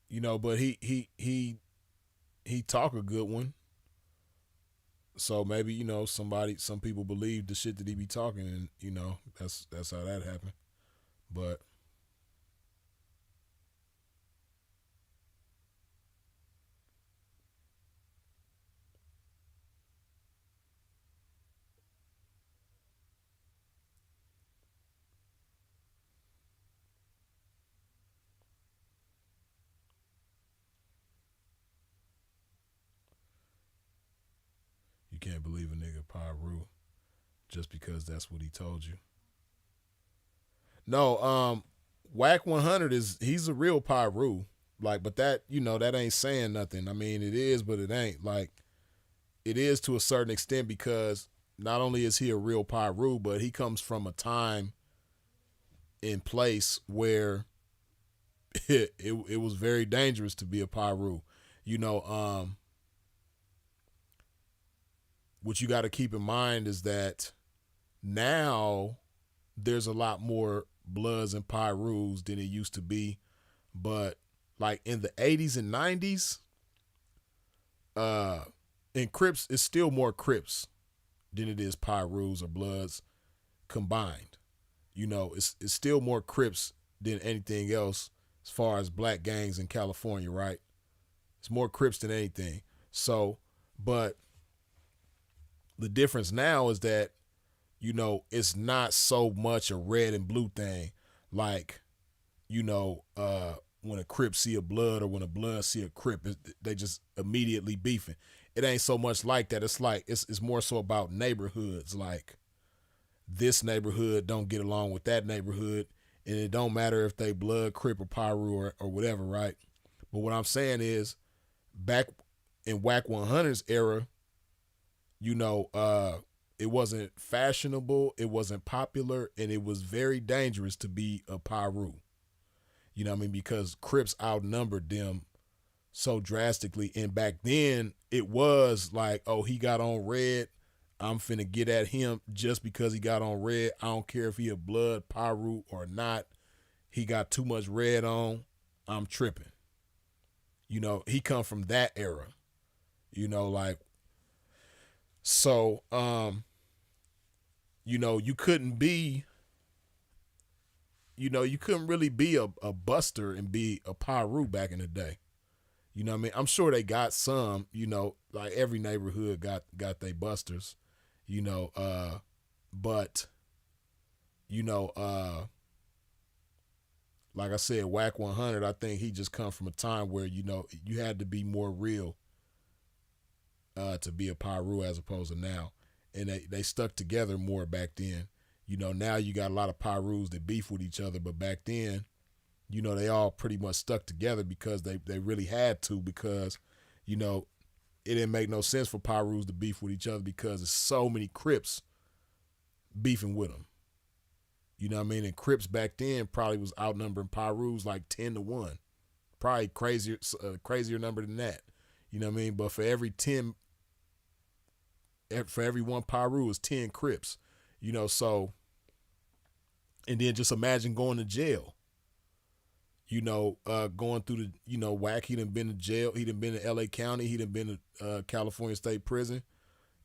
You know, but he talk a good one. So maybe, you know, some people believe the shit that he be talking, and, you know, that's how that happened. But can't believe a nigga Pyru just because that's what he told you. No, Whack 100 he's a real Pyru. Like, but that, that ain't saying nothing. I mean, it is, but it ain't. Like, it is to a certain extent because not only is he a real Pyru, but he comes from a time and place where it was very dangerous to be a Pyru. What you got to keep in mind is that now there's a lot more Bloods and Pyrus than it used to be. But like in the 80s and 90s, in Crips, it's still more Crips than it is Pyrus or Bloods combined. It's still more Crips than anything else as far as black gangs in California, right? It's more Crips than anything. So, but the difference now is that, it's not so much a red and blue thing. Like, when a Crip see a Blood or when a Blood see a Crip, they just immediately beefing. It ain't so much like that. It's like, it's more so about neighborhoods. Like, this neighborhood don't get along with that neighborhood, and it don't matter if they Blood, Crip, or Pyru or whatever, right? But what I'm saying is, back in Whack 100's era, it wasn't fashionable, it wasn't popular, and it was very dangerous to be a Pyru. You know what I mean? Because Crips outnumbered them so drastically. And back then, it was like, oh, he got on red, I'm finna get at him just because he got on red. I don't care if he a Blood, Pyru, or not. He got too much red on, I'm tripping. He come from that era. So, you couldn't be, you couldn't really be a buster and be a Pyru back in the day. You know what I mean? I'm sure they got some, like every neighborhood got they busters, but, like I said, Whack 100, I think he just come from a time where, you had to be more real to be a Pyru as opposed to now. And they stuck together more back then. Now you got a lot of Pyrus that beef with each other, but back then, they all pretty much stuck together because they really had to, because, it didn't make no sense for Pyrus to beef with each other because there's so many Crips beefing with them. You know what I mean? And Crips back then probably was outnumbering Pyrus like 10-1. Probably crazier number than that. You know what I mean? But for every one Pyru is 10 Crips. So, and then just imagine going to jail. Going through the, Whack, he done been to jail. He done been to LA County. He done been to California State Prison.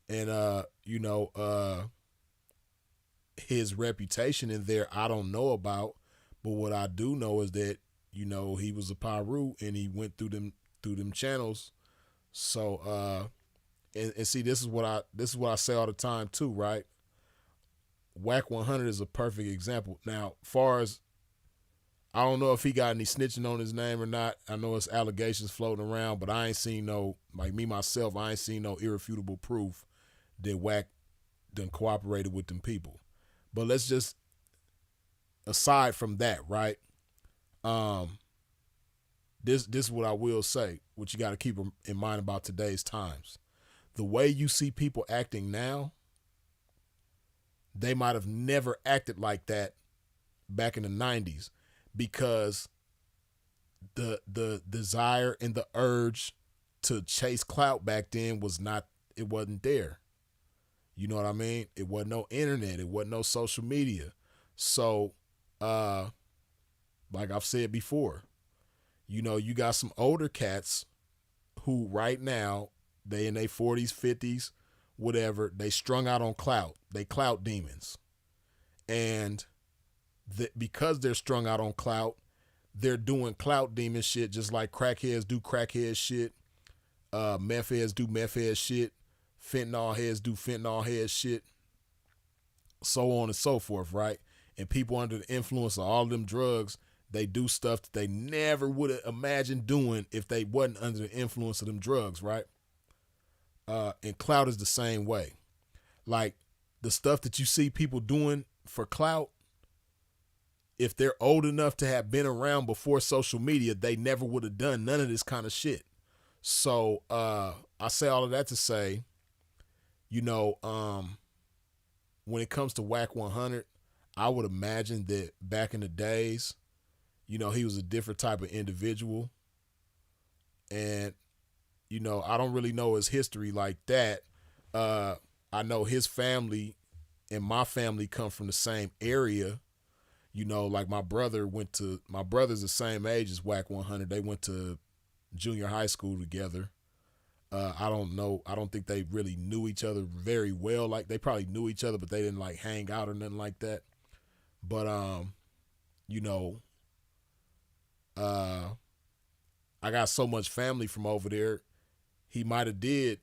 And, his reputation in there, I don't know about. But what I do know is that, he was a Pyru and he went through them channels. So, and see, this is what I say all the time too, right? Whack 100 is a perfect example. Now, far as, I don't know if he got any snitching on his name or not. I know it's allegations floating around, but I ain't seen no, like me myself, I ain't seen no irrefutable proof that Whack done cooperated with them people. But let's just, aside from that, right? This is what I will say, what you got to keep in mind about today's times. The way you see people acting now, they might have never acted like that back in the 90s, because the desire and the urge to chase clout back then it wasn't there. You know what I mean? It wasn't no internet. It wasn't no social media. So, like I've said before, you got some older cats who right now, they in their 40s, 50s, whatever, they strung out on clout. They clout demons. And because they're strung out on clout, they're doing clout demon shit just like crackheads do crackhead shit, meth heads do meth head shit, fentanyl heads do fentanyl head shit, so on and so forth, right? And people under the influence of all of them drugs, they do stuff that they never would have imagined doing if they wasn't under the influence of them drugs, right? And clout is the same way. Like the stuff that you see people doing for clout, if they're old enough to have been around before social media, they never would have done none of this kind of shit. So I say all of that to say, you know, when it comes to Whack 100, I would imagine that back in the days, you know, he was a different type of individual. And, you know, I don't really know his history like that. I know his family and my family come from the same area. You know, like my brother's the same age as Whack 100. They went to junior high school together. I don't think they really knew each other very well. Like they probably knew each other, but they didn't like hang out or nothing like that. But, you know, I got so much family from over there. He might've did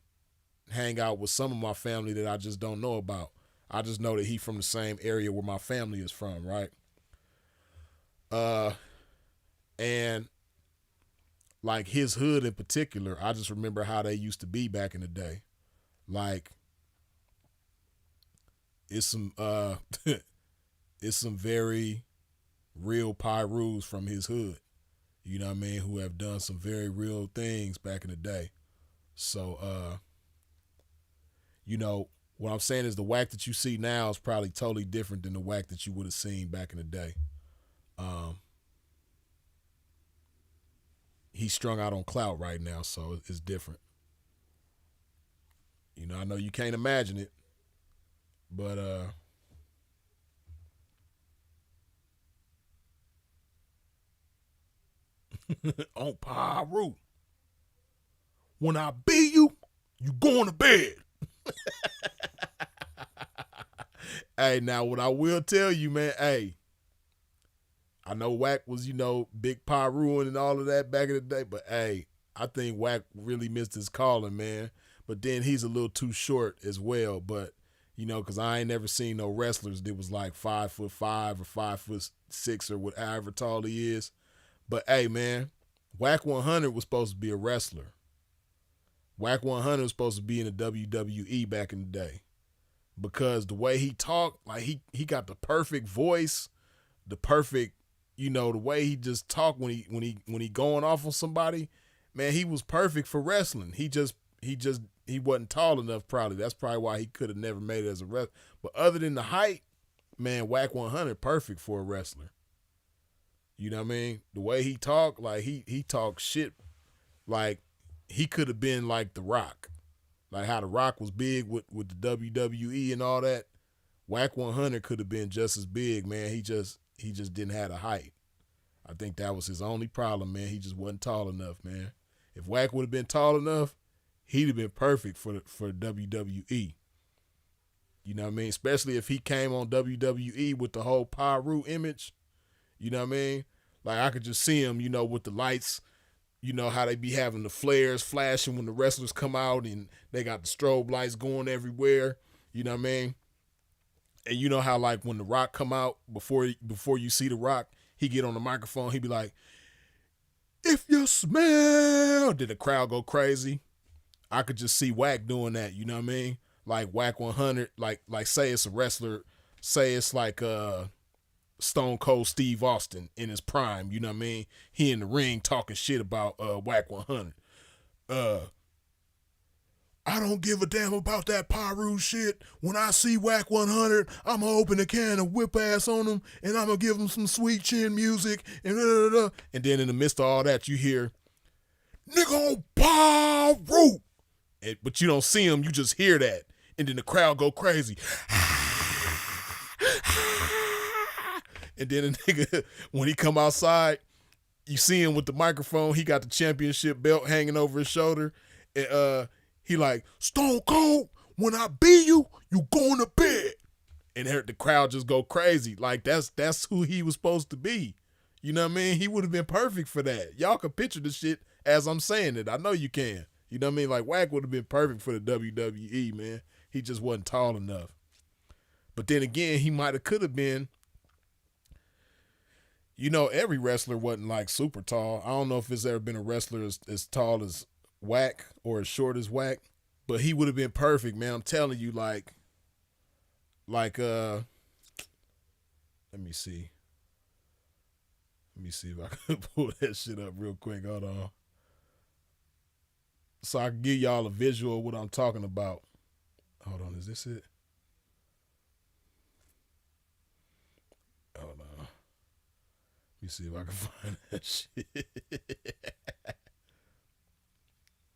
hang out with some of my family that I just don't know about. I just know that he from the same area where my family is from, right? And like his hood in particular, I just remember how they used to be back in the day. Like it's some it's some very real Pyrus from his hood, you know what I mean, who have done some very real things back in the day. So you know, what I'm saying is the Whack that you see now is probably totally different than the Whack that you would have seen back in the day. He's strung out on clout right now, so it's different. You know, I know you can't imagine it, but on Pyru, when I beat you, you going to bed. Hey, now what I will tell you, man, hey, I know Whack was, you know, big Pyru and all of that back in the day, but hey, I think Whack really missed his calling, man. But then he's a little too short as well. But, you know, because I ain't never seen no wrestlers that was like 5'5" or 5'6" or whatever tall he is. But hey, man, Whack 100 was supposed to be a wrestler. Whack 100 was supposed to be in the WWE back in the day. Because the way he talked, like he got the perfect voice, the perfect, you know, the way he just talked when he going off on somebody, man, he was perfect for wrestling. He wasn't tall enough probably. That's probably why he could have never made it as a wrestler. But other than the height, man, Whack 100 perfect for a wrestler. You know what I mean? The way he talked, like he talked shit, like he could have been like The Rock. Like how The Rock was big with the WWE and all that. Whack 100 could have been just as big, man. He just didn't have the height. I think that was his only problem, man. He just wasn't tall enough, man. If Whack would have been tall enough, he'd have been perfect for WWE. You know what I mean? Especially if he came on WWE with the whole Pyru image. You know what I mean? Like I could just see him, you know, with the lights. You know how they be having the flares flashing when the wrestlers come out and they got the strobe lights going everywhere. You know what I mean? And you know how like when The Rock come out, before you see The Rock, he get on the microphone, he be like, if you smell, did the crowd go crazy? I could just see Whack doing that, you know what I mean? Like Whack 100, like say it's a wrestler, say it's like Stone Cold Steve Austin in his prime, you know what I mean? He in the ring talking shit about Whack 100. I don't give a damn about that Pyru shit. When I see Whack 100, I'm going to open a can of whip ass on him, and I'm going to give him some sweet chin music, and And then in the midst of all that, you hear, nigga on Pyru. But you don't see him, you just hear that. And then the crowd go crazy. And then a nigga, when he come outside, you see him with the microphone. He got the championship belt hanging over his shoulder. And he like, Stone Cold, when I beat you, you going to bed. And the crowd just go crazy. Like, that's who he was supposed to be. You know what I mean? He would have been perfect for that. Y'all can picture the shit as I'm saying it. I know you can. You know what I mean? Like, Whack would have been perfect for the WWE, man. He just wasn't tall enough. But then again, he could have been. You know, every wrestler wasn't like super tall. I don't know if there's ever been a wrestler as tall as Whack or as short as Whack. But he would have been perfect, man. I'm telling you, like, let me see. Let me see if I can pull that shit up real quick. Hold on. So I can give y'all a visual of what I'm talking about. Hold on, is this it? Hold on. Let me see if I can find that shit.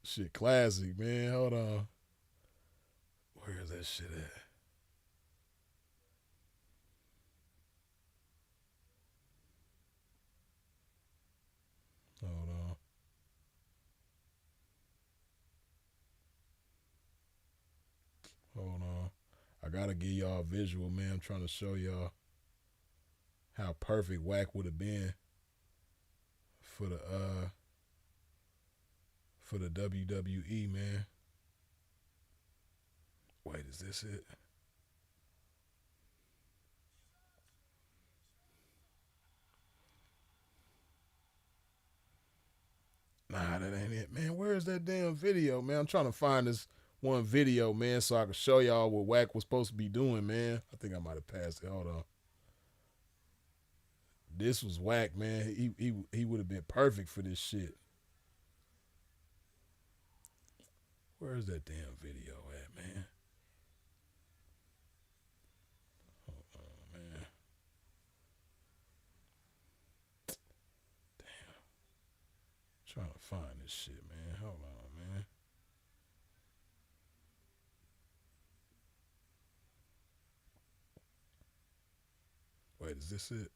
Shit classic, man. Hold on. Where is that shit at? Hold on. Hold on. I gotta give y'all a visual, man. I'm trying to show y'all how perfect Wack would have been for the WWE, man. Wait, is this it? Nah, that ain't it, man. Where is that damn video, man? I'm trying to find this one video, man, so I can show y'all what Wack was supposed to be doing, man. I think I might have passed it. Hold on. This was Wack, man. He would have been perfect for this shit. Where's that damn video at, man? Hold on, man. Damn. Trying to find this shit, man. Hold on, man. Wait, is this it?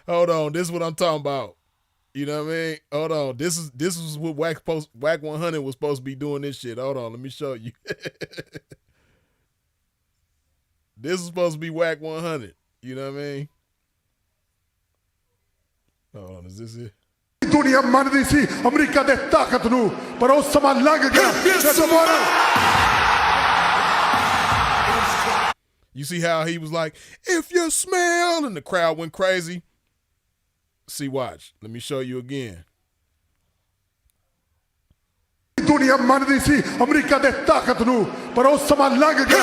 Hold on, this is what I'm talking about. You know what I mean? Hold on, this is what Wack 100 was supposed to be doing. This shit. Hold on, let me show you. This is supposed to be Wack 100. You know what I mean? Hold on, is this it? दुनिया मान रही सी America दे ताकत नू पर उस समा लग गया You see how he was like, if you smell, and the crowd went crazy? See, watch. Let me show you again. दुनिया मान रही सी अमेरिका दे ताकत नू पर उस समा लग गया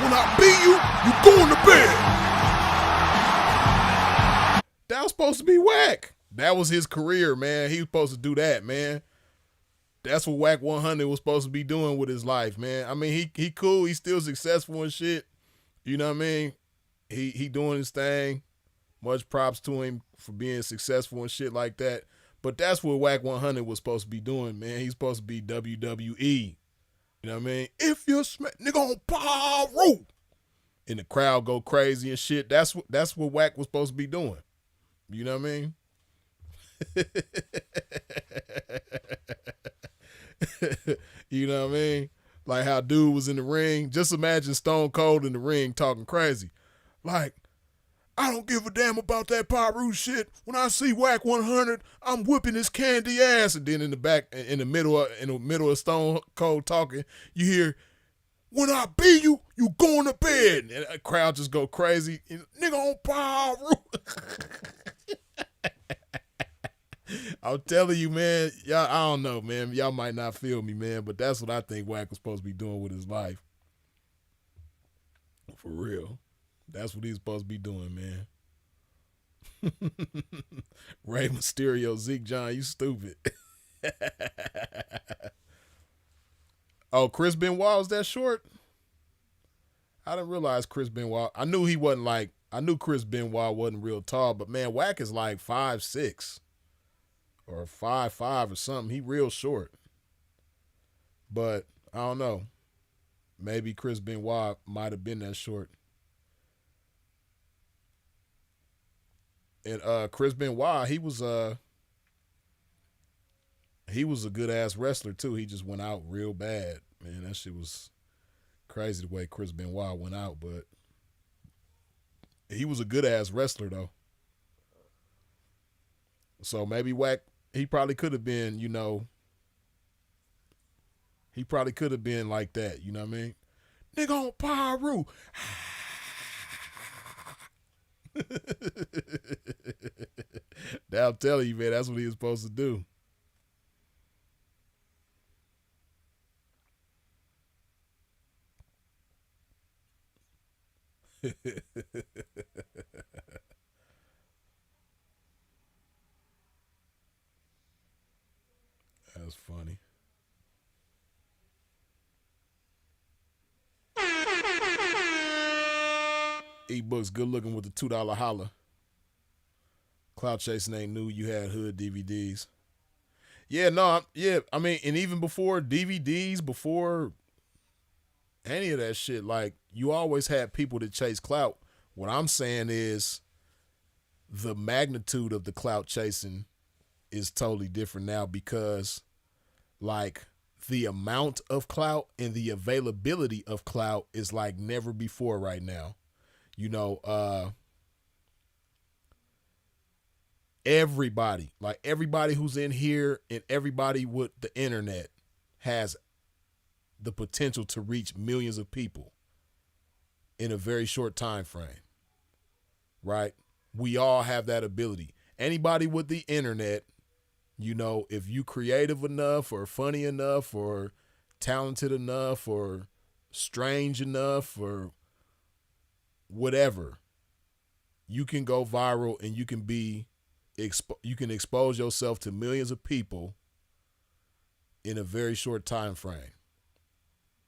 When I beat you, you going to bed. That was supposed to be Wack. That was his career, man. He was supposed to do that, man. That's what Wack 100 was supposed to be doing with his life, man. I mean, he cool. He's still successful and shit. You know what I mean? He doing his thing. Much props to him for being successful and shit like that. But that's what Wack 100 was supposed to be doing, man. He's supposed to be WWE. You know what I mean? If you're nigga on power, and the crowd go crazy and shit. That's what Wack was supposed to be doing. You know what I mean? You know what I mean? Like how dude was in the ring. Just imagine Stone Cold in the ring talking crazy. Like, I don't give a damn about that Pyru shit. When I see Wack 100, I'm whipping his candy ass. And then in the middle of Stone Cold talking, you hear, when I beat you, you going to bed. And the crowd just go crazy. Nigga on Pyru. I'm telling you, man, y'all, I don't know, man. Y'all might not feel me, man, but that's what I think Wack was supposed to be doing with his life. For real. That's what he's supposed to be doing, man. Rey Mysterio, Zeke John, you stupid. Oh, Chris Benoit was that short? I didn't realize Chris Benoit. I knew Chris Benoit wasn't real tall, but man, Wack is like 5'6". Or 5'5" or something. He real short. But I don't know. Maybe Chris Benoit might have been that short. And Chris Benoit, he was a good ass wrestler too. He just went out real bad. Man, that shit was crazy the way Chris Benoit went out, but he was a good ass wrestler though. So maybe Wack, he probably could have been, you know, He probably could have been like that. You know what I mean? Nigga on Pyru. Now I'm telling you, man, that's what he was supposed to do. That's funny. E-books, good looking with the $2 holla. Cloud chasing ain't new. You had hood DVDs. Yeah, no, yeah. I mean, and even before DVDs, before any of that shit, like you always had people that chase clout. What I'm saying is the magnitude of the clout chasing is totally different now because like the amount of clout and the availability of clout is like never before right now. You know, everybody, like everybody who's in here and everybody with the internet has the potential to reach millions of people in a very short time frame. Right? We all have that ability. Anybody with the internet, you know, if you creative enough or funny enough or talented enough or strange enough or whatever, you can go viral and you can be you can expose yourself to millions of people in a very short time frame.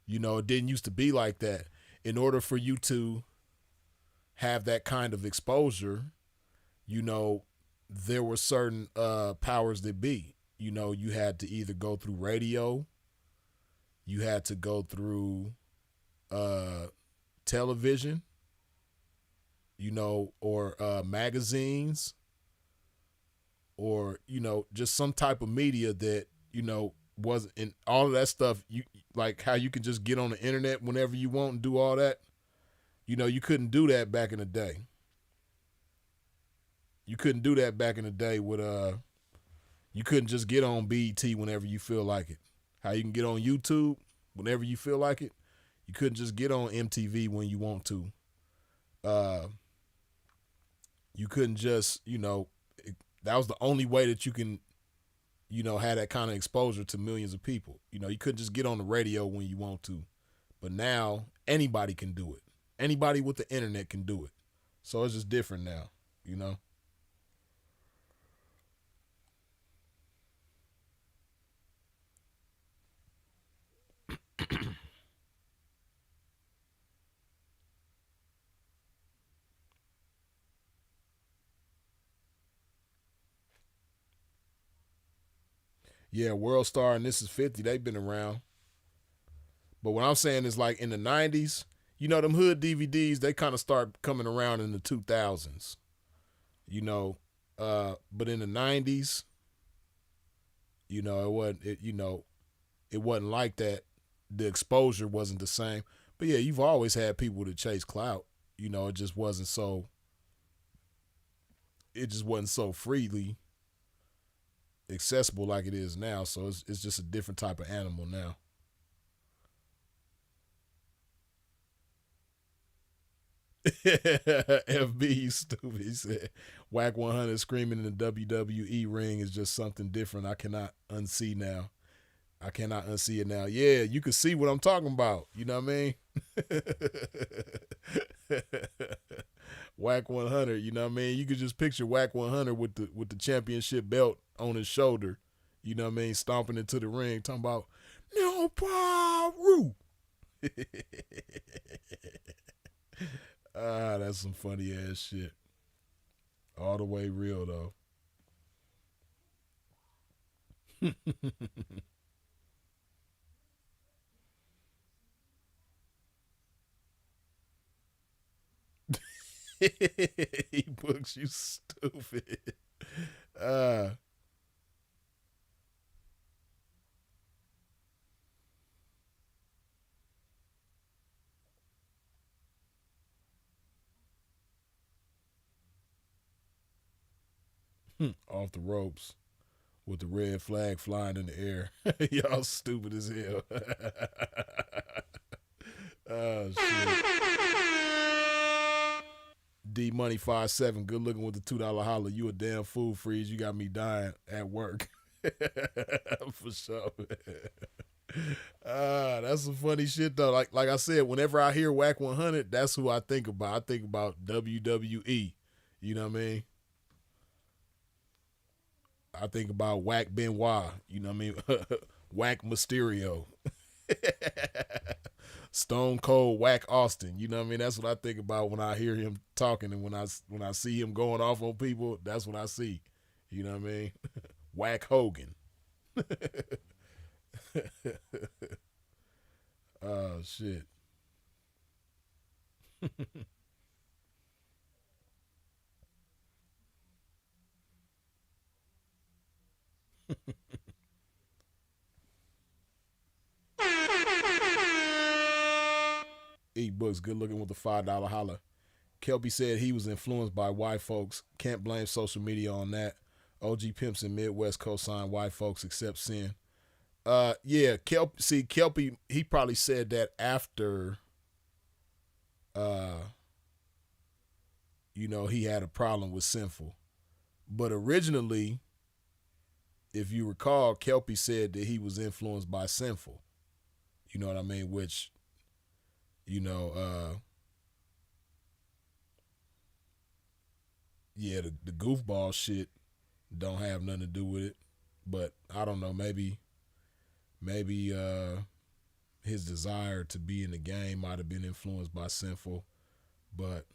You know, it didn't used to be like that. In order for you to have that kind of exposure, you know, there were certain powers that be. You know, you had to either go through radio, you had to go through television, you know, or magazines, or, you know, just some type of media that, you know, wasn't in all of that stuff. You like how you can just get on the internet whenever you want and do all that. You know, you couldn't do that back in the day. You couldn't do that back in the day with you couldn't just get on BET whenever you feel like it. How you can get on YouTube whenever you feel like it. You couldn't just get on MTV when you want to. You couldn't just, you know, that was the only way that you can, you know, have that kind of exposure to millions of people. You know, you couldn't just get on the radio when you want to. But now anybody can do it. Anybody with the internet can do it. So it's just different now, you know? Yeah, World Star and This Is 50, they've been around. But what I'm saying is like in the 90s, you know, them hood DVDs, they kind of start coming around in the 2000s. You know, but in the 90s, you know, it wasn't like that. The exposure wasn't the same. But yeah, you've always had people to chase clout. You know, it just wasn't so freely accessible like it is now. So it's just a different type of animal now. FB, you stupid. He said, Whack 100 screaming in the WWE ring is just something different. I cannot unsee now. I cannot unsee it now. Yeah, you can see what I'm talking about. You know what I mean? Whack 100, you know what I mean? You could just picture Whack 100 with the championship belt on his shoulder. You know what I mean? Stomping into the ring, talking about, no Paru. That's some funny ass shit. All the way real though. E-books, you stupid. Off the ropes. with the red flag flying in the air. Y'all stupid as hell. Oh shit. D Money 57, good looking with the $2 holler. You a damn fool, Freeze. You got me dying at work. For sure. That's some funny shit though. Like I said, whenever I hear Whack 100, that's who I think about. I think about WWE. You know what I mean? I think about Whack Benoit. You know what I mean? Whack Mysterio. Stone Cold Whack Austin. You know what I mean? That's what I think about when I hear him talking, and when I see him going off on people, that's what I see. You know what I mean? Whack Hogan. Oh shit. Eat Books, good looking with the $5 holler. Kelpie said he was influenced by white folks. Can't blame social media on that. OG Pimps in Midwest co-sign white folks accept sin. Yeah, Kelpie, he probably said that after he had a problem with Sinful. But originally, if you recall, Kelpie said that he was influenced by Sinful. You know what I mean? Which, the goofball shit don't have nothing to do with it. But I don't know, maybe his desire to be in the game might have been influenced by Sinful. But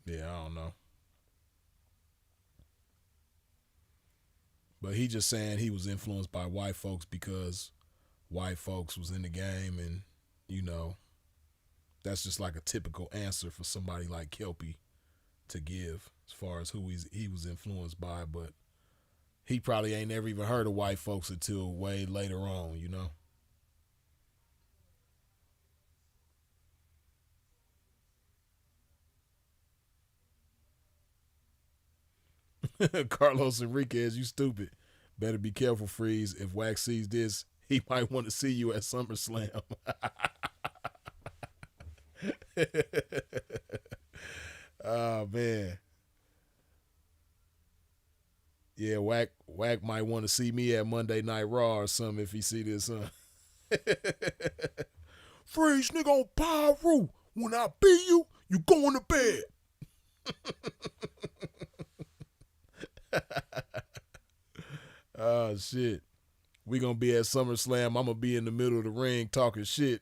yeah, I don't know. But he just saying he was influenced by white folks because white folks was in the game, and that's just like a typical answer for somebody like Kelpie to give as far as who he was influenced by. But he probably ain't never even heard of white folks until way later on, Carlos Enriquez, you stupid. Better be careful, Freeze. If Wax sees this, he might want to see you at SummerSlam. Oh, man. Yeah, Whack might want to see me at Monday Night Raw or something if he see this. Freeze, nigga, on Pyro. When I beat you, you going to bed. Oh, shit. We gonna be at SummerSlam. I'm gonna be in the middle of the ring talking shit.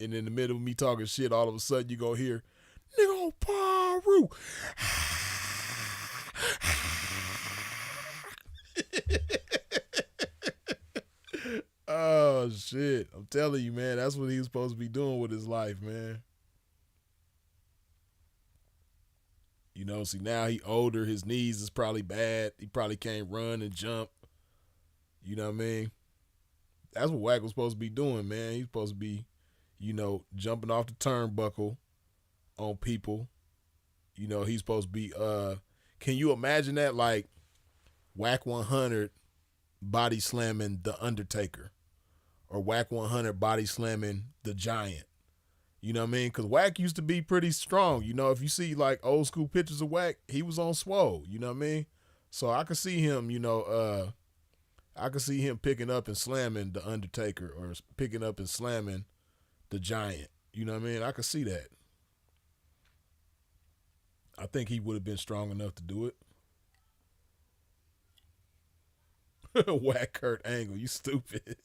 And in the middle of me talking shit, all of a sudden you gonna hear, nigga on Pyro. Oh, shit. I'm telling you, man, that's what he was supposed to be doing with his life, man. See, now he older. His knees is probably bad. He probably can't run and jump. You know what I mean? That's what Wack was supposed to be doing, man. He's supposed to be, jumping off the turnbuckle on people. He's supposed to be, can you imagine that? Like, Wack 100 body slamming The Undertaker. Or Wack 100 body slamming The Giant. You know what I mean? Because Wack used to be pretty strong. If you see like old school pictures of Wack, he was on swole. You know what I mean? So I could see him, I could see him picking up and slamming The Undertaker or picking up and slamming The Giant. You know what I mean? I could see that. I think he would have been strong enough to do it. Whack Kurt Angle, you stupid.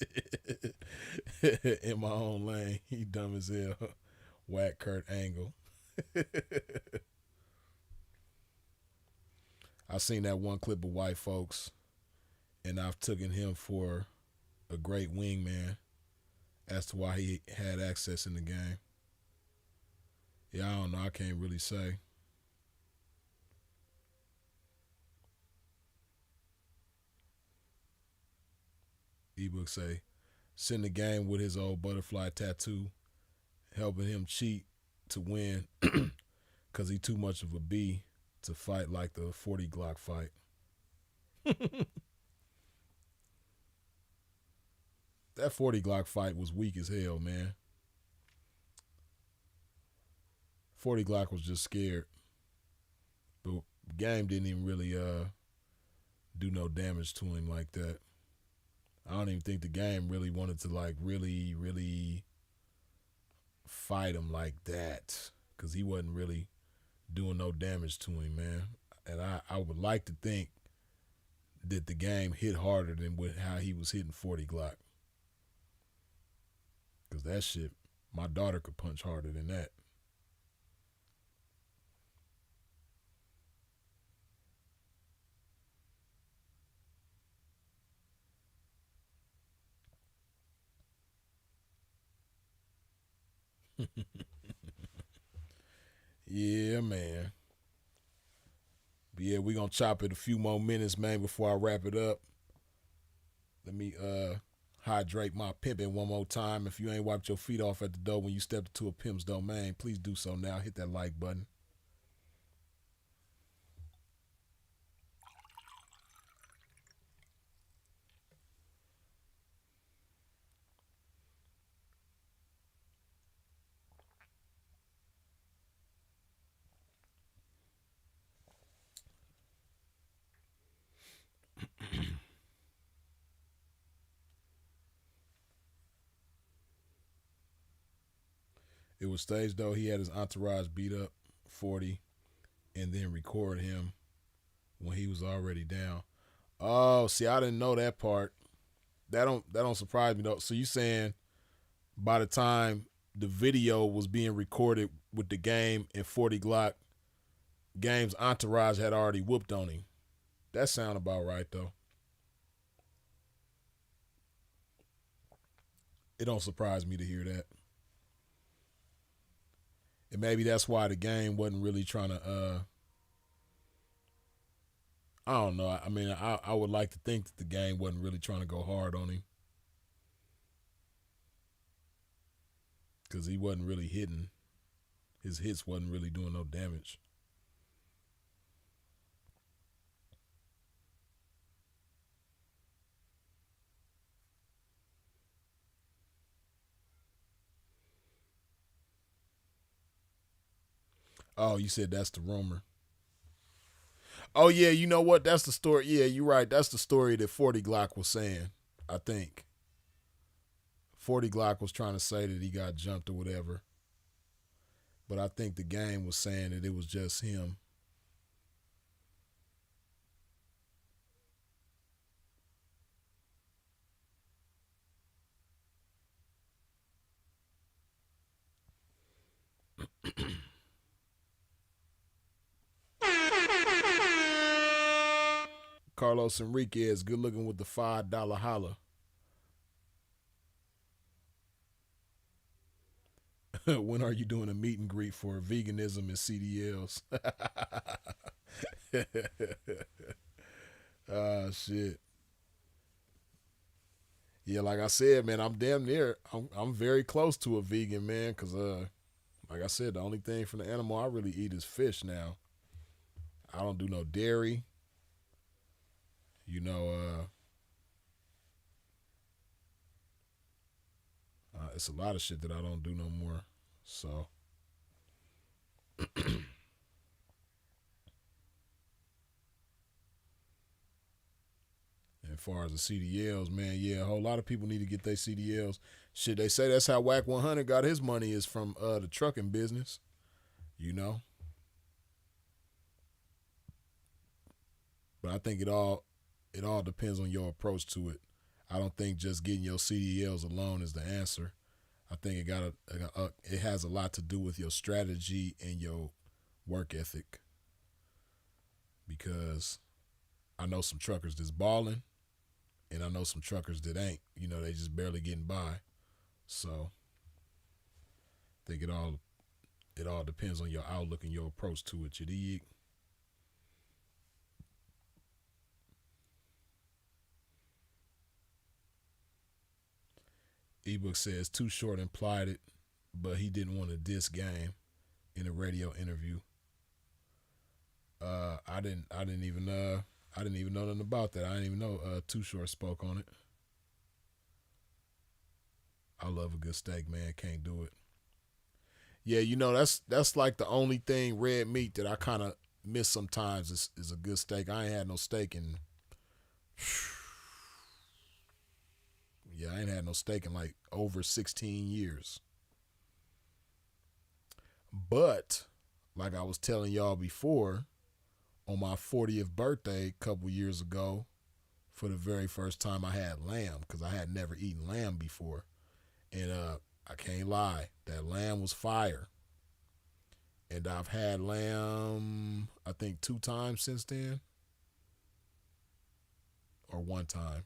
In my own lane, he dumb as hell. Whack Kurt Angle. I seen that one clip of white folks, and I've taken him for a great wingman as to why he had access in the game. Yeah, I don't know. I can't really say. Ebook say, send the game with his old butterfly tattoo, helping him cheat to win. Because he too much of a B to fight like the 40 Glock fight. That 40 Glock fight was weak as hell, man. 40 Glock was just scared. But Game didn't even really do no damage to him like that. I don't even think the Game really wanted to like really fight him like that. Because he wasn't really doing no damage to him, man. And I would like to think that the Game hit harder than how he was hitting 40 Glock. Because that shit, my daughter could punch harder than that. Yeah, man. But yeah, we gonna chop it a few more minutes, man, before I wrap it up. Let me hydrate my pimping one more time. If you ain't wiped your feet off at the door when you stepped into a pimp's domain, please do so now. Hit that like button. It was staged though. He had his entourage beat up 40 and then record him when he was already down. Oh, see, I didn't know that part. That don't surprise me though. So you saying by the time the video was being recorded with the Game and 40 Glock, Game's entourage had already whooped on him. That sound about right though. It don't surprise me to hear that. And maybe that's why the Game wasn't really trying to, I don't know. I mean, I would like to think that the Game wasn't really trying to go hard on him. Because he wasn't really hitting. His hits wasn't really doing no damage. Oh, you said that's the rumor. Oh, yeah, you know what? That's the story. Yeah, you're right. That's the story that 40 Glock was saying, I think. 40 Glock was trying to say that he got jumped or whatever. But I think the Game was saying that it was just him. Carlos Enriquez, good looking with the $5 holla. When are you doing a meet and greet for veganism and CDLs? Ah, shit. Yeah, like I said, man, I'm damn near. I'm very close to a vegan, man, because like I said, the only thing from the animal I really eat is fish now. I don't do no dairy. You know, it's a lot of shit that I don't do no more. So, and as far as the CDLs, man, yeah, a whole lot of people need to get their CDLs. Shit, they say that's how Whack 100 got his money is from the trucking business. You know, but I think it all depends on your approach to it. I don't think just getting your CDLs alone is the answer. I think it has a lot to do with your strategy and your work ethic. Because I know some truckers that's balling, and I know some truckers that ain't. You know, they just barely getting by. So I think it all depends on your outlook and your approach to it. You dig? Ebook says Too Short implied it, but he didn't want to diss Game in a radio interview. I didn't even know nothing about that. I didn't even know Too Short spoke on it. I love a good steak, man. Can't do it. Yeah, you know, that's like the only thing red meat that I kind of miss sometimes is a good steak. I ain't had no steak in I ain't had no steak in like over 16 years. But like I was telling y'all before, on my 40th birthday a couple years ago, for the very first time I had lamb, because I had never eaten lamb before. And I can't lie, that lamb was fire. And I've had lamb, I think 2 times since then. Or 1 time.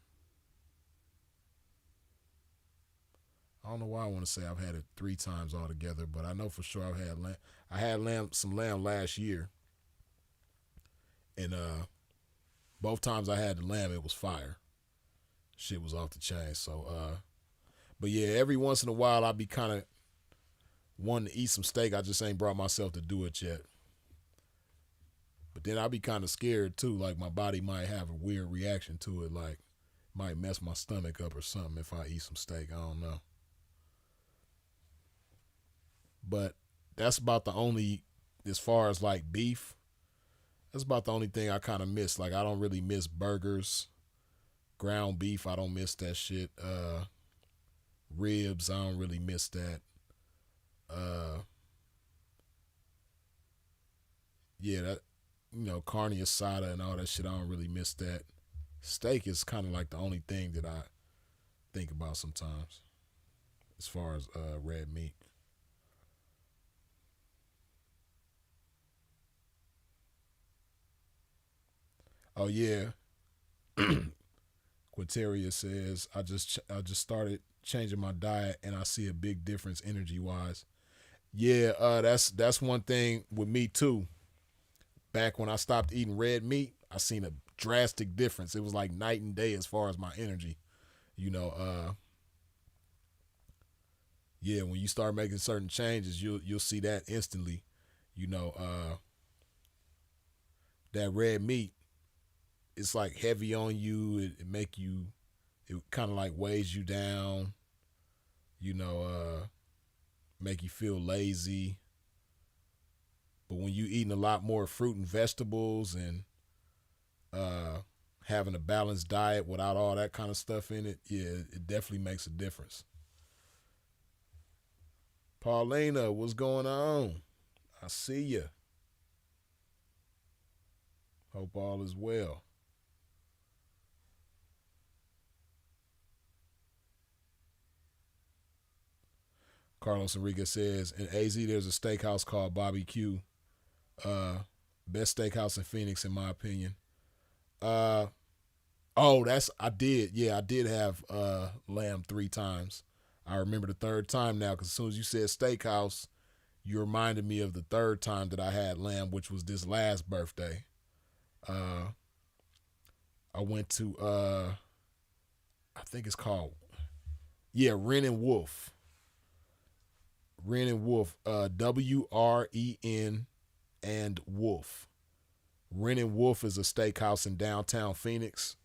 I don't know why I want to say I've had it 3 times altogether, but I know for sure I've had lamb. I had some lamb last year. And both times I had the lamb, it was fire. Shit was off the chain. So, but yeah, every once in a while I be kind of wanting to eat some steak. I just ain't brought myself to do it yet. But then I be kind of scared too. Like my body might have a weird reaction to it. Like might mess my stomach up or something if I eat some steak. I don't know. But that's about the only, as far as like beef, that's about the only thing I kind of miss. Like I don't really miss burgers, ground beef. I don't miss that shit. Ribs, I don't really miss that. Yeah, that, you know, carne asada and all that shit, I don't really miss that. Steak is kind of like the only thing that I think about sometimes as far as red meat. Oh yeah. Quateria says, I just started changing my diet and I see a big difference energy wise. Yeah, that's one thing with me too. Back when I stopped eating red meat, I seen a drastic difference. It was like night and day as far as my energy. You know, yeah, when you start making certain changes, you'll see that instantly. You know, that red meat, it's like heavy on you. It kind of like weighs you down. You know, make you feel lazy. But when you eating a lot more fruit and vegetables and having a balanced diet without all that kind of stuff in it, yeah, it definitely makes a difference. Paulina, what's going on? I see ya. Hope all is well. Carlos Enriquez says, in AZ, there's a steakhouse called Bobby Q. Best steakhouse in Phoenix, in my opinion. I did have lamb 3 times. I remember the 3rd time now, because as soon as you said steakhouse, you reminded me of the 3rd time that I had lamb, which was this last birthday. I went to, I think it's called, Wren and Wolf. Wren and Wolf, WREN and Wolf. Wren and Wolf is a steakhouse in downtown Phoenix,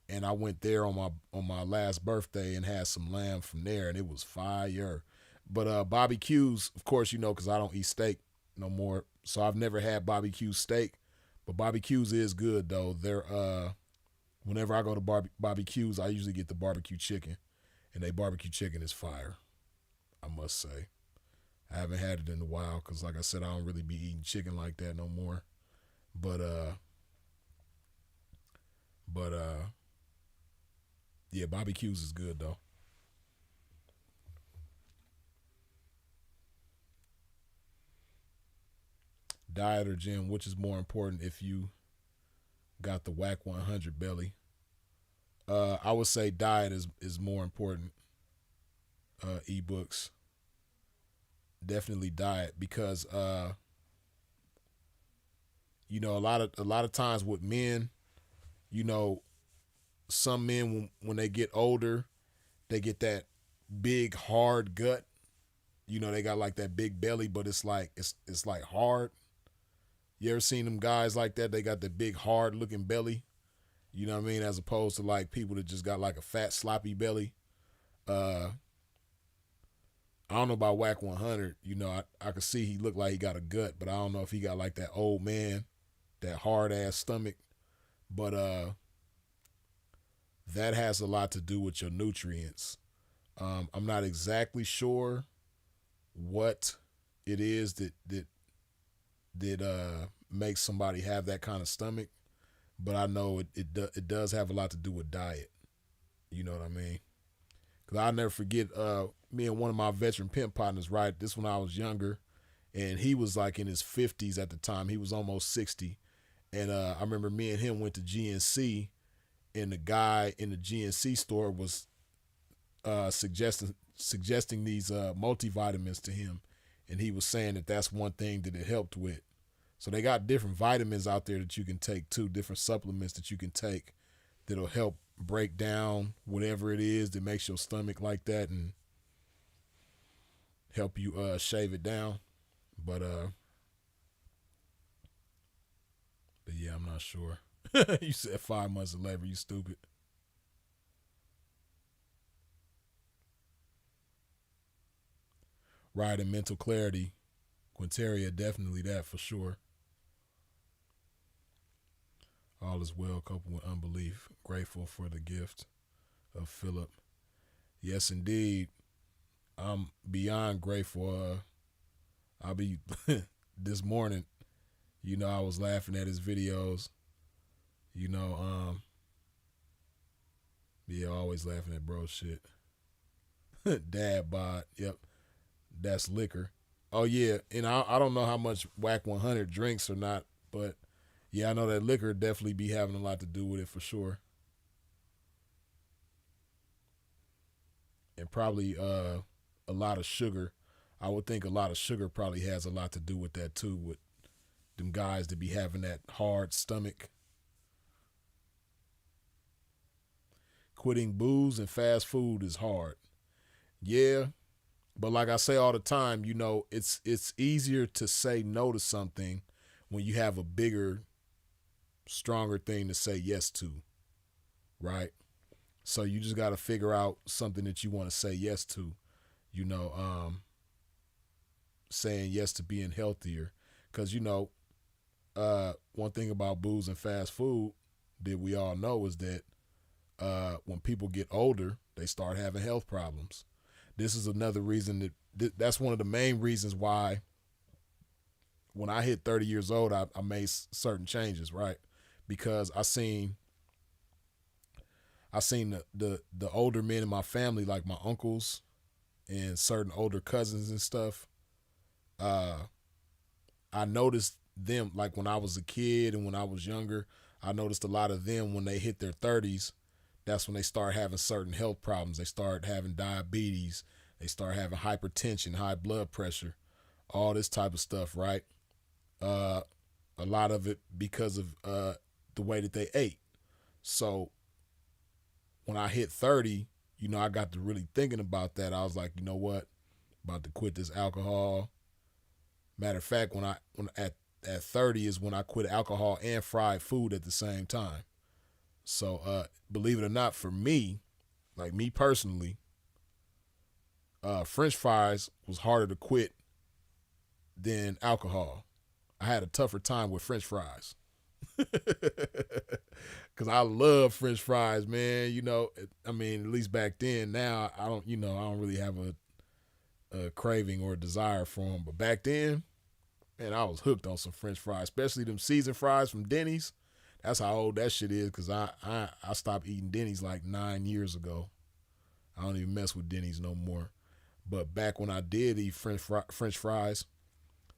and I went there on my last birthday and had some lamb from there, and it was fire. But Bobby Q's, of course, you know, because I don't eat steak no more, so I've never had Bobby Q's steak. But Bobby Q's is good though. They're whenever I go to Bobby Q's, I usually get the barbecue chicken, and they barbecue chicken is fire, I must say. I haven't had it in a while because, like I said, I don't really be eating chicken like that no more. But yeah, Bobby Q's is good though. Diet or gym, which is more important if you got the whack 100 belly? I would say diet is more important. Ebooks. Definitely diet, because you know, a lot of times with men, you know, some men when they get older, they get that big hard gut. You know, they got like that big belly, but it's like hard. You ever seen them guys like that? They got the big hard looking belly. You know what I mean? As opposed to like people that just got like a fat sloppy belly. I don't know about Whack 100. You know, I could see he looked like he got a gut, but I don't know if he got like that old man, that hard ass stomach. But that has a lot to do with your nutrients. I'm not exactly sure what it is that makes somebody have that kind of stomach, but I know it does have a lot to do with diet. You know what I mean? Because I'll never forget me and one of my veteran pimp partners, right? This when I was younger, and he was like in his 50s at the time. He was almost 60. And I remember me and him went to GNC, and the guy in the GNC store was suggesting these multivitamins to him. And he was saying that that's one thing that it helped with. So they got different vitamins out there that you can take too, different supplements that you can take that'll help break down whatever it is that makes your stomach like that and help you shave it down. But yeah, I'm not sure. You said 5 months of labor, you stupid. Right, and mental clarity. Quinteria, definitely that for sure. All is well, coupled with unbelief. Grateful for the gift of Philip. Yes, indeed. I'm beyond grateful. I'll be this morning, you know, I was laughing at his videos. You know, yeah, always laughing at bro shit. Dad bod, yep. That's liquor. Oh yeah, and I don't know how much Whack 100 drinks or not, but yeah, I know that liquor definitely be having a lot to do with it for sure. And probably a lot of sugar. I would think a lot of sugar probably has a lot to do with that too, with them guys that be having that hard stomach. Quitting booze and fast food is hard. Yeah. But like I say all the time, you know, it's easier to say no to something when you have a bigger, stronger thing to say yes to, right? So you just got to figure out something that you want to say yes to, you know, saying yes to being healthier. Because, you know, one thing about booze and fast food that we all know is that when people get older, they start having health problems. This is another reason that's one of the main reasons why when I hit 30 years old, I made certain changes, right? Because I seen the older men in my family, like my uncles and certain older cousins and stuff. I noticed them, like when I was a kid and when I was younger, I noticed a lot of them when they hit their 30s, that's when they start having certain health problems. They start having diabetes. They start having hypertension, high blood pressure, all this type of stuff, right? A lot of it because of the way that they ate. So when I hit 30, you know, I got to really thinking about that. I was like, you know what? About to quit this alcohol. Matter of fact, when at 30 is when I quit alcohol and fried food at the same time. So believe it or not, for me, like me personally, French fries was harder to quit than alcohol. I had a tougher time with French fries. Cause I love French fries, man. You know, I mean, at least back then. Now I don't really have a craving or a desire for them. But back then, man, I was hooked on some French fries, especially them seasoned fries from Denny's. That's how old that shit is. Cause I stopped eating Denny's like 9 years ago. I don't even mess with Denny's no more. But back when I did eat French fries,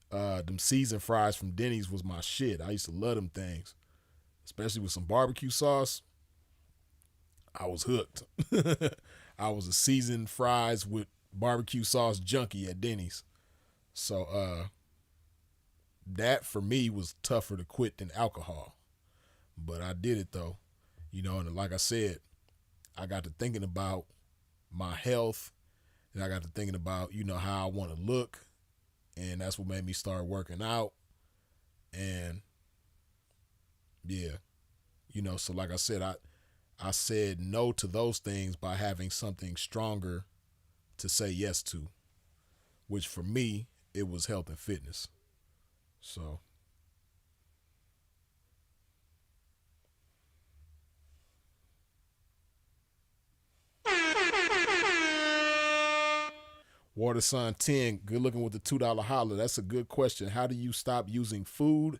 them seasoned fries from Denny's was my shit. I used to love them things, especially with some barbecue sauce. I was hooked. I was a seasoned fries with barbecue sauce junkie at Denny's. So that for me was tougher to quit than alcohol. But I did it though. You know, and like I said, I got to thinking about my health, and I got to thinking about, you know, how I want to look. And that's what made me start working out. And yeah, you know, so like I said, I said no to those things by having something stronger to say yes to, which for me, it was health and fitness. So. Water Sun 10, good looking with the $2 holler. That's a good question. How do you stop using food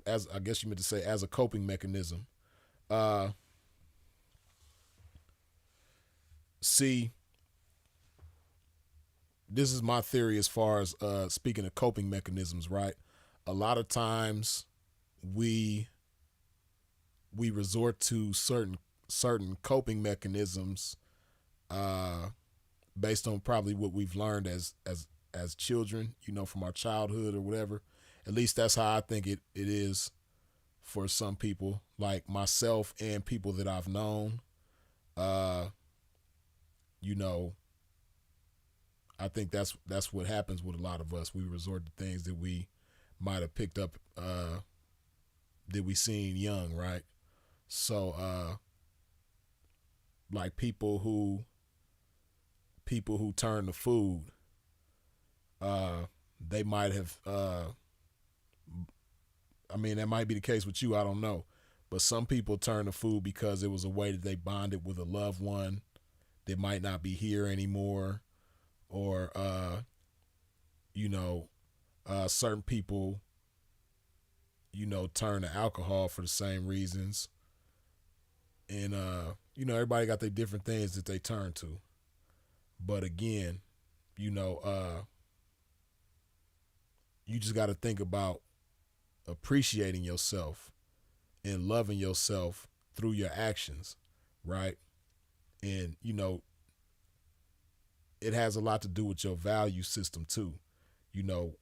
as I guess you meant to say as a coping mechanism? See, this is my theory as far as speaking of coping mechanisms, right? A lot of times we resort to certain coping mechanisms based on probably what we've learned as children, you know, from our childhood or whatever. At least that's how I think it is for some people, like myself and people that I've known. You know, I think that's what happens with a lot of us. We resort to things that we might have picked up that we seen young, right? So like people who turn to food, they might have I mean, that might be the case with you, I don't know. But some people turn to food because it was a way that they bonded with a loved one that might not be here anymore. Or you know, certain people, you know, turn to alcohol for the same reasons. And you know, everybody got their different things that they turn to. But again, you know, you just got to think about appreciating yourself and loving yourself through your actions, right? And, you know, it has a lot to do with your value system too. You know,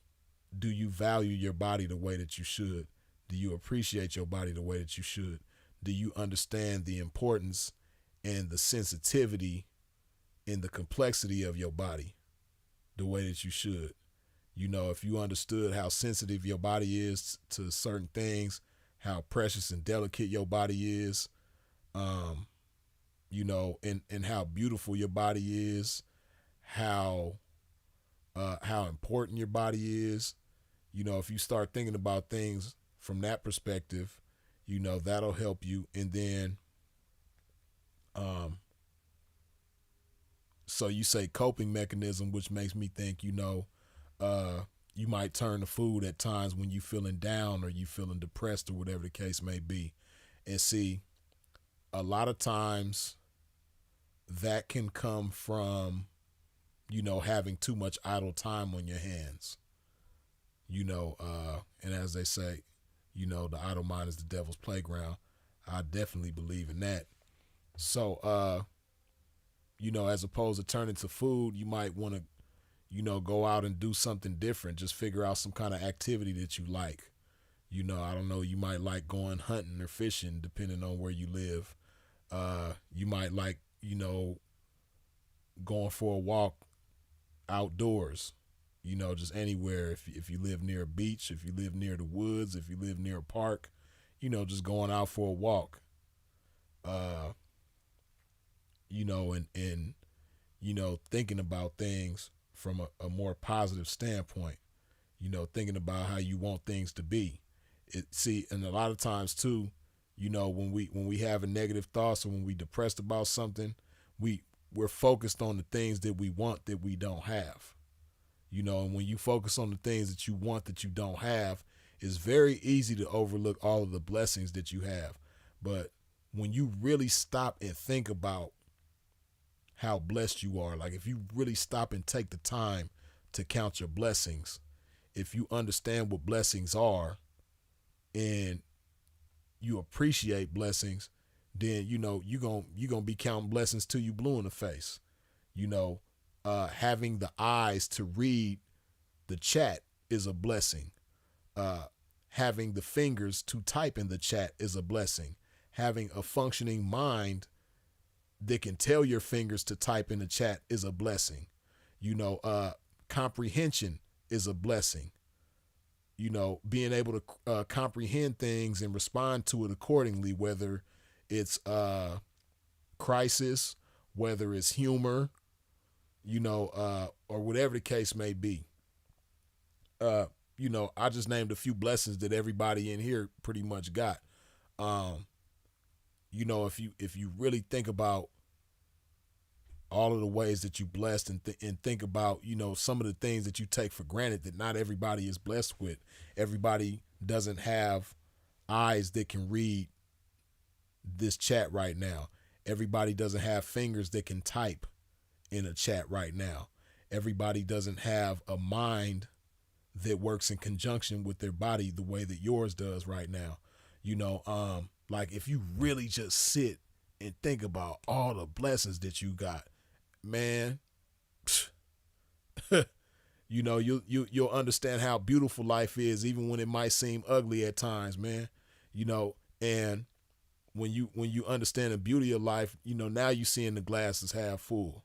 do you value your body the way that you should? Do you appreciate your body the way that you should? Do you understand the importance and the sensitivity and the complexity of your body the way that you should? You know, if you understood how sensitive your body is to certain things, how precious and delicate your body is, you know, and how beautiful your body is, how important your body is, you know, if you start thinking about things from that perspective, you know, that'll help you. And then, so you say coping mechanism, which makes me think, you know, you might turn to food at times when you feeling down or you feeling depressed or whatever the case may be. And see, a lot of times that can come from, you know, having too much idle time on your hands, you know, and as they say, you know, the idle mind is the devil's playground. I definitely believe in that. So, you know, as opposed to turning to food, you might want to, you know, go out and do something different. Just figure out some kind of activity that you like. You know, I don't know, you might like going hunting or fishing depending on where you live. You might like, you know, going for a walk outdoors, you know, just anywhere. If you live near a beach, if you live near the woods, if you live near a park, you know, just going out for a walk. You know, and you know, thinking about things from a more positive standpoint, you know, thinking about how you want things to be. See, and a lot of times too, you know, when we have a negative thoughts or when we depressed about something, we're focused on the things that we want that we don't have. You know, and when you focus on the things that you want that you don't have, it's very easy to overlook all of the blessings that you have. But when you really stop and think about how blessed you are, like if you really stop and take the time to count your blessings, if you understand what blessings are and you appreciate blessings, then, you know, you're gonna be counting blessings till you blue in the face. You know, having the eyes to read the chat is a blessing. Having the fingers to type in the chat is a blessing. Having a functioning mind that can tell your fingers to type in the chat is a blessing. You know, comprehension is a blessing. you know, being able to comprehend things and respond to it accordingly, whether it's crisis, whether it's humor, you know, or whatever the case may be. You know, I just named a few blessings that everybody in here pretty much got. You know, if you really think about all of the ways that you blessed and think about, you know, some of the things that you take for granted that not everybody is blessed with. Everybody doesn't have eyes that can read this chat right now. Everybody doesn't have fingers that can type in a chat right now. Everybody doesn't have a mind that works in conjunction with their body the way that yours does right now. You know, like if you really just sit and think about all the blessings that you got, man, you know, you'll understand how beautiful life is, even when it might seem ugly at times, man. You know, and when you understand the beauty of life, you know, now you're seeing the glass is half full.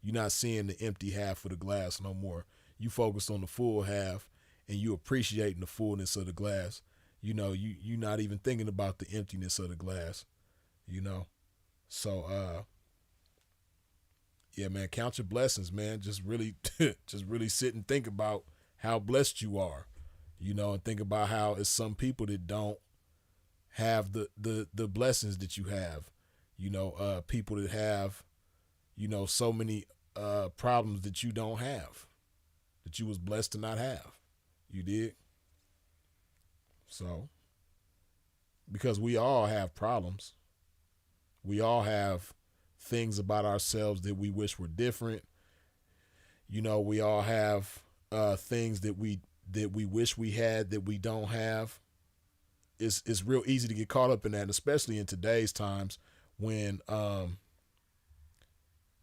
You're not seeing the empty half of the glass no more. You focus on the full half and you appreciating the fullness of the glass. You know, you're not even thinking about the emptiness of the glass, you know? So, yeah, man, count your blessings, man. Just really sit and think about how blessed you are, you know, and think about how it's some people that don't have the blessings that you have, you know, people that have, you know, so many problems that you don't have, that you was blessed to not have. You did. So, because we all have problems. We all have things about ourselves that we wish were different. You know, we all have things that we wish we had that we don't have. It's real easy to get caught up in that, especially in today's times when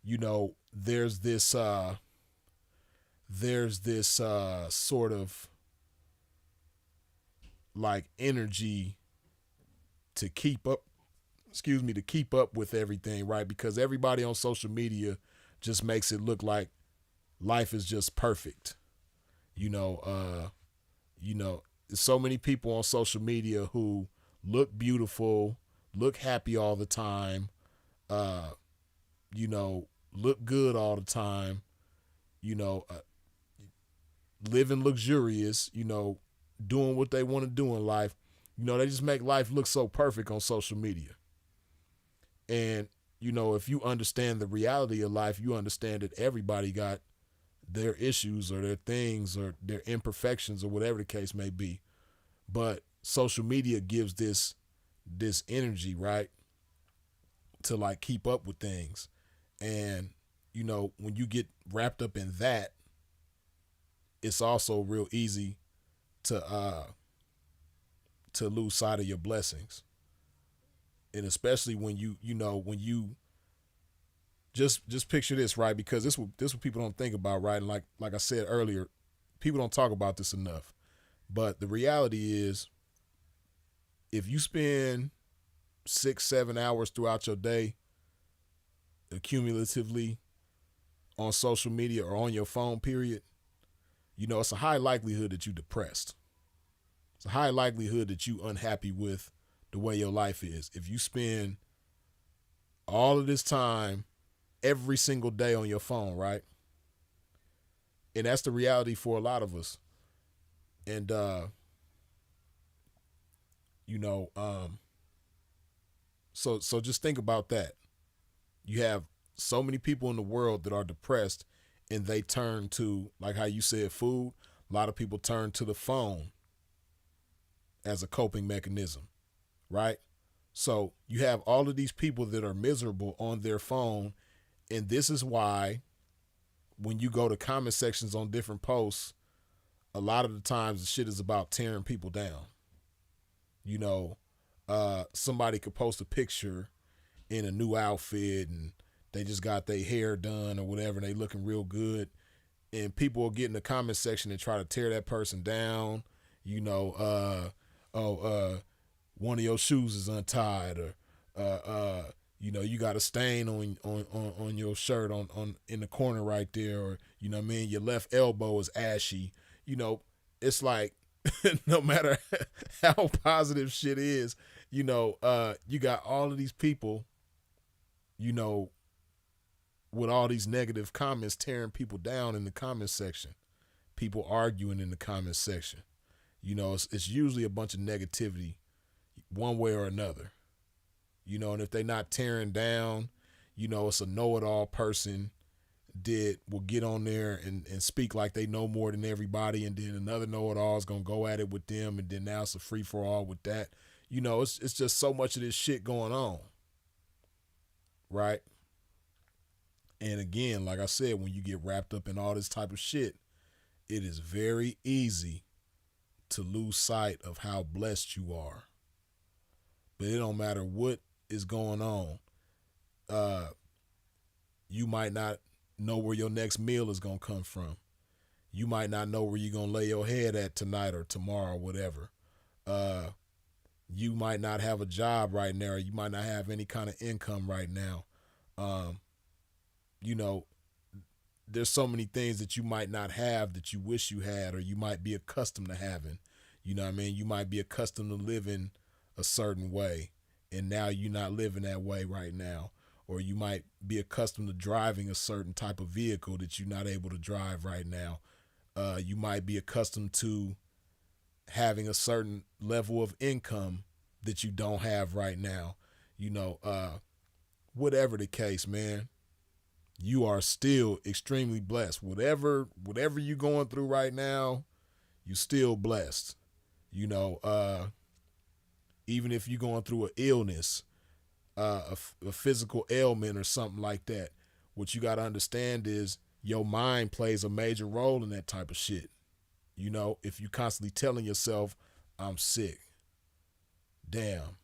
you know, there's this sort of like energy to keep up with everything, right? Because everybody on social media just makes it look like life is just perfect. You know, so many people on social media who look beautiful, look happy all the time, you know, look good all the time, you know, living luxurious, you know, doing what they want to do in life. You know, they just make life look so perfect on social media. And, you know, if you understand the reality of life, you understand that everybody got their issues or their things or their imperfections or whatever the case may be. But social media gives this energy, right, to like keep up with things. And, you know, when you get wrapped up in that, it's also real easy to lose sight of your blessings. And especially when you just picture this, right? Because this what people don't think about, right? And like I said earlier, people don't talk about this enough. But the reality is, if you spend 6-7 hours throughout your day accumulatively on social media or on your phone, period, you know, it's a high likelihood that you're depressed. It's a high likelihood that you're unhappy with the way your life is. If you spend all of this time every single day on your phone, right? And that's the reality for a lot of us. And, you know, so just think about that. You have so many people in the world that are depressed and they turn to, like how you said, food. A lot of people turn to the phone as a coping mechanism, right? So you have all of these people that are miserable on their phone. And this is why when you go to comment sections on different posts, a lot of the times the shit is about tearing people down. You know, somebody could post a picture in a new outfit and they just got their hair done or whatever, and they looking real good. And people will get in the comment section and try to tear that person down. You know, one of your shoes is untied, or you know, you got a stain on your shirt on in the corner right there, or you know what I mean, your left elbow is ashy. You know, it's like no matter how positive shit is, you got all of these people, with all these negative comments tearing people down in the comment section, people arguing in the comment section. It's usually a bunch of negativity one way or another. And if they're not tearing down, it's a know-it-all person will get on there and speak like they know more than everybody, and then another know-it-all is going to go at it with them, and then now it's a free-for-all with that. It's just so much of this shit going on, right? And again, like I said, when you get wrapped up in all this type of shit, it is very easy to lose sight of how blessed you are. But it don't matter what is going on. You might not know where your next meal is going to come from. You might not know where you're going to lay your head at tonight or tomorrow, whatever. You might not have a job right now, or you might not have any kind of income right now. There's so many things that you might not have that you wish you had, or you might be accustomed to having. You know what I mean? You might be accustomed to living a certain way, and now you're not living that way right now. Or you might be accustomed to driving a certain type of vehicle that you're not able to drive right now. You might be accustomed to having a certain level of income that you don't have right now. Whatever the case, man, you are still extremely blessed. Whatever you're going through right now, you're still blessed. Even if you're going through an illness, a physical ailment or something like that, what you got to understand is your mind plays a major role in that type of shit. If you constantly telling yourself, I'm sick, damn,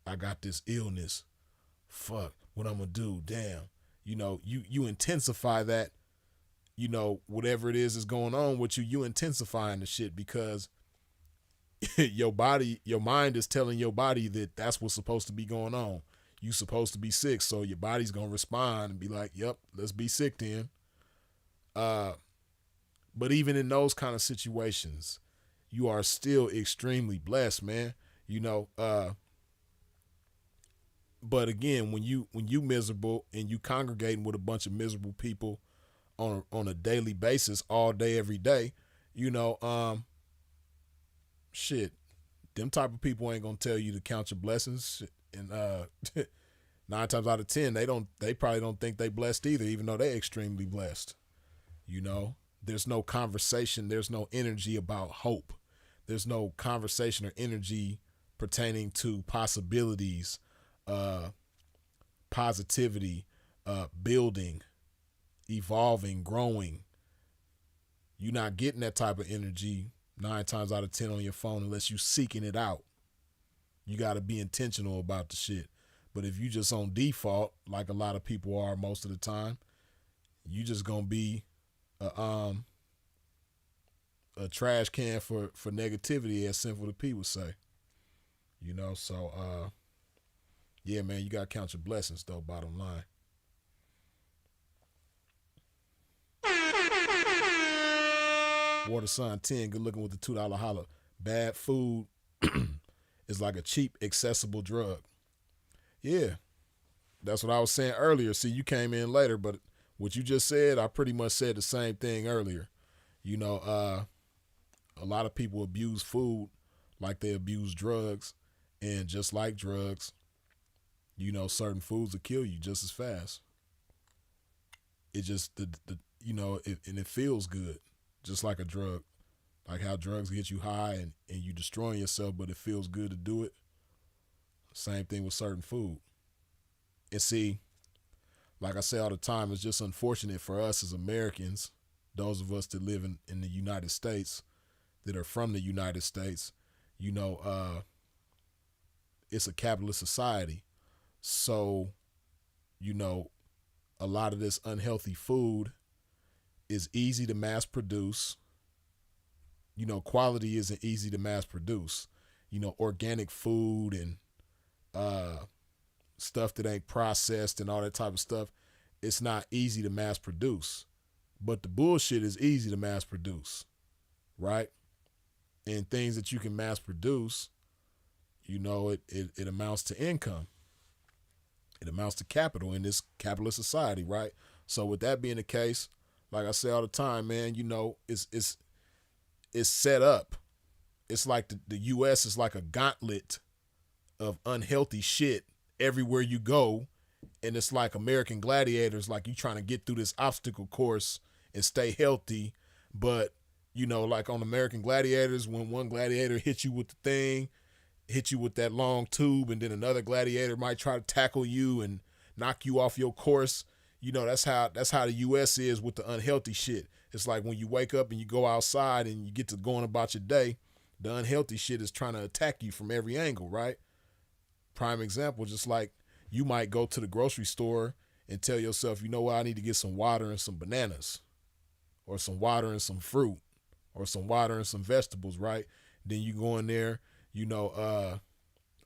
I got this illness, fuck, what I'm gonna do, damn, you intensify that, whatever it is going on with you intensifying the shit, because your mind is telling your body that that's what's supposed to be going on. You supposed to be sick, so your body's gonna respond and be like, yep, let's be sick then. But even in those kind of situations, you are still extremely blessed, man. But again, when you miserable and you congregating with a bunch of miserable people on a daily basis, all day, every day, shit, them type of people ain't gonna tell you to count your blessings. And 9 times out of 10, they probably don't think they blessed either, even though they're extremely blessed. There's no conversation, there's no energy about hope. There's no conversation or energy pertaining to possibilities, positivity, building, evolving, growing. You're not getting that type of energy 9 times out of 10 on your phone unless you're seeking it out. You got to be intentional about the shit. But if you just on default, like a lot of people are most of the time, you just gonna be a trash can for negativity, as Simple the P would say. So yeah, man, you gotta count your blessings though, bottom line. Water Sun 10, good looking with the $2 holler. Bad food is like a cheap, accessible drug. Yeah, that's what I was saying earlier. See, you came in later, but what you just said, I pretty much said the same thing earlier. A lot of people abuse food like they abuse drugs, and just like drugs, certain foods will kill you just as fast. It just and it feels good, just like a drug. Like how drugs get you high and you destroying yourself, but it feels good to do it. Same thing with certain food. And see, like I say all the time, it's just unfortunate for us as Americans, those of us that live in the United States, that are from the United States, it's a capitalist society. So, a lot of this unhealthy food is easy to mass produce. Quality isn't easy to mass produce. Organic food and stuff that ain't processed and all that type of stuff, it's not easy to mass produce. But the bullshit is easy to mass produce, right? and things that you can mass produce, you know, it amounts to income. It amounts to capital in this capitalist society, right? So with that being the case, like I say all the time, man, you know, it's set up. It's like the US is like a gauntlet of unhealthy shit everywhere you go. And it's like American Gladiators, like you trying to get through this obstacle course and stay healthy. But, you know, like on American Gladiators, when one gladiator hits you with the thing, hit you with that long tube, and then another gladiator might try to tackle you and knock you off your course. You know, that's how the US is with the unhealthy shit. It's like when you wake up and you go outside and you get to going about your day, the unhealthy shit is trying to attack you from every angle, right? Prime example, just like you might go to the grocery store and tell yourself, you know what, I need to get some water and some bananas, or some water and some fruit, or some water and some vegetables, right? Then you go in there, you know,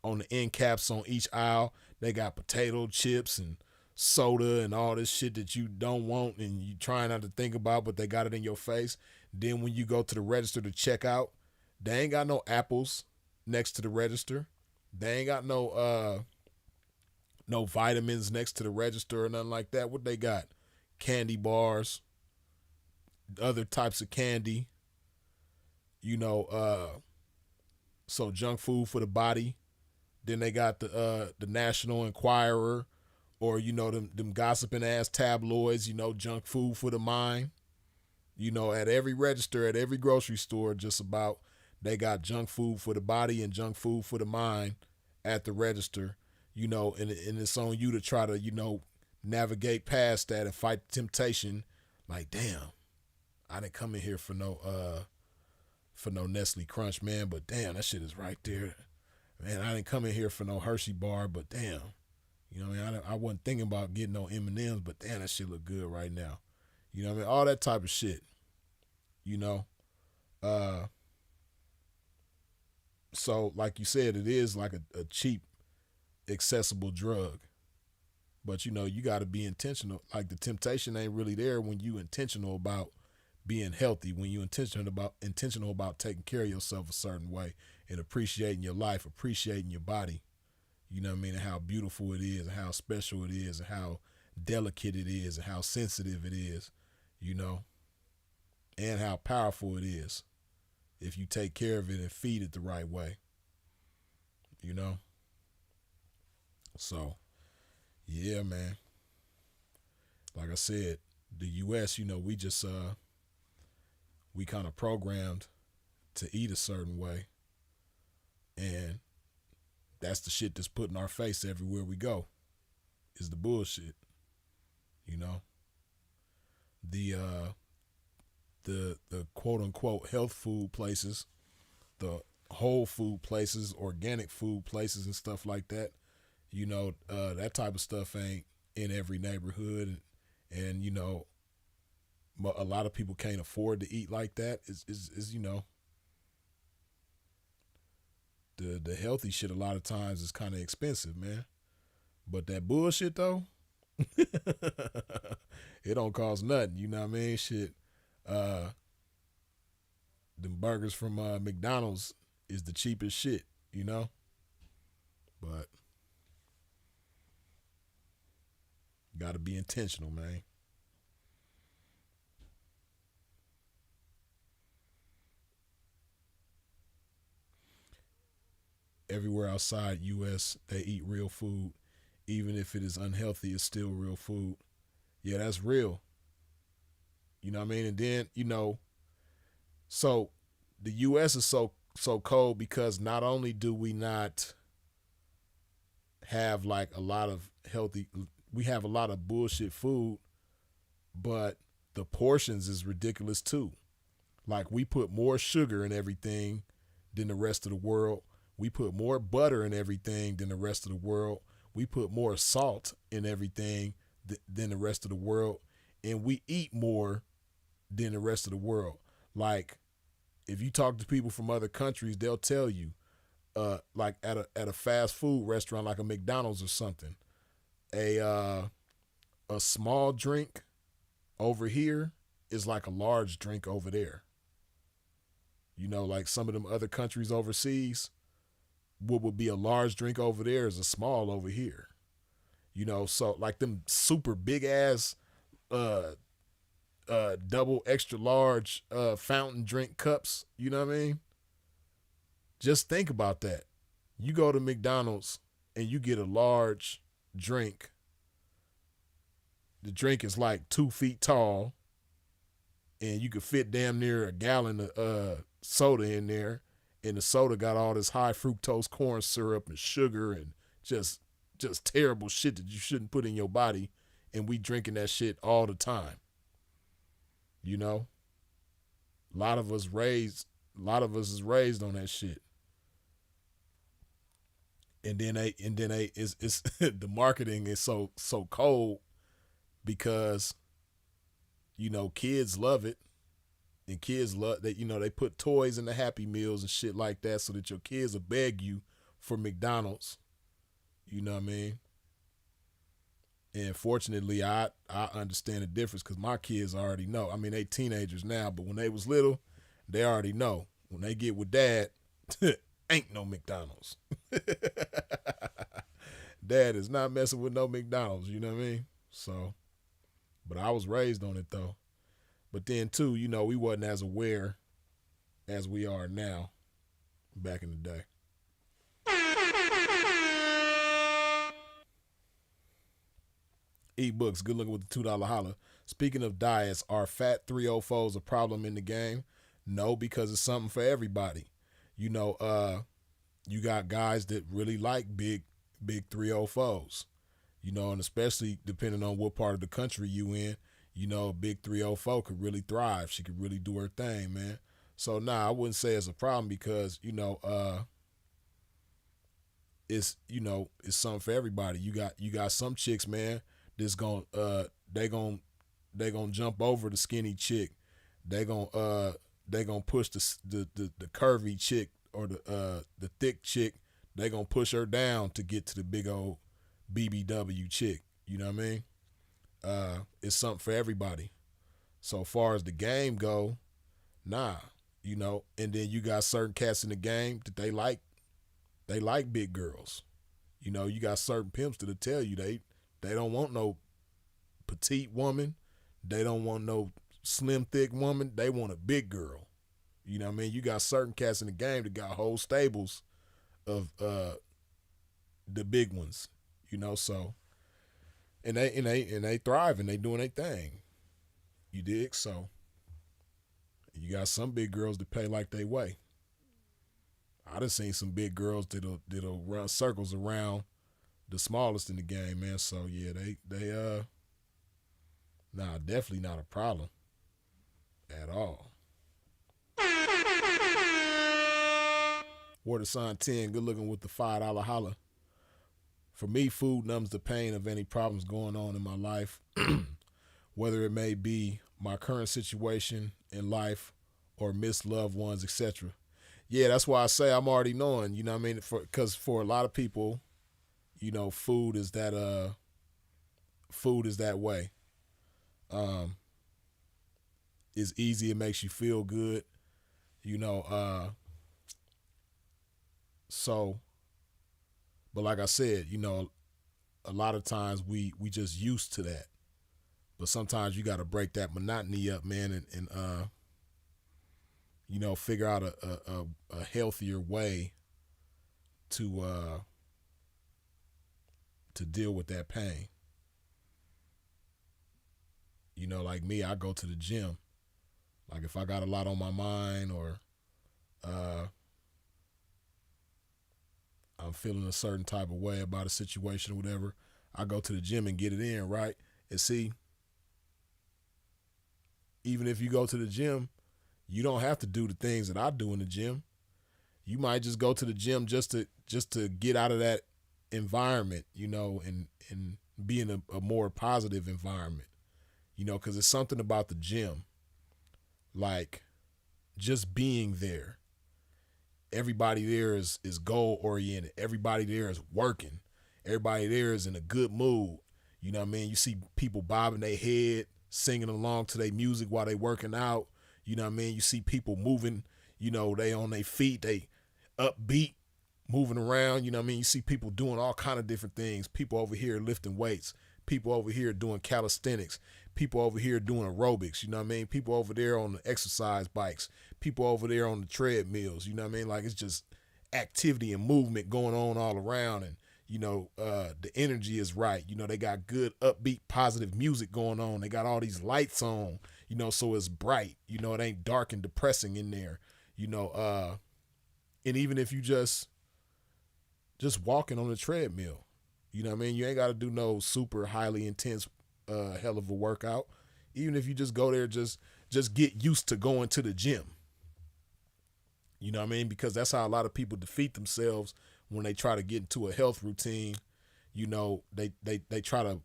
on the end caps on each aisle, they got potato chips and soda and all this shit that you don't want and you try not to think about, but they got it in your face. Then when you go to the register to check out, they ain't got no apples next to the register. They ain't got no vitamins next to the register or nothing like that. What they got? Candy bars, other types of candy, you know, so junk food for the body. Then they got the National Enquirer, or, you know, them gossiping ass tabloids, you know, junk food for the mind. You know, at every register, at every grocery store, just about, they got junk food for the body and junk food for the mind at the register, you know, and it's on you to try to, you know, navigate past that and fight temptation. Like, damn, I didn't come in here for no Nestle Crunch, man, but damn, that shit is right there. Man, I didn't come in here for no Hershey bar, but damn, you know what I mean? I wasn't thinking about getting no M&Ms, but damn, that shit look good right now. You know what I mean? All that type of shit, you know? So like you said, it is like a cheap, accessible drug. But, you know, you got to be intentional. Like, the temptation ain't really there when you intentional about being healthy, when you intentional about taking care of yourself a certain way and appreciating your life, appreciating your body. You know what I mean? And how beautiful it is, and how special it is, and how delicate it is, and how sensitive it is, you know, and how powerful it is if you take care of it and feed it the right way, you know? So, yeah, man. Like I said, the U.S., you know, we just, we kind of programmed to eat a certain way. And that's the shit that's put in our face everywhere we go, is the bullshit, you know? The quote unquote health food places, the whole food places, organic food places and stuff like that, you know, that type of stuff ain't in every neighborhood. And you know, a lot of people can't afford to eat like that. Is you know, the healthy shit a lot of times is kind of expensive, man. But that bullshit though, it don't cost nothing. You know what I mean? Shit. Them burgers from McDonald's is the cheapest shit, you know? But gotta be intentional, man. Everywhere outside US, they eat real food. Even if it is unhealthy, it's still real food. Yeah, that's real. You know what I mean? And then, you know, so the US is so cold because not only do we not have like a lot of healthy, we have a lot of bullshit food, but the portions is ridiculous too. Like, we put more sugar in everything than the rest of the world. We put more butter in everything than the rest of the world. We put more salt in everything than the rest of the world. And we eat more than the rest of the world. Like, if you talk to people from other countries, they'll tell you, like at a fast food restaurant, like a McDonald's or something, a small drink over here is like a large drink over there. You know, like some of them other countries overseas, what would be a large drink over there is a small over here. You know, so like them super big ass double extra large fountain drink cups, you know what I mean? Just think about that. You go to McDonald's and you get a large drink. The drink is like 2 feet tall and you could fit damn near a gallon of soda in there. And the soda got all this high fructose corn syrup and sugar and just terrible shit that you shouldn't put in your body. And we drinking that shit all the time. You know? A lot of us is raised on that shit. And then it's the marketing is so cold because, you know, kids love it. And kids love that, you know, they put toys in the Happy Meals and shit like that so that your kids will beg you for McDonald's. You know what I mean? And fortunately, I understand the difference because my kids already know. I mean, they teenagers now, but when they was little, they already know. When they get with dad, ain't no McDonald's. Dad is not messing with no McDonald's, you know what I mean? So, but I was raised on it though. But then too, you know, we wasn't as aware as we are now back in the day. E-books, good looking with the $2 holla. Speaking of diets, are fat 304's a problem in the game? No, because it's something for everybody. You know, you got guys that really like big 304's. You know, and especially depending on what part of the country you in, you know, a big 304 could really thrive. She could really do her thing, man. So nah, I wouldn't say it's a problem because, you know, it's, you know, it's something for everybody. You got some chicks, man, that's they gonna jump over the skinny chick. They gonna push the curvy chick or the thick chick. They gonna push her down to get to the big old BBW chick. You know what I mean? It's something for everybody. So far as the game go, nah, you know, and then you got certain cats in the game that they like big girls. You know, you got certain pimps that'll tell you they don't want no petite woman. They don't want no slim, thick woman. They want a big girl. You know what I mean? You got certain cats in the game that got whole stables of the big ones. You know, so and they thrive and they doing their thing. You dig? So you got some big girls that pay like they weigh. I done seen some big girls that'll run circles around the smallest in the game, man. So yeah, they nah, definitely not a problem at all. Word of Sign 10, good looking with the $5 holla. For me, food numbs the pain of any problems going on in my life, whether it may be my current situation in life or missed loved ones, etc. Yeah, that's why I say I'm already knowing, you know what I mean? Because for a lot of people, you know, food is that way. It's easy, it makes you feel good, you know, so, but like I said, you know, a lot of times we just used to that. But sometimes you got to break that monotony up, man, and you know, figure out a healthier way to deal with that pain. You know, like me, I go to the gym. Like if I got a lot on my mind or I'm feeling a certain type of way about a situation or whatever, I go to the gym and get it in, right? And see, even if you go to the gym, you don't have to do the things that I do in the gym. You might just go to the gym just to get out of that environment, you know, and be in a more positive environment, you know, because it's something about the gym, like just being there. Everybody there is goal oriented. Everybody there is working. Everybody there is in a good mood. You know what I mean? You see people bobbing their head, singing along to their music while they working out. You know what I mean? You see people moving, You know, they on their feet, they upbeat, moving around. You know what I mean? You see people doing all kind of different things. People over here lifting weights. People over here doing calisthenics. People over here doing aerobics. You know what I mean? People over there on the exercise bikes. People over there on the treadmills. You know what I mean? Like, it's just activity and movement going on all around. And, you know, the energy is right. You know, they got good, upbeat, positive music going on. They got all these lights on, you know, so it's bright. You know, it ain't dark and depressing in there. You know, and even if you just walking on the treadmill, you know what I mean? You ain't got to do no super highly intense hell of a workout. Even if you just go there, just get used to going to the gym. You know what I mean? Because that's how a lot of people defeat themselves when they try to get into a health routine. You know, they try to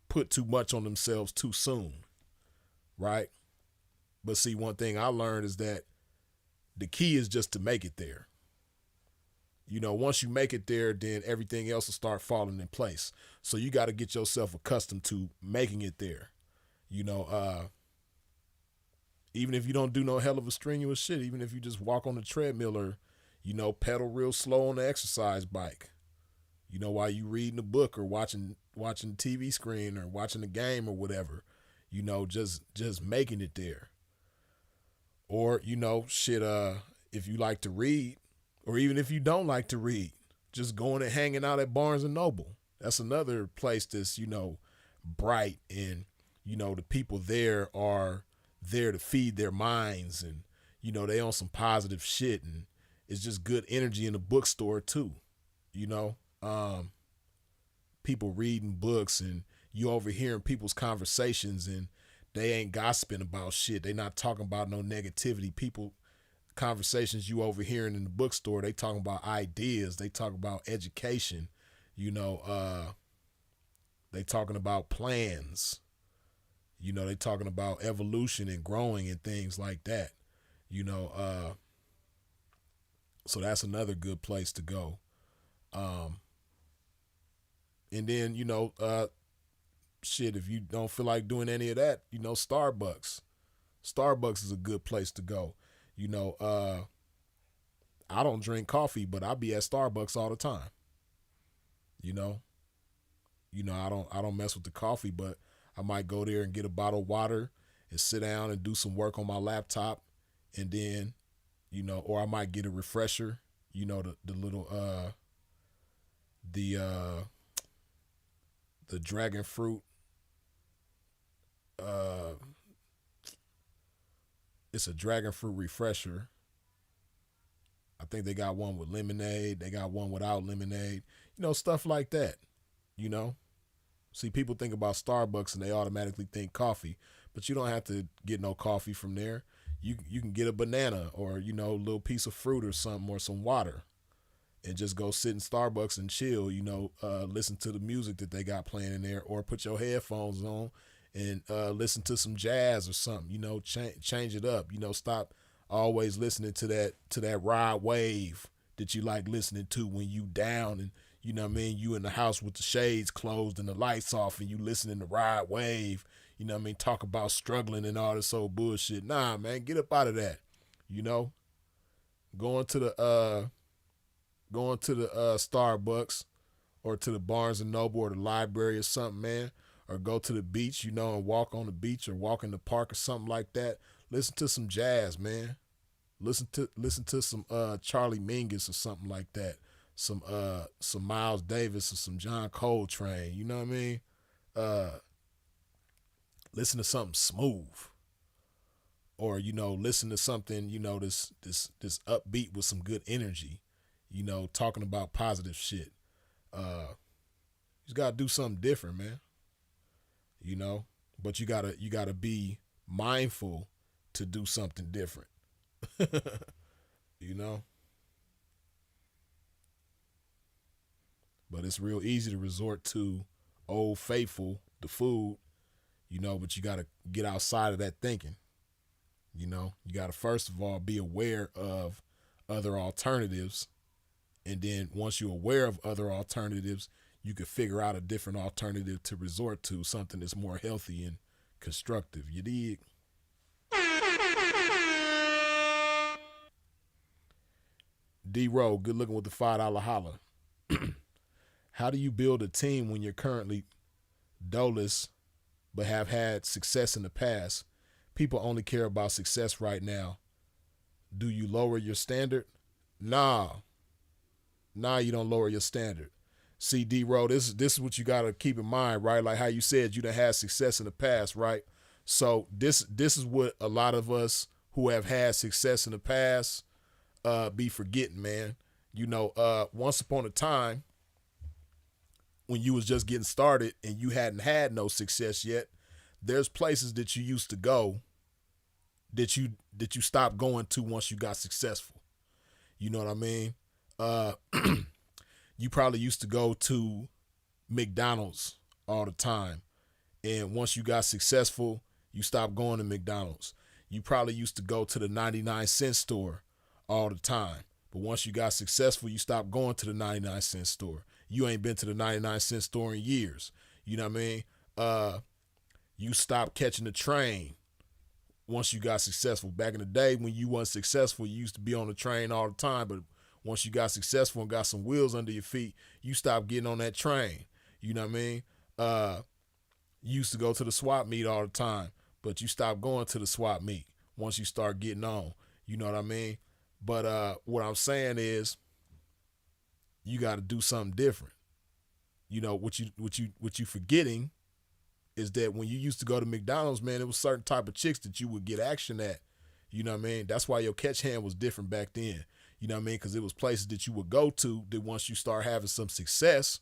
put too much on themselves too soon, right? But see, one thing I learned is that the key is just to make it there. You know, once you make it there, then everything else will start falling in place. So you got to get yourself accustomed to making it there. You know, even if you don't do no hell of a strenuous shit, even if you just walk on the treadmill or, you know, pedal real slow on the exercise bike, you know, while you reading a book or watching the TV screen or watching the game or whatever, you know, just making it there. Or, you know, shit, if you like to read, or even if you don't like to read, just going and hanging out at Barnes and Noble. That's another place that's, you know, bright, and, you know, the people there are there to feed their minds, and, you know, they on some positive shit, and it's just good energy in the bookstore too. You know, people reading books, and you overhearing people's conversations, and they ain't gossiping about shit. They not talking about no negativity. Conversations you overhearing in the bookstore, they talking about ideas, they talk about education, you know, they talking about plans, you know, they talking about evolution and growing and things like that, you know, so that's another good place to go. And then, you know, shit, if you don't feel like doing any of that, you know, Starbucks is a good place to go. You know, I don't drink coffee, but I'll be at Starbucks all the time. You know, I don't mess with the coffee, but I might go there and get a bottle of water and sit down and do some work on my laptop. And then, you know, or I might get a refresher, you know, the little, the dragon fruit, it's a dragon fruit refresher. I think they got one with lemonade. They got one without lemonade. You know, stuff like that. You know, see, people think about Starbucks and they automatically think coffee, but you don't have to get no coffee from there. You can get a banana or, you know, a little piece of fruit or something, or some water, and just go sit in Starbucks and chill. You know, listen to the music that they got playing in there, or put your headphones on and listen to some jazz or something, you know, change it up, you know, stop always listening to that ride wave that you like listening to when you down, and, you know what I mean, you in the house with the shades closed and the lights off and you listening to ride wave, you know what I mean, talk about struggling and all this old bullshit. Nah, man, get up out of that. You know, going to the Starbucks or to the Barnes and Noble or the library or something, man, or go to the beach, you know, and walk on the beach or walk in the park or something like that. Listen to some jazz, man. Listen to some Charlie Mingus or something like that. Some Miles Davis or some John Coltrane, you know what I mean? Listen to something smooth. Or, you know, listen to something, you know, this upbeat with some good energy, you know, talking about positive shit. You just gotta do something different, man. You know, but you gotta be mindful to do something different. You know, but it's real easy to resort to Old Faithful, the food, you know, but you gotta get outside of that thinking. You know, you gotta first of all be aware of other alternatives, and then once you're aware of other alternatives, you could figure out a different alternative to resort to, something that's more healthy and constructive. You dig? D-Row, good looking with the $5 holler. How do you build a team when you're currently doleless but have had success in the past? People only care about success right now. Do you lower your standard? Nah, you don't lower your standard. See, D-Row, this is what you got to keep in mind, right? Like how you said you done had success in the past, right? So this is what a lot of us who have had success in the past be forgetting, man. You know, once upon a time, when you was just getting started and you hadn't had no success yet, there's places that you used to go that you stopped going to once you got successful. You know what I mean? You probably used to go to McDonald's all the time. And once you got successful, you stopped going to McDonald's. You probably used to go to the 99-cent store all the time. But once you got successful, you stopped going to the 99-cent store. You ain't been to the 99-cent store in years. You know what I mean? You stopped catching the train once you got successful. Back in the day when you weren't successful, you used to be on the train all the time. But once you got successful and got some wheels under your feet, you stopped getting on that train. You know what I mean? You used to go to the swap meet all the time, but you stopped going to the swap meet once you start getting on. You know what I mean? But what I'm saying is, you got to do something different. You know what you forgetting is that when you used to go to McDonald's, man, it was certain type of chicks that you would get action at. You know what I mean? That's why your catch hand was different back then. You know what I mean? Because it was places that you would go to that once you start having some success,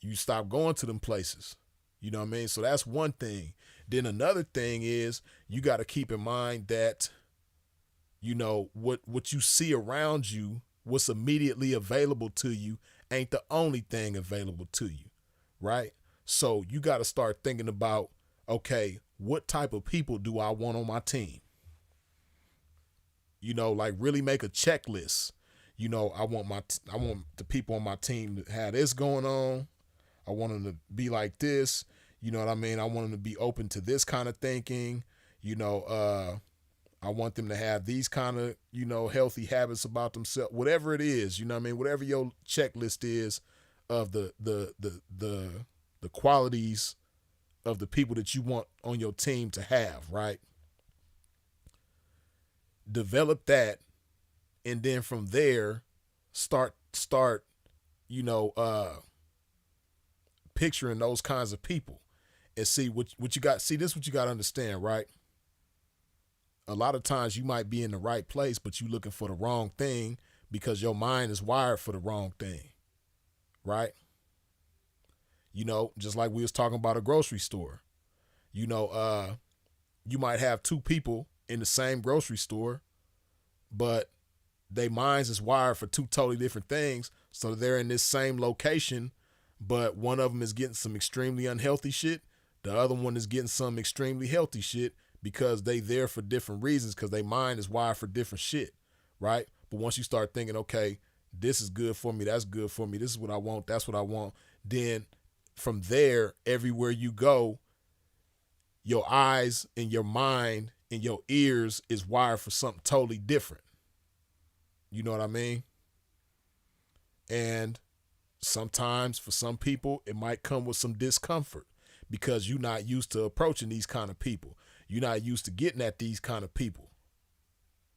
you stop going to them places. You know what I mean? So that's one thing. Then another thing is you got to keep in mind that, you know, what you see around you, what's immediately available to you ain't the only thing available to you, right? So you got to start thinking about, okay, what type of people do I want on my team? You know, like really make a checklist. You know, I want the people on my team to have this going on. I want them to be like this. You know what I mean? I want them to be open to this kind of thinking. You know, I want them to have these kind of, you know, healthy habits about themselves. Whatever it is, you know what I mean? Whatever your checklist is of the qualities of the people that you want on your team to have, right? Develop that, and then from there, start, you know, picturing those kinds of people and see what you got. See, this is what you got to understand, right? A lot of times you might be in the right place, but you're looking for the wrong thing because your mind is wired for the wrong thing, right? You know, just like we was talking about a grocery store. You know, you might have two people in the same grocery store, but their minds is wired for two totally different things. So they're in this same location, but one of them is getting some extremely unhealthy shit. The other one is getting some extremely healthy shit because they there for different reasons because their mind is wired for different shit, right? But once you start thinking, okay, this is good for me, that's good for me, this is what I want, that's what I want, then from there, everywhere you go, your eyes and your mind and your ears is wired for something totally different. You know what I mean? And sometimes for some people, it might come with some discomfort because you're not used to approaching these kind of people. You're not used to getting at these kind of people.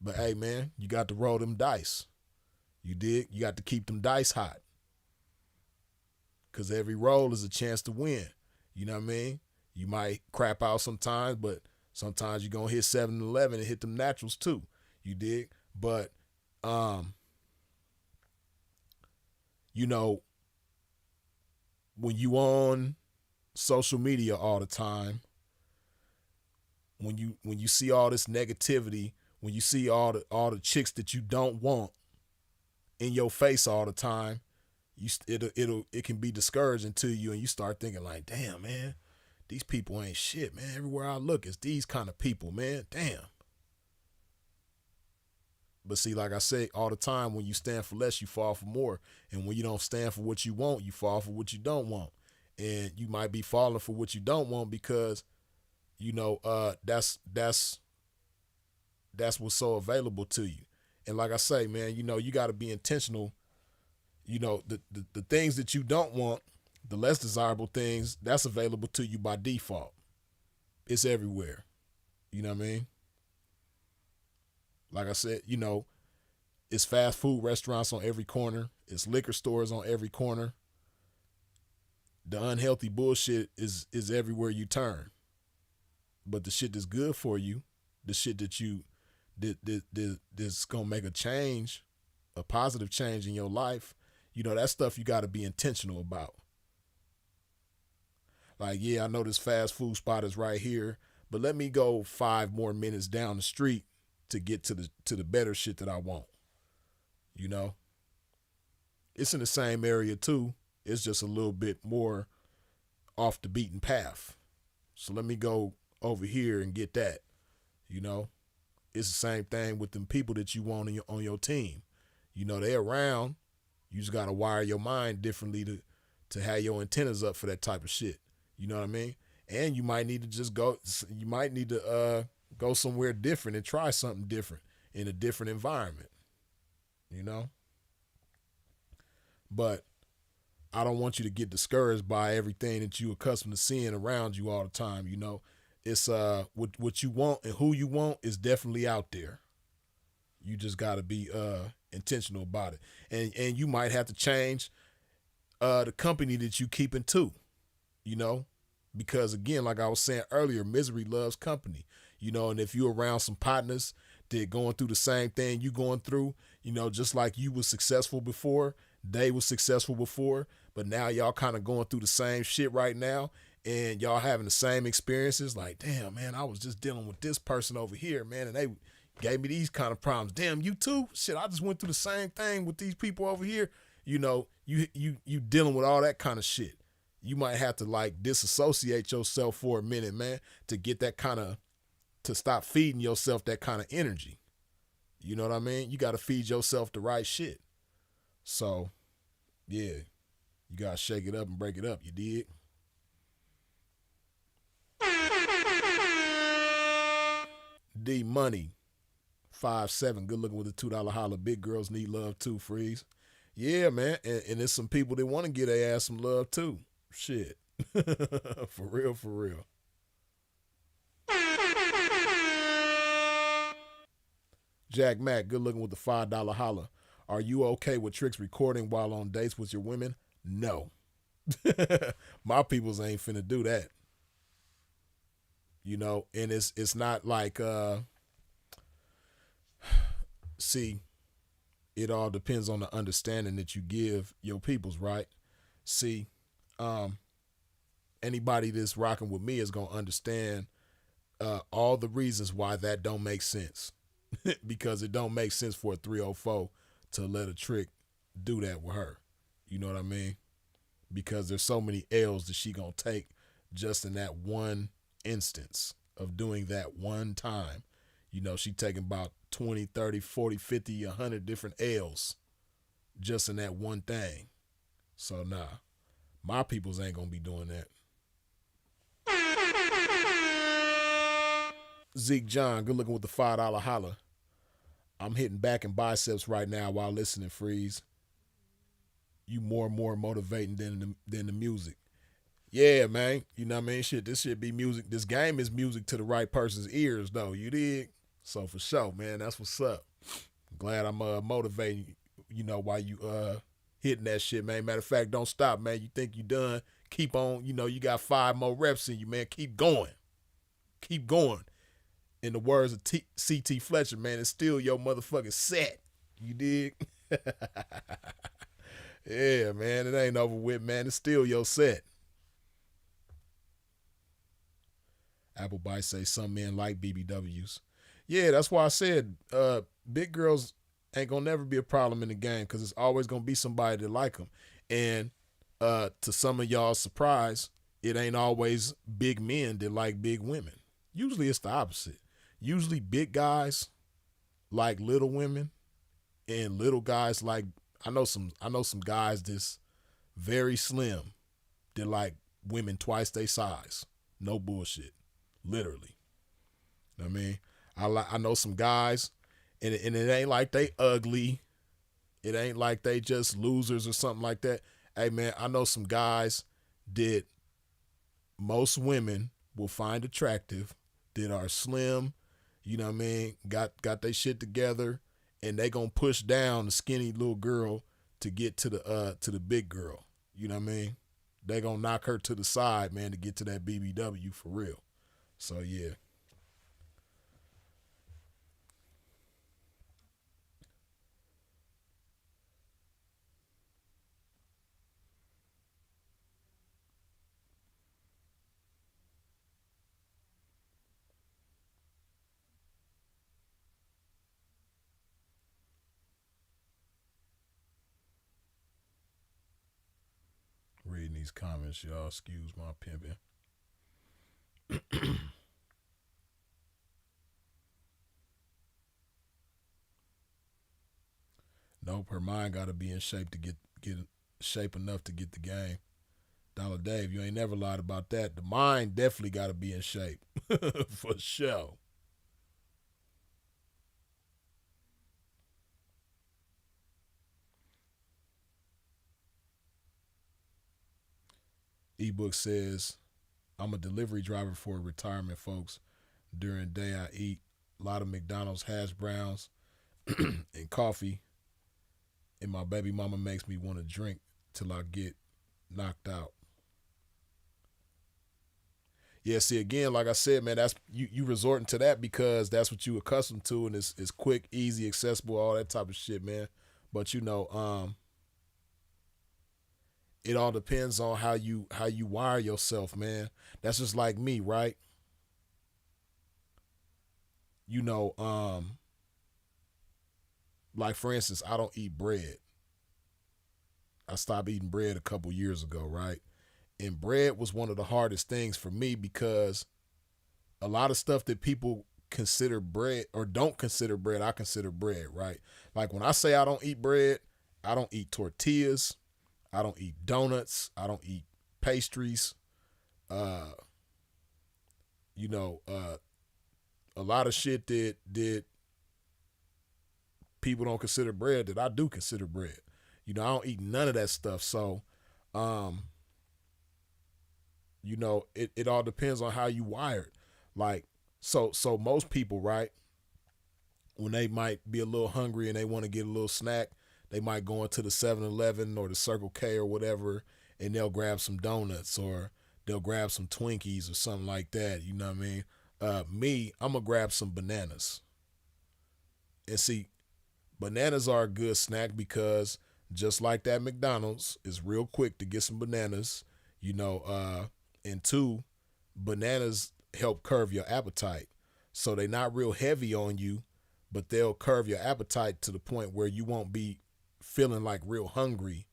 But hey, man, you got to roll them dice. You dig? You got to keep them dice hot. Because every roll is a chance to win. You know what I mean? You might crap out sometimes, but sometimes you're going to hit 7-11 and hit them naturals too. You dig? But, you know, when you on social media all the time, when you see all this negativity, when you see all the chicks that you don't want in your face all the time, it can be discouraging to you, and you start thinking like, damn, man, these people ain't shit, man. Everywhere I look, it's these kind of people, man. Damn. But see, like I say all the time, when you stand for less, you fall for more. And when you don't stand for what you want, you fall for what you don't want. And you might be falling for what you don't want because, you know, that's what's so available to you. And like I say, man, you got to be intentional. The things that you don't want, the less desirable things, that's available to you by default. It's everywhere. You know what I mean? Like I said, it's fast food restaurants on every corner. It's liquor stores on every corner. The unhealthy bullshit is everywhere you turn. But the shit that's good for you, the shit that's gonna make a change, a positive change in your life, that stuff you got to be intentional about. Like, yeah, I know this fast food spot is right here, but let me go 5 more minutes down the street to get to the better shit that I want. It's in the same area too. It's just a little bit more off the beaten path. So let me go over here and get that. It's the same thing with them people that you want on your team. They're around. You just got to wire your mind differently to have your antennas up for that type of shit. You know what I mean? And you might need to go somewhere different and try something different in a different environment. But I don't want you to get discouraged by everything that you're accustomed to seeing around you all the time. It's what you want and who you want is definitely out there. You just got to be intentional about it. And you might have to change the company that you keep in too. Because again, like I was saying earlier, misery loves company, and if you're around some partners that going through the same thing you going through, just like you was successful before, they was successful before, but now y'all kind of going through the same shit right now and y'all having the same experiences. Like, damn, man, I was just dealing with this person over here, man, and they gave me these kind of problems. Damn, you too? Shit, I just went through the same thing with these people over here. You dealing with all that kind of shit. You might have to like disassociate yourself for a minute, man, to get to stop feeding yourself that kind of energy. You know what I mean? You got to feed yourself the right shit. So, yeah, you got to shake it up and break it up. You dig? D Money 5'7", good looking with a $2 holler. Big girls need love too, Freeze. Yeah, man. And there's some people that want to get their ass some love too. Shit. For real, for real. Jack Mack, good looking with the $5 holler. Are you okay with Tricks recording while on dates with your women? No. My peoples ain't finna do that. And it's not like see, it all depends on the understanding that you give your peoples, right? See, anybody that's rocking with me is gonna understand all the reasons why that don't make sense. Because it don't make sense for a 304 to let a trick do that with her. You know what I mean? Because there's so many L's that she gonna take just in that one instance of doing that one time. She taking about 20, 30, 40, 50, 100 different L's just in that one thing. So nah, my peoples ain't gonna be doing that. Zeke John, good looking with the $5 holler. I'm hitting back and biceps right now while listening, Freeze. You more and more motivating than the music. Yeah, man. You know what I mean? Shit, this shit be music. This game is music to the right person's ears, though. You dig? So for sure, man. That's what's up. Glad I'm motivating while you hitting that shit, man. Matter of fact, don't stop, man. You think you done? Keep on. You got 5 more reps in you, man. Keep going. Keep going. In the words of C.T. Fletcher, man, it's still your motherfucking set. You dig? Yeah, man, it ain't over with, man. It's still your set. Applebite say some men like BBWs. Yeah, that's why I said big girls ain't gonna never be a problem in the game because it's always gonna be somebody that like them. And to some of y'all's surprise, it ain't always big men that like big women. Usually it's the opposite. Usually big guys like little women and little guys like, I know some guys that's very slim that like women twice their size. No bullshit. Literally. I mean, I know some guys And it ain't like they ugly. It ain't like they just losers or something like that. Hey man, I know some guys that most women will find attractive, that are slim, you know what I mean, got their shit together, and they gonna push down the skinny little girl to get to the big girl. You know what I mean? They gonna knock her to the side, man, to get to that BBW for real. So yeah. Reading these comments, y'all. Excuse my pimping. Nope, her mind got to be in shape to get shape enough to get the game. Dollar Dave, you ain't never lied about that. The mind definitely got to be in shape for sure. Ebook says, I'm a delivery driver for retirement folks. During the day I eat a lot of McDonald's hash browns and coffee, and my baby mama makes me want to drink till I get knocked out. Yeah, see, again, like I said, man, that's you resorting to that because that's what you accustomed to, and it's quick, easy, accessible, all that type of shit, man. But it all depends on how you wire yourself, man. That's just like me, right? Like for instance, I don't eat bread. I stopped eating bread a couple years ago, right? And bread was one of the hardest things for me because a lot of stuff that people consider bread or don't consider bread, I consider bread, right? Like when I say I don't eat bread, I don't eat tortillas, I don't eat donuts, I don't eat pastries, a lot of shit that people don't consider bread that I do consider bread. I don't eat none of that stuff. So, it all depends on how you wired. Like, so most people, right, when they might be a little hungry and they want to get a little snack, they might go into the 7-Eleven or the Circle K or whatever, and they'll grab some donuts or they'll grab some Twinkies or something like that. You know what I mean? I'm going to grab some bananas. And see, bananas are a good snack because just like that McDonald's, it's real quick to get some bananas, and two, bananas help curb your appetite. So they're not real heavy on you, but they'll curb your appetite to the point where you won't be feeling like real hungry,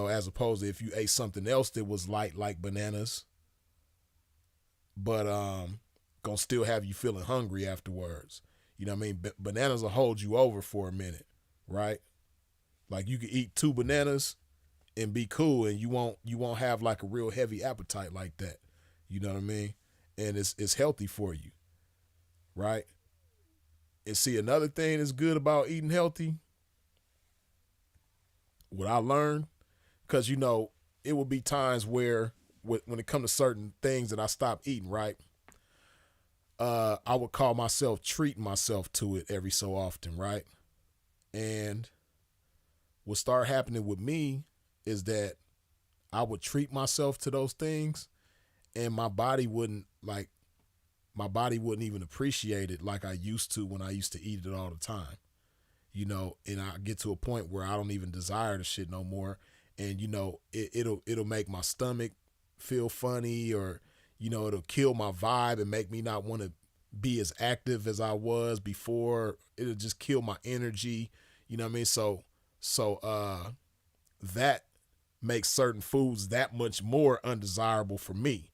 as opposed to if you ate something else that was light like bananas, but gonna still have you feeling hungry afterwards. You know what I mean? Bananas will hold you over for a minute, right? Like you could eat 2 bananas and be cool, and you won't have like a real heavy appetite like that. You know what I mean? And it's healthy for you, right? And see, another thing that's good about eating healthy, what I learned, because it will be times where when it comes to certain things that I stop eating, right? I would call myself treating myself to it every so often, right? And what started happening with me is that I would treat myself to those things, and my body wouldn't even appreciate it like I used to when I used to eat it all the time. And I get to a point where I don't even desire the shit no more. And, it'll make my stomach feel funny, or, it'll kill my vibe and make me not want to be as active as I was before. It'll just kill my energy. You know what I mean? So that makes certain foods that much more undesirable for me.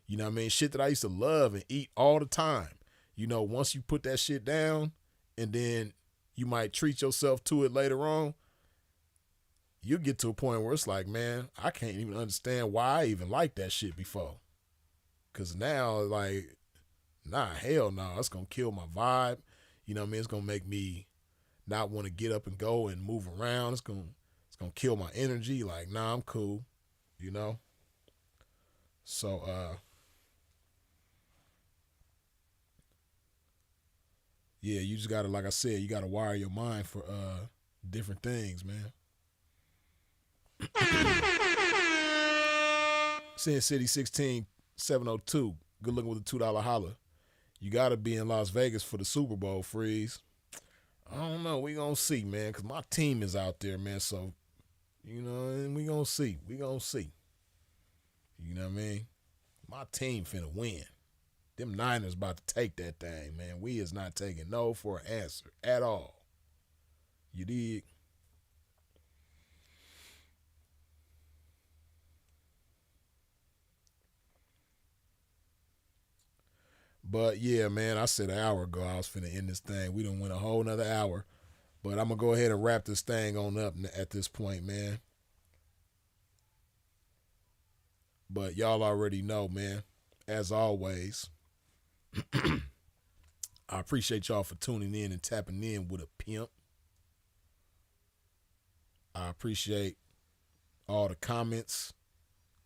You know what I mean? Shit that I used to love and eat all the time. Once you put that shit down and then you might treat yourself to it later on, you get to a point where it's like, man, I can't even understand why I even liked that shit before. Cause now, like, nah, hell no, it's gonna kill my vibe. You know what I mean? It's gonna make me not want to get up and go and move around. It's gonna kill my energy. Like, nah, I'm cool. You know? So yeah, you just gotta, like I said, you gotta wire your mind for different things, man. Sin City 16702. Good looking with a $2 holler. You gotta be in Las Vegas for the Super Bowl, Freeze. I don't know. We gonna see, man, because my team is out there, man. So, you know, and we gonna see. We gonna see. You know what I mean? My team finna win. Them Niners about to take that thing, man. We is not taking no for an answer at all. You dig? But yeah, man, I said an hour ago I was finna end this thing. We done went a whole nother hour. But I'm gonna go ahead and wrap this thing on up at this point, man. But y'all already know, man. As always, I appreciate y'all for tuning in and tapping in with a pimp. I appreciate all the comments,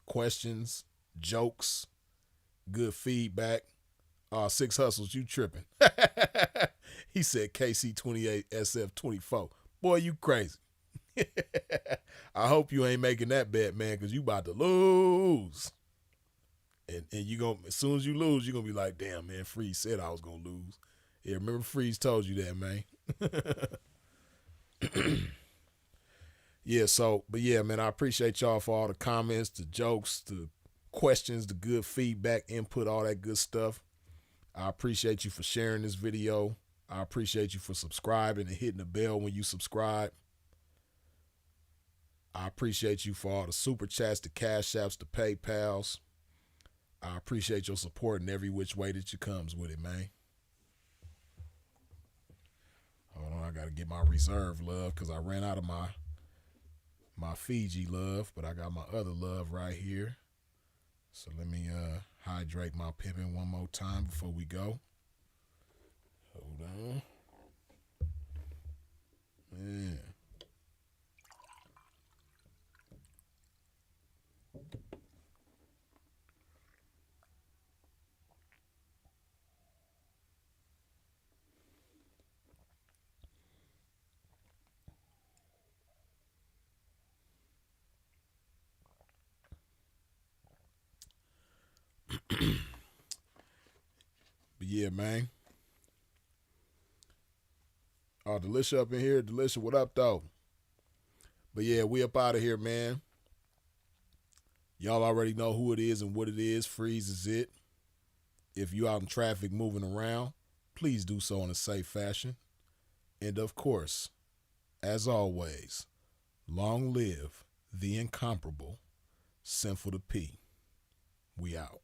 questions, jokes, good feedback. Six Hustles, you tripping. He said KC28 SF24. Boy, you crazy. I hope you ain't making that bet, man, because you about to lose. And you gonna, as soon as you lose, you're gonna be like, damn, man, Freeze said I was gonna lose. Yeah, remember Freeze told you that, man. Yeah, so, but yeah, man, I appreciate y'all for all the comments, the jokes, the questions, the good feedback, input, all that good stuff. I appreciate you for sharing this video. I appreciate you for subscribing and hitting the bell when you subscribe. I appreciate you for all the super chats, the cash apps, the PayPals. I appreciate your support in every which way that you comes with it, man. Hold on, I got to get my reserve love because I ran out of my Fiji love, but I got my other love right here. So let me hydrate my pippin one more time before we go. Hold on. Man. But yeah, man. Oh, Delisha up in here. Delisha, what up, though? But yeah, we up out of here, man. Y'all already know who it is and what it is. Freeze is it. If you out in traffic moving around, please do so in a safe fashion. And of course, as always, long live the incomparable Sinful to P. We out.